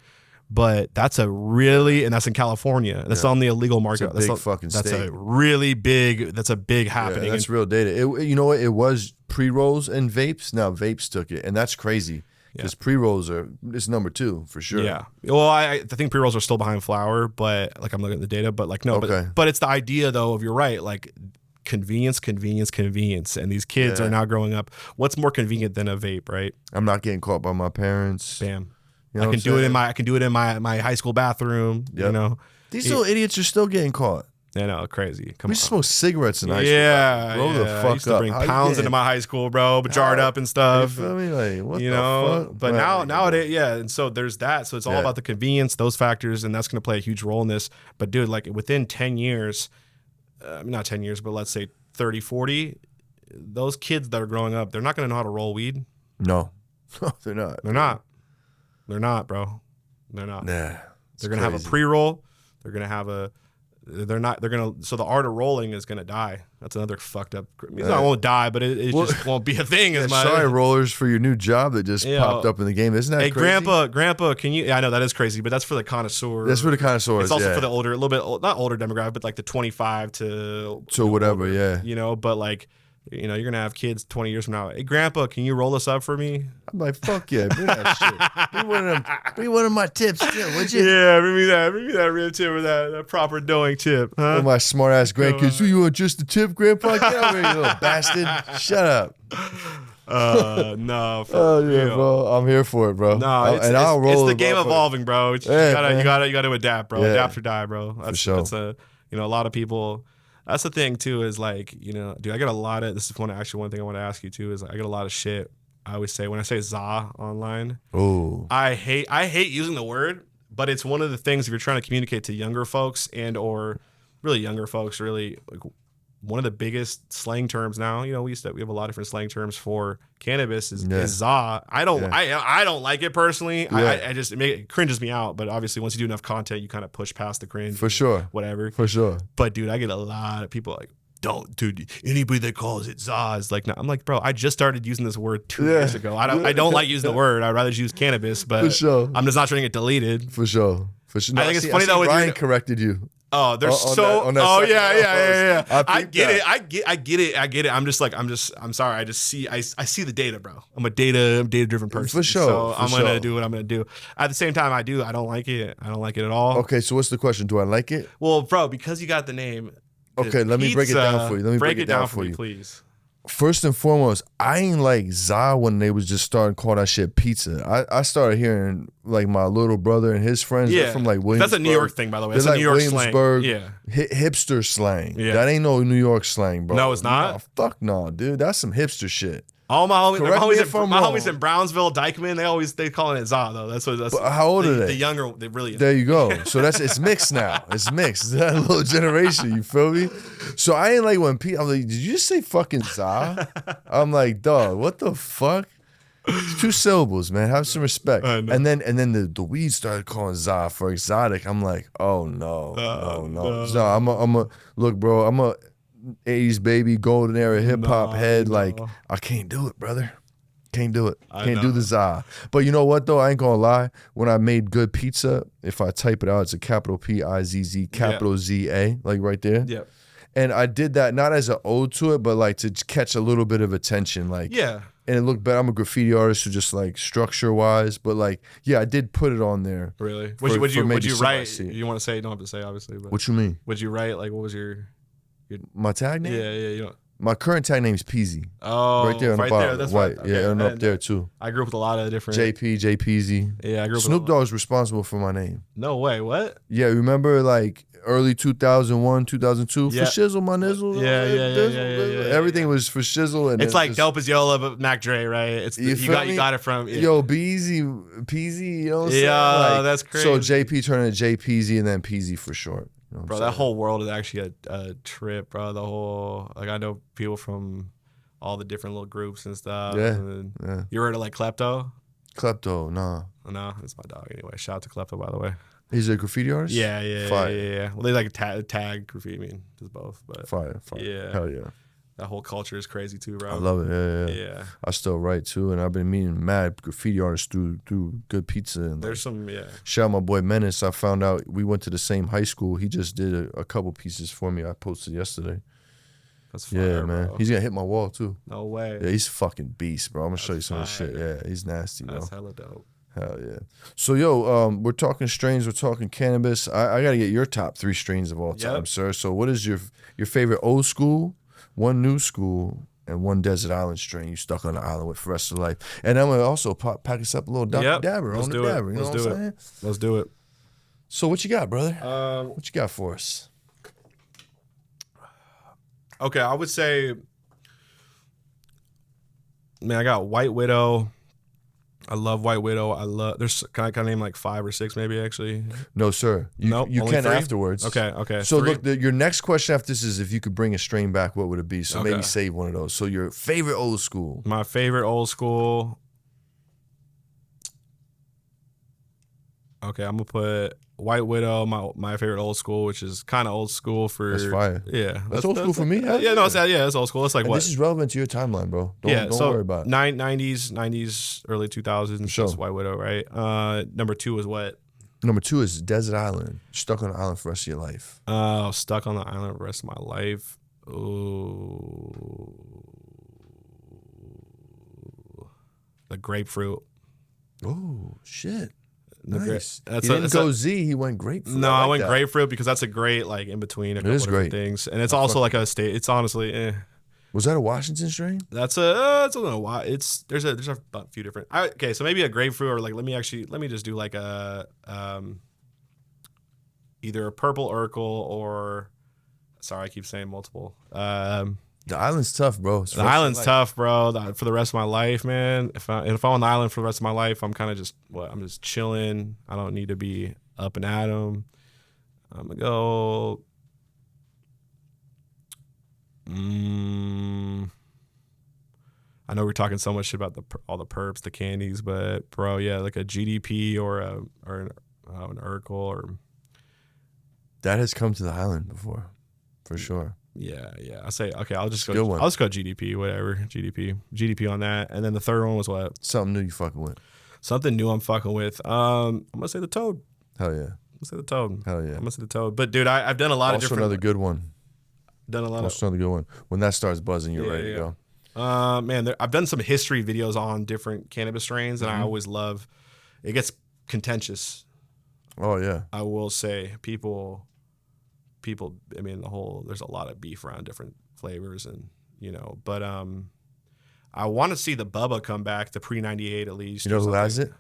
But that's and that's in California. That's on the illegal market. That's a big fucking state. That's a really big. That's a big happening. That's real data. You know what? It was pre-rolls and vapes. Now vapes took it, and that's crazy because pre-rolls it's #2 for sure. Yeah. Well, I think pre-rolls are still behind flour, but like I'm looking at the data, but like no, but it's the idea though of you're right, like convenience, and these kids are now growing up. What's more convenient than a vape, right? I'm not getting caught by my parents. Bam. You know I can do it in my high school bathroom. Yep. You know, these little idiots are still getting caught. I know, crazy. We smoke cigarettes in high school. Yeah, roll the fuck I used to bring up. pounds into my high school, bro, jarred up and stuff. You feel me? Like what the fuck? But nowadays, and so there's that. So it's all about the convenience, those factors, and that's going to play a huge role in this. But dude, like within 10 years, not 10 years, but let's say 30, 40, those kids that are growing up, they're not going to know how to roll weed. No, they're not. They're not, bro. They're not. Nah, they're gonna have a pre-roll. They're gonna have so the art of rolling is gonna die. That's another fucked up. I mean, it won't die, but it just won't be a thing as much. Sorry, rollers, for your new job that just popped up in the game. Isn't that crazy? Hey, grandpa, can you? I know that is crazy, but that's for the connoisseur. That's for the connoisseurs. It's also for the older, a little bit not older demographic, but like the 25 to whatever. Older, yeah. You know, but like. You know, you're gonna have kids 20 years from now. Hey, grandpa, can you roll this up for me? I'm like, fuck yeah, bring that shit. Bring one of my tips, too, would you? Yeah, bring me that real tip or that proper doing tip, huh? Oh, my smart ass grandkids. You want just the tip, grandpa? Get over here, you little bastard. Shut up. No. Bro. I'm here for it, bro. No, I'll roll. It's the game evolving, bro. You gotta adapt, bro. Yeah. Adapt or die, bro. That's, for sure. That's a lot of people. That's the thing too, is like, dude, I get a lot of, this is one thing I want to ask you too, is I get a lot of shit. I always say, when I say za online, I hate using the word, but it's one of the things, if you're trying to communicate to younger folks or really younger folks, really like one of the biggest slang terms now, we have a lot of different slang terms for cannabis is za. I don't like it personally. Yeah. I just, it cringes me out. But obviously, once you do enough content, you kind of push past the cringe. For sure. Whatever. For sure. But dude, I get a lot of people like, dude, anybody that calls it za is like, no. I'm like, bro, I just started using this word 2 years ago. I don't like using the word. I'd rather just use cannabis, but for sure. I'm just not trying to get deleted. For sure. No, I think it's funny though. Ryan corrected you. Oh, they're yeah. I get it. I'm sorry. I see the data, bro. I'm a data driven person. For sure. So I'm gonna do what I'm gonna do. At the same time, I don't like it. I don't like it at all. Okay, so what's the question? Do I like it? Well, bro, because you got the name. Okay, let me break it down for you. Let me break it down for you, please. First and foremost, I ain't like za when they was just starting to call that shit pizza. I started hearing like my little brother and his friends from like Williamsburg. That's a New York thing, by the way. That's like a New York Williamsburg, slang. Yeah. Hipster slang. Yeah. That ain't no New York slang, bro. No, it's not? No, fuck no, dude. That's some hipster shit. All my homies in Brownsville, Dykeman, they calling it za though. That's. But how old are they? The younger, they really. There you go. So it's mixed now. It's mixed. It's that little generation. You feel me? So I ain't like when people. I'm like, did you just say fucking za? I'm like, dog, what the fuck? It's 2 syllables, man. Have some respect. And then the weed started calling za for exotic. I'm like, oh no. So I'm a look, bro. I'm a 80s baby, golden era hip hop head. Like, I can't do it, brother. Can't do it. Can't do the za. But you know what though? I ain't gonna lie. When I made Good PizzZa, if I type it out, it's a capital PIZZ, capital ZA, like right there. Yep. And I did that not as an ode to it, but like to catch a little bit of attention. Like, yeah. And it looked better. I'm a graffiti artist, so just like structure wise, but like, yeah, I did put it on there. Really? Would you write? You want to say? You don't have to say, obviously. But what you mean? Would you write? Like, what was your my tag name? Yeah. My current tag name's PizzZa. Oh, Right there on the right bottom. there. That's white. right. Yeah, Okay. and up there too. I grew up with a lot of different. JP, JPZ. Yeah, I grew up Snoop with a lot. Dogg's responsible for my name. No way. What? Yeah, remember like early 2001, 2002? Yeah. For shizzle, my nizzle. Yeah. Everything was for shizzle. And It's like Dope as Yola, but Mac Dre, right? It's You you feel got me? you got it from. Yeah. Yo, Beezy, Peasy, you know what I'm saying? Yeah, Like, that's So crazy. JP turned into JPZ and then PZ for short. You know what Bro, I'm that saying? whole world is actually a trip, bro. The whole like I know people from all the different little groups and stuff. Yeah, And yeah. You heard of like Klepto? Klepto, nah. No, it's my dog anyway. Shout out to Klepto, by the way. He's a graffiti artist? Yeah. Fire. Well, they like tag graffiti. I mean, does both, but Fire. Yeah. Hell yeah. that whole culture is crazy too, bro. I love it. Yeah. I still write too, and I've been meeting mad graffiti artists through Good Pizza. And There's some, shout out my boy Menace. I found out we went to the same high school. He just did a couple pieces for me. I posted yesterday. That's fire, Yeah, man. bro. He's gonna hit my wall too. No way. Yeah, he's a fucking beast, bro. I'm gonna show you some of fire. the shit. Yeah, he's nasty, bro. That's hella dope. Hell yeah. So yo, we're talking strains, we're talking cannabis. I gotta get your top 3 strains of all time, Yep. sir. So what is your favorite old school, one new school, and one desert island strain you stuck on the island with for the rest of life? And I'm gonna also pack us up a little Dr. Yep. Dabber Let's on the do it. Dabber. You know Let's what do I'm it. saying? Let's do it. So what you got, brother? What you got for us? Okay, I would say, man, I got White Widow. I love White Widow. Can I name like 5 or 6 maybe actually? No, sir. You Nope, you only can 3? afterwards. Okay. So 3. look, your next question after this is if you could bring a strain back, what would it be? So Okay. maybe save one of those. So your favorite old school. My favorite old school. Okay, I'm gonna put White Widow, my favorite old school, which is kind of old school for. That's fire. Yeah, That's old school for me. Hell Yeah, no, it's old school. It's like And what? this is relevant to your timeline, bro. Don't so worry about it. 90s, early 2000s. Sure. That's White Widow, right? Number 2 is what? Number 2 is desert island. Stuck on an island for the rest of your life. Stuck on the island for the rest of my life. Ooh. The grapefruit. Oh shit! The Nice. that's He a- didn't it's go a- Z. He went grapefruit. No, I like went that. grapefruit because that's a great like in between a couple is different great. things, and it's also like a state. It's honestly, Was that a Washington strain? that's a. It's I don't know why. There's a few different. Okay, so maybe a grapefruit or like let me just do like a either a purple Urkel or sorry I keep saying multiple. The island's tough, bro. It's The island's tough, bro. For the rest of my life, man. If I'm on the island for the rest of my life, I'm kind of just I'm just chilling. I don't need to be up and at 'em. I'm gonna go. I know we're talking so much shit about all the perps, the candies, but bro, yeah, like a GDP or an Urkel or That has come to the island before, for sure. yeah. I say okay. I'll just Good go. one. I'll just go GDP, whatever. GDP on that, and then the third one was what? Something new you fucking with. Something new I'm fucking with. I'm gonna say the Toad. Hell yeah. I'm gonna say the Toad. Hell yeah. I'm gonna say the Toad. But dude, I've done a lot of Also different. another good one. Done a lot Also another good one. When that starts buzzing, you're ready to go. Man, I've done some history videos on different cannabis strains, and I always love. It gets contentious. Oh yeah. I will say people. I mean, there's a lot of beef around different flavors, and but I want to see the Bubba come back, the pre-98 at least. You know or who something. has it?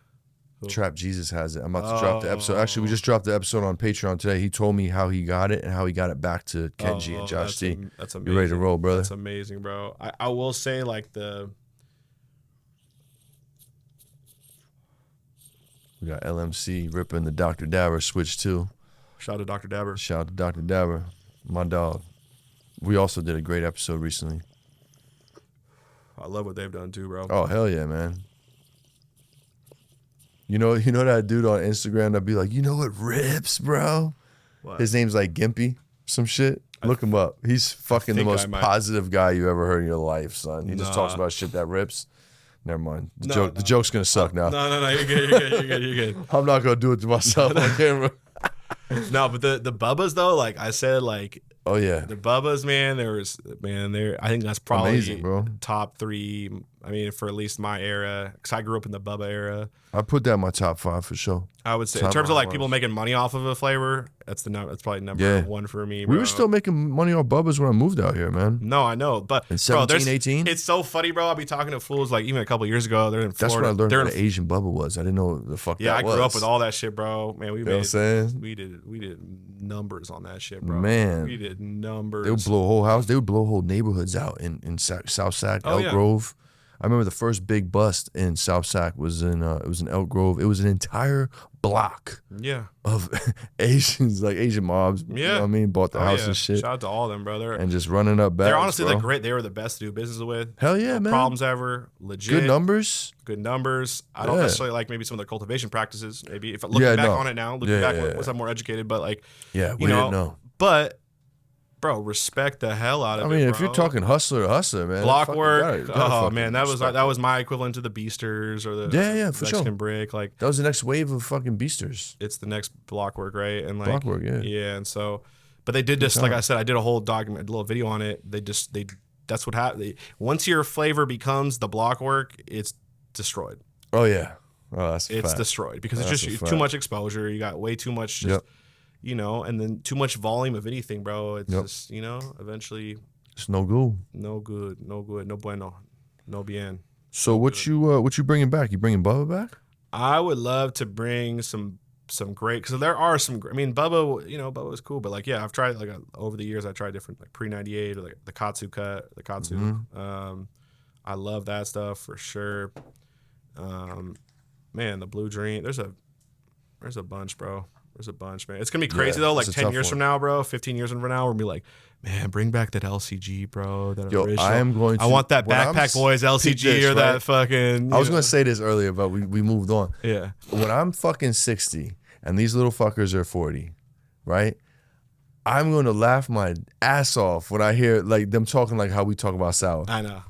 Who? Trap Jesus has it. I'm about to drop the episode. Actually, we just dropped the episode on Patreon today. He told me how he got it and how he got it back to Kenji and Josh T. That's amazing. You ready to roll, brother? That's amazing, bro. I will say like We got LMC ripping the Dr. Dabber switch too. shout out to Dr. Dabber. Shout out to Dr. Dabber, my dog. We also did a great episode recently. I love what they've done too, bro. Oh hell yeah, man. You know that dude on Instagram that'd be like, you know what rips, bro? What? His name's like Gimpy, some shit. Look him up. He's fucking the think I most might. positive guy you ever heard in your life, son. He just Nah. talks about shit that rips. Never mind. The No, joke. no. The joke's gonna suck now. No, you're good. You're good. I'm not gonna do it to myself on camera. No, but the Bubbas though, like I said, like Oh yeah. The Bubba's, man, I think that's probably Amazing, bro. top 3. I mean, for at least my era, because I grew up in the Bubba era. I put that in my top 5 for sure. I would say, Top in terms of like ones. people making money off of a flavor, that's probably number 1 for me. Bro. We were still making money off Bubba's when I moved out here, man. No, I know, but In bro, 17, 18? it's so funny, bro. I'll be talking to fools like even a couple years ago. They're in That's Florida. when I learned They're what an Asian Bubba was. I didn't know what the fuck yeah, that I was. grew up with all that shit, bro. Man, You know what I'm saying? we did numbers on that shit, bro. Man. We did numbers. They would blow a whole house. They would blow whole neighborhoods out in South Sac, Elk Grove. I remember the first big bust in South Sac was in Elk Grove. It was an entire block of Asians, like Asian mobs. You know what I mean? Bought the house and shit. Shout out to all of them, brother. And just running up back. They're honestly the great. They were the best to do business with. Hell yeah, no man. problems ever. Legit. Good numbers. I don't necessarily like maybe some of their cultivation practices. Maybe if looking back on it now, looking back once I'm more educated, but like we didn't know. But bro, respect the hell out of it. I mean, bro. if you're talking hustler, man. Block fucking work. gotta man, that was my equivalent to the Beasters or the for Mexican sure. Brick. Like that was the next wave of fucking Beasters. it's the next block work, right? And like Block work, and so, but they did this. Like I said, I did a whole document, a little video on it. That's what happened. Once your flavor becomes the block work, it's destroyed. Oh yeah. Oh, that's a it's fact. destroyed because it's That's just a too fact. much exposure. You got way too much. Just, and then too much volume of anything, bro. It's just, eventually It's no good. no good, no bueno, no bien. So what you bringing back? You bringing Bubba back? I would love to bring some great, because there are some. I mean, Bubba was cool, but like I've tried like over the years. I tried different like pre-98 or like the Katsu cut, the Katsu. Mm-hmm. I love that stuff for sure. Man, the Blue Dream. There's a bunch, bro. There's a bunch, man. It's gonna be crazy though. Like 10 years from now, bro. 15 years from now, we're gonna be like, man, bring back that LCG, bro. That original. I want that Backpack Boys LCG or that fucking. I was gonna say this earlier, but we moved on. Yeah. When I'm fucking 60 and these little fuckers are 40, right? I'm gonna laugh my ass off when I hear like them talking like how we talk about sour. I know.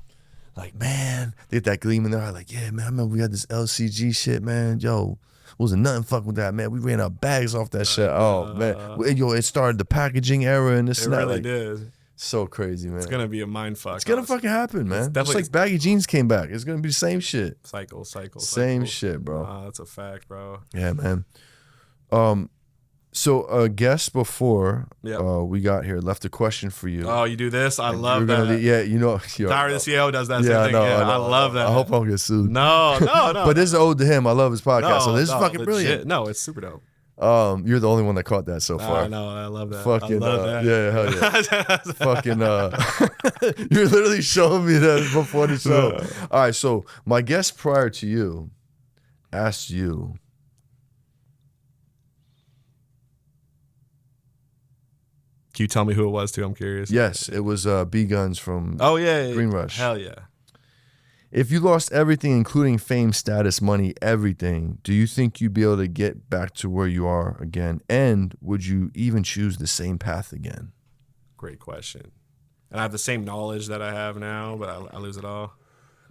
Like, man, they get that gleam in their eye. Like, yeah, man, I remember we had this LCG shit, man. Yo, wasn't nothing fuck with that, man. We ran our bags off that shit. Oh, man. Yo, it started the packaging era and this and that. It really like, did. So crazy, man. It's going to be a mind fuck. It's going to fucking happen, man. Just like baggy jeans came back. It's going to be the same shit. Cycle. Same shit, bro. That's a fact, bro. Yeah, man. So a guest before we got here left a question for you. Oh, you do this? I love that. Tyler the CEO does that same thing. I love that. I hope I don't get sued. No. But this is owed to him. I love his podcast. So this is fucking legit. brilliant. No, it's super dope. You're the only one that caught that so far. No, I love that. Fucking, I love that. Yeah, hell yeah. Fucking, you're literally showing me that before the show. All right, so my guest prior to you asked you, can you tell me who it was too? I'm curious. Yes, it was B Guns from Green Rush. Hell yeah. If you lost everything, including fame, status, money, everything, do you think you'd be able to get back to where you are again? And would you even choose the same path again? Great question. And I have the same knowledge that I have now, but I lose it all.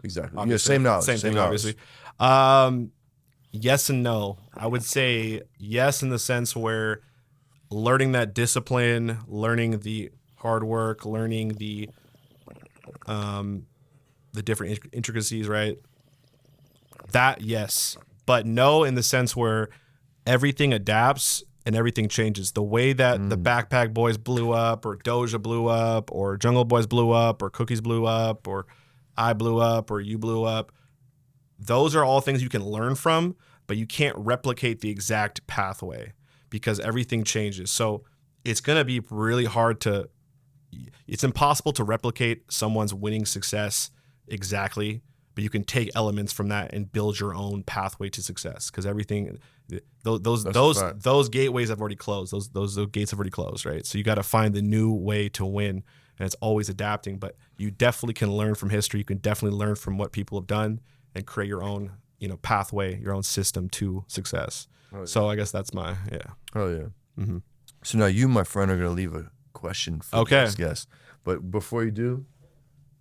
Exactly. Obviously. Yeah, same knowledge. Same thing, knowledge. obviously. Yes and no. I would say yes in the sense where learning that discipline, learning the hard work, learning the different intricacies, right? That, yes. But no in the sense where everything adapts and everything changes. The way that the Backpack Boys blew up, or Doja blew up, or Jungle Boys blew up, or Cookies blew up, or I blew up, or you blew up, those are all things you can learn from, but you can't replicate the exact pathway because everything changes. So it's going to be really hard it's impossible to replicate someone's winning success exactly, but you can take elements from that and build your own pathway to success, because everything, those gateways have already closed. Those gates have already closed, right? So you got to find the new way to win, and it's always adapting, but you definitely can learn from history. You can definitely learn from what people have done and create your own, pathway, your own system to success. Oh, yeah. So I guess that's my, Oh, yeah. Mm-hmm. So now you, my friend, are going to leave a question for this guest. But before you do,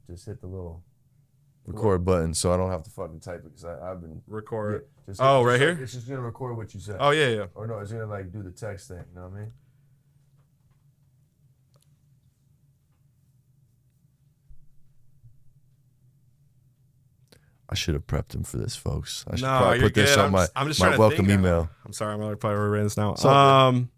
just hit the little record button so I don't have to fucking type it, because I've been... Record. Yeah, right here? It's just going to record what you said. Oh, yeah. Or no, it's going to do the text thing, you know what I mean? I should have prepped him for this, folks. I should No, probably you're put this good. on I'm just my trying to welcome think. email. I'm sorry, I'm probably rewriting this now. all good.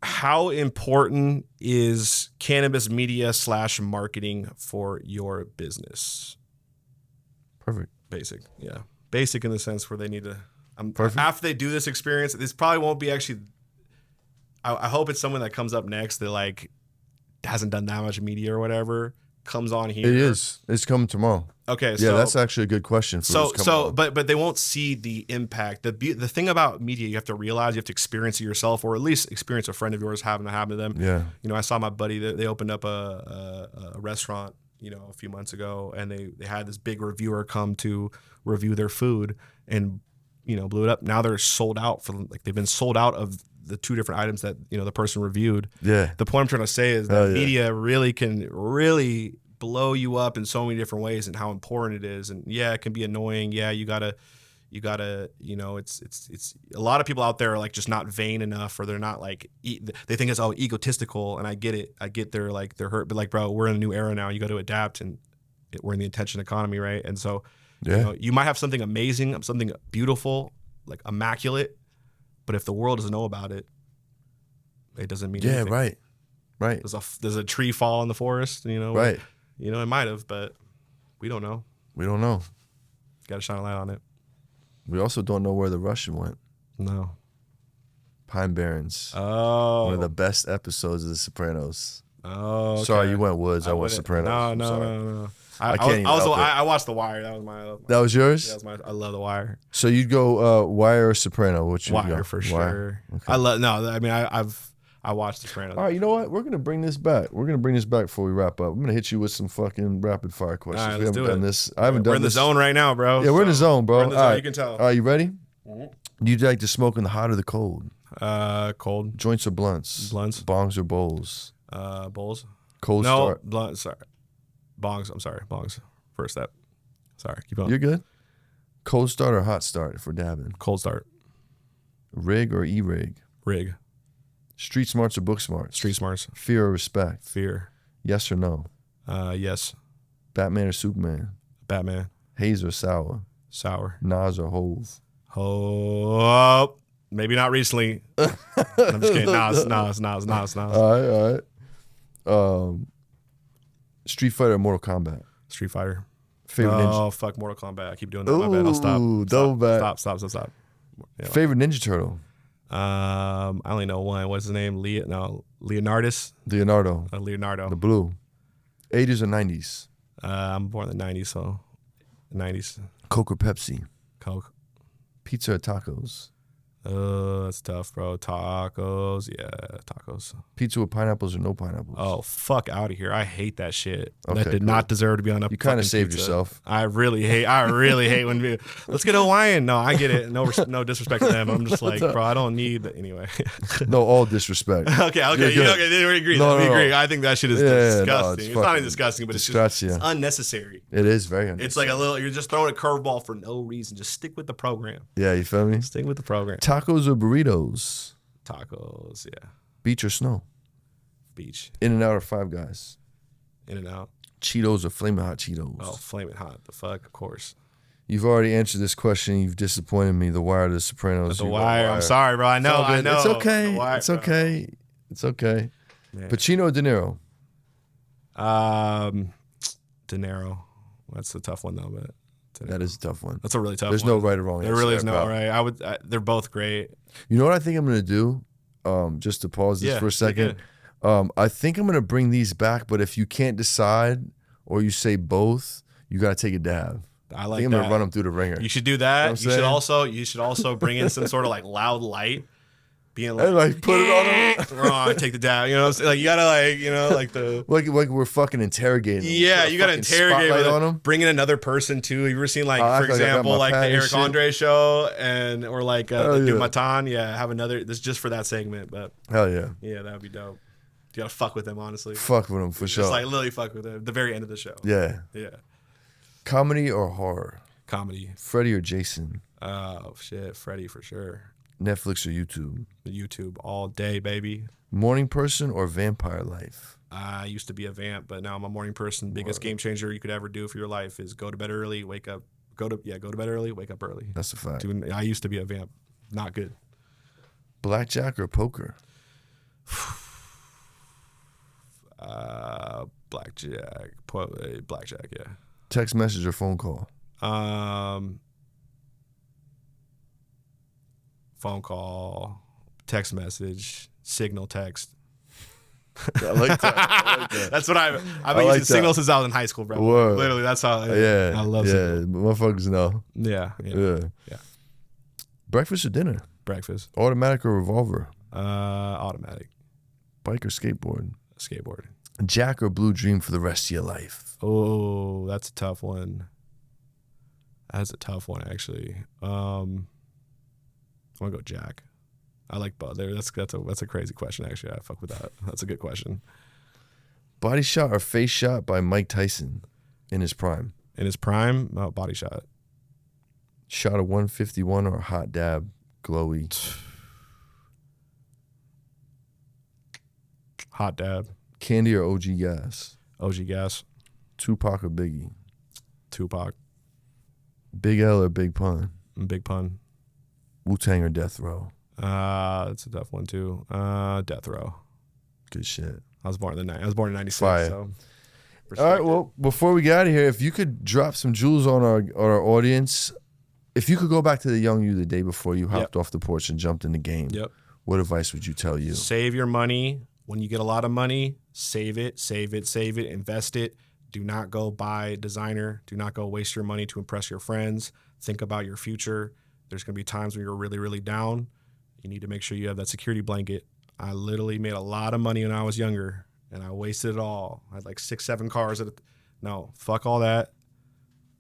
How important is cannabis media / marketing for your business? Perfect. Basic, yeah. Basic in the sense where they need to. Perfect. After they do this experience, this probably won't be actually. I hope it's someone that comes up next that like hasn't done that much media or whatever comes on here. It is. It's coming tomorrow. Okay, Yeah, so that's actually a good question. For who's coming on. but they won't see the impact. The thing about media, you have to realize, you have to experience it yourself, or at least experience a friend of yours having to happen to them. Yeah. You know, I saw my buddy. They opened up a restaurant, you know, a few months ago, and they had this big reviewer come to review their food, and you know, blew it up. Now they're sold out for like they've been sold out of the 2 different items that you know the person reviewed. Yeah. The point I'm trying to say is that media really can blow you up in so many different ways and how important it is. And yeah, it can be annoying. Yeah, you gotta, you know, it's a lot of people out there are like just not vain enough, or they're not like, they think it's all egotistical. And I get it. I get they're hurt, but like, bro, we're in a new era now. You got to adapt, and we're in the attention economy, right? And so, you know, you might have something amazing, something beautiful, like immaculate, but if the world doesn't know about it, it doesn't mean anything. Right. There's a tree fall in the forest, you know, Right. You know, it might have, but we don't know. We don't know. Got to shine a light on it. We also don't know where the Russian went. No. Pine Barrens. Oh. One of the best episodes of The Sopranos. Oh. Okay. Sorry, you went Woods. I went Sopranos. No. I can't even help it. I watched The Wire. That was my. That was yours? That was my. I love The Wire. So you'd go Wire or Soprano? Which you Wire go? for Wire. sure. Okay. I love. No, I mean I watched The Sopranos. All right, you know what? We're gonna bring this back. Before we wrap up. I'm gonna hit you with some fucking rapid fire questions. All right, we let's haven't do done it. this. I haven't done We're in the this. zone right now, bro. Yeah, we're in the zone, bro. We're in the zone. All right. You can tell. All right, you ready? Do you like to smoke in the hot or the cold? Cold. Joints or blunts? Blunts. Bongs or bowls? Bowls. Cold No, start. blunt. Sorry. Bongs. I'm sorry. Bongs. First step. Sorry. Keep going. You're good. Cold start or hot start if we're dabbing? Cold start. Rig or e-rig? Rig. Street smarts or book smarts? Street smarts. Fear or respect? Fear. Yes or no? Yes. Batman or Superman? Batman. Haze or sour? Sour. Nas or Hove? Oh, maybe not recently. I'm just kidding. Nas. All right. Street Fighter or Mortal Kombat? Street Fighter. Favorite ninja. Oh, fuck Mortal Kombat. I keep doing that. My bad. I'll stop. Double back. Stop. Yeah. Favorite Ninja Turtle? I only know one. What's his name? Leonardus. Leonardo. Leonardo. The blue. 80s or 90s? I'm born in the 90s, so 90s. Coke or Pepsi? Coke. Pizza or tacos? That's tough, bro. Tacos. Yeah, tacos. Pizza with pineapples or no pineapples? Oh, fuck out of here. I hate that shit. Okay, That did cool. not deserve to be on a You kind of fucking saved pizza. yourself. I really hate when people, let's get Hawaiian. No, I get it. No disrespect to them. I'm just like, bro, I don't need that. Anyway. No, all disrespect. Okay. You're We good. agree. No, we no. agree. I think that shit is Yeah, no, disgusting. it's It's not fucking even disgusting, but it's disgusting. unnecessary. It is very unnecessary. It's like a little, you're just throwing a curveball for no reason. Just stick with the program. Yeah, you feel me? Stick with the program. Tacos or burritos? Tacos, yeah. Beach or snow? Beach. In-N-Out or Five Guys? In and out. Cheetos or Flamin' Hot Cheetos? Oh, flaming hot. The fuck, of course. You've already answered this question. You've disappointed me. The Wire, The Sopranos. The You go Wire. I'm sorry, bro. I know. It's all I good. know. It's okay. The Wire, It's bro. okay. It's okay. Man. Pacino or De Niro? De Niro. That's a tough one though, but De Niro. That is a tough one. That's a really tough There's one. no right or wrong There answer really is there, no pal. right. They're both great. You know what I think I'm going to do? Just to pause this for a second. I think I'm going to bring these back, but if you can't decide or you say both, you got to take a dab. I I like think I'm that. going to run them through the ringer. You should do that. You know what I'm You should also bring in some sort of like loud light. Being And like put it on them. wrong, take the dab. You know what I'm saying? Like you gotta like the like we're fucking interrogating them. yeah, Put a you gotta fucking interrogate spotlight with on them. Bring in another person too. You ever seen like Oh, I for feel like I got example my like the pad and Eric shit. Andre show or like Hell the yeah. Matan? Yeah, have another. This is just for that segment, but Hell yeah. yeah, that would be dope. You gotta fuck with them honestly. Fuck with them for Just sure. like literally fuck with them. The very end of the show. Yeah. Yeah. Comedy or horror? Comedy. Freddy or Jason? Oh shit, Freddy for sure. Netflix or YouTube? YouTube all day, baby. Morning person or vampire life? I used to be a vamp, but now I'm a morning person. Biggest game changer you could ever do for your life is go to bed early, wake up. Go to bed early, wake up early. That's a fact. I used to be a vamp. Not good. Blackjack or poker? Blackjack, yeah. Text message or phone call? Phone call, text message, signal text. I like that. That's what I've been using signal since I was in high school, bro. Word. Literally, that's how. Yeah, I love signal. motherfuckers know. Yeah. Breakfast or dinner? Breakfast. Automatic or revolver? Automatic. Bike or skateboard? Skateboard. Jack or Blue Dream for the rest of your life? Oh, that's a tough one. That's a tough one, actually. I'm gonna go Jack. I like both. That's a crazy question, actually. I fuck with that. That's a good question. Body shot or face shot by Mike Tyson in his prime? In his prime, body shot. Shot of 151 or hot dab, glowy? Hot dab. Candy or OG gas? OG gas. Tupac or Biggie? Tupac. Big L or Big Pun? Big Pun. Wu-Tang or Death Row? That's a tough one too. Death Row. Good shit. I was born in 96. Fire. So all right, well, before we get out of here, if you could drop some jewels on our audience, if you could go back to the young you the day before you hopped off the porch and jumped in the game, what advice would you tell you? Save your money. When you get a lot of money, save it, invest it. Do not go buy designer. Do not go waste your money to impress your friends. Think about your future. There's going to be times when you're really, really down. You need to make sure you have that security blanket. I literally made a lot of money when I was younger, and I wasted it all. I had like 6-7 cars. No, fuck all that.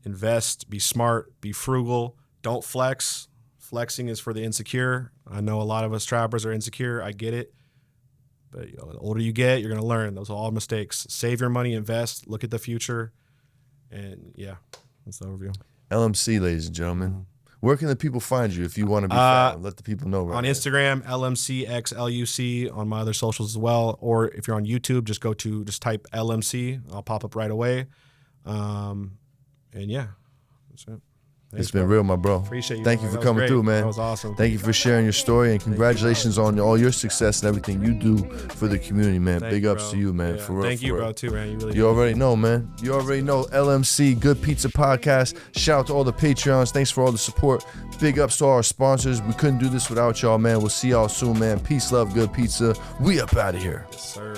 Invest, be smart, be frugal. Don't flex. Flexing is for the insecure. I know a lot of us trappers are insecure. I get it. But the older you get, you're going to learn. Those are all mistakes. Save your money, invest, look at the future. And that's the overview. LMC, ladies and gentlemen. Where can the people find you if you want to be found? Let the people know. On Instagram, LMCXLUC, on my other socials as well. Or if you're on YouTube, just type LMC. I'll pop up right away. That's it. Thanks, It's been real, my bro. Appreciate you. Thank you for coming through, man. That was awesome. Thank you for sharing your story, and congratulations on all your success and everything you do for the community, man. Big ups to you, man. For real. Thank you, bro, too, man. You already know, man. You already know. LMC, Good PizzZa Podcast. Shout out to all the Patreons. Thanks for all the support. Big ups to all our sponsors. We couldn't do this without y'all, man. We'll see y'all soon, man. Peace, love, good pizza. We up out of here. Yes, sir.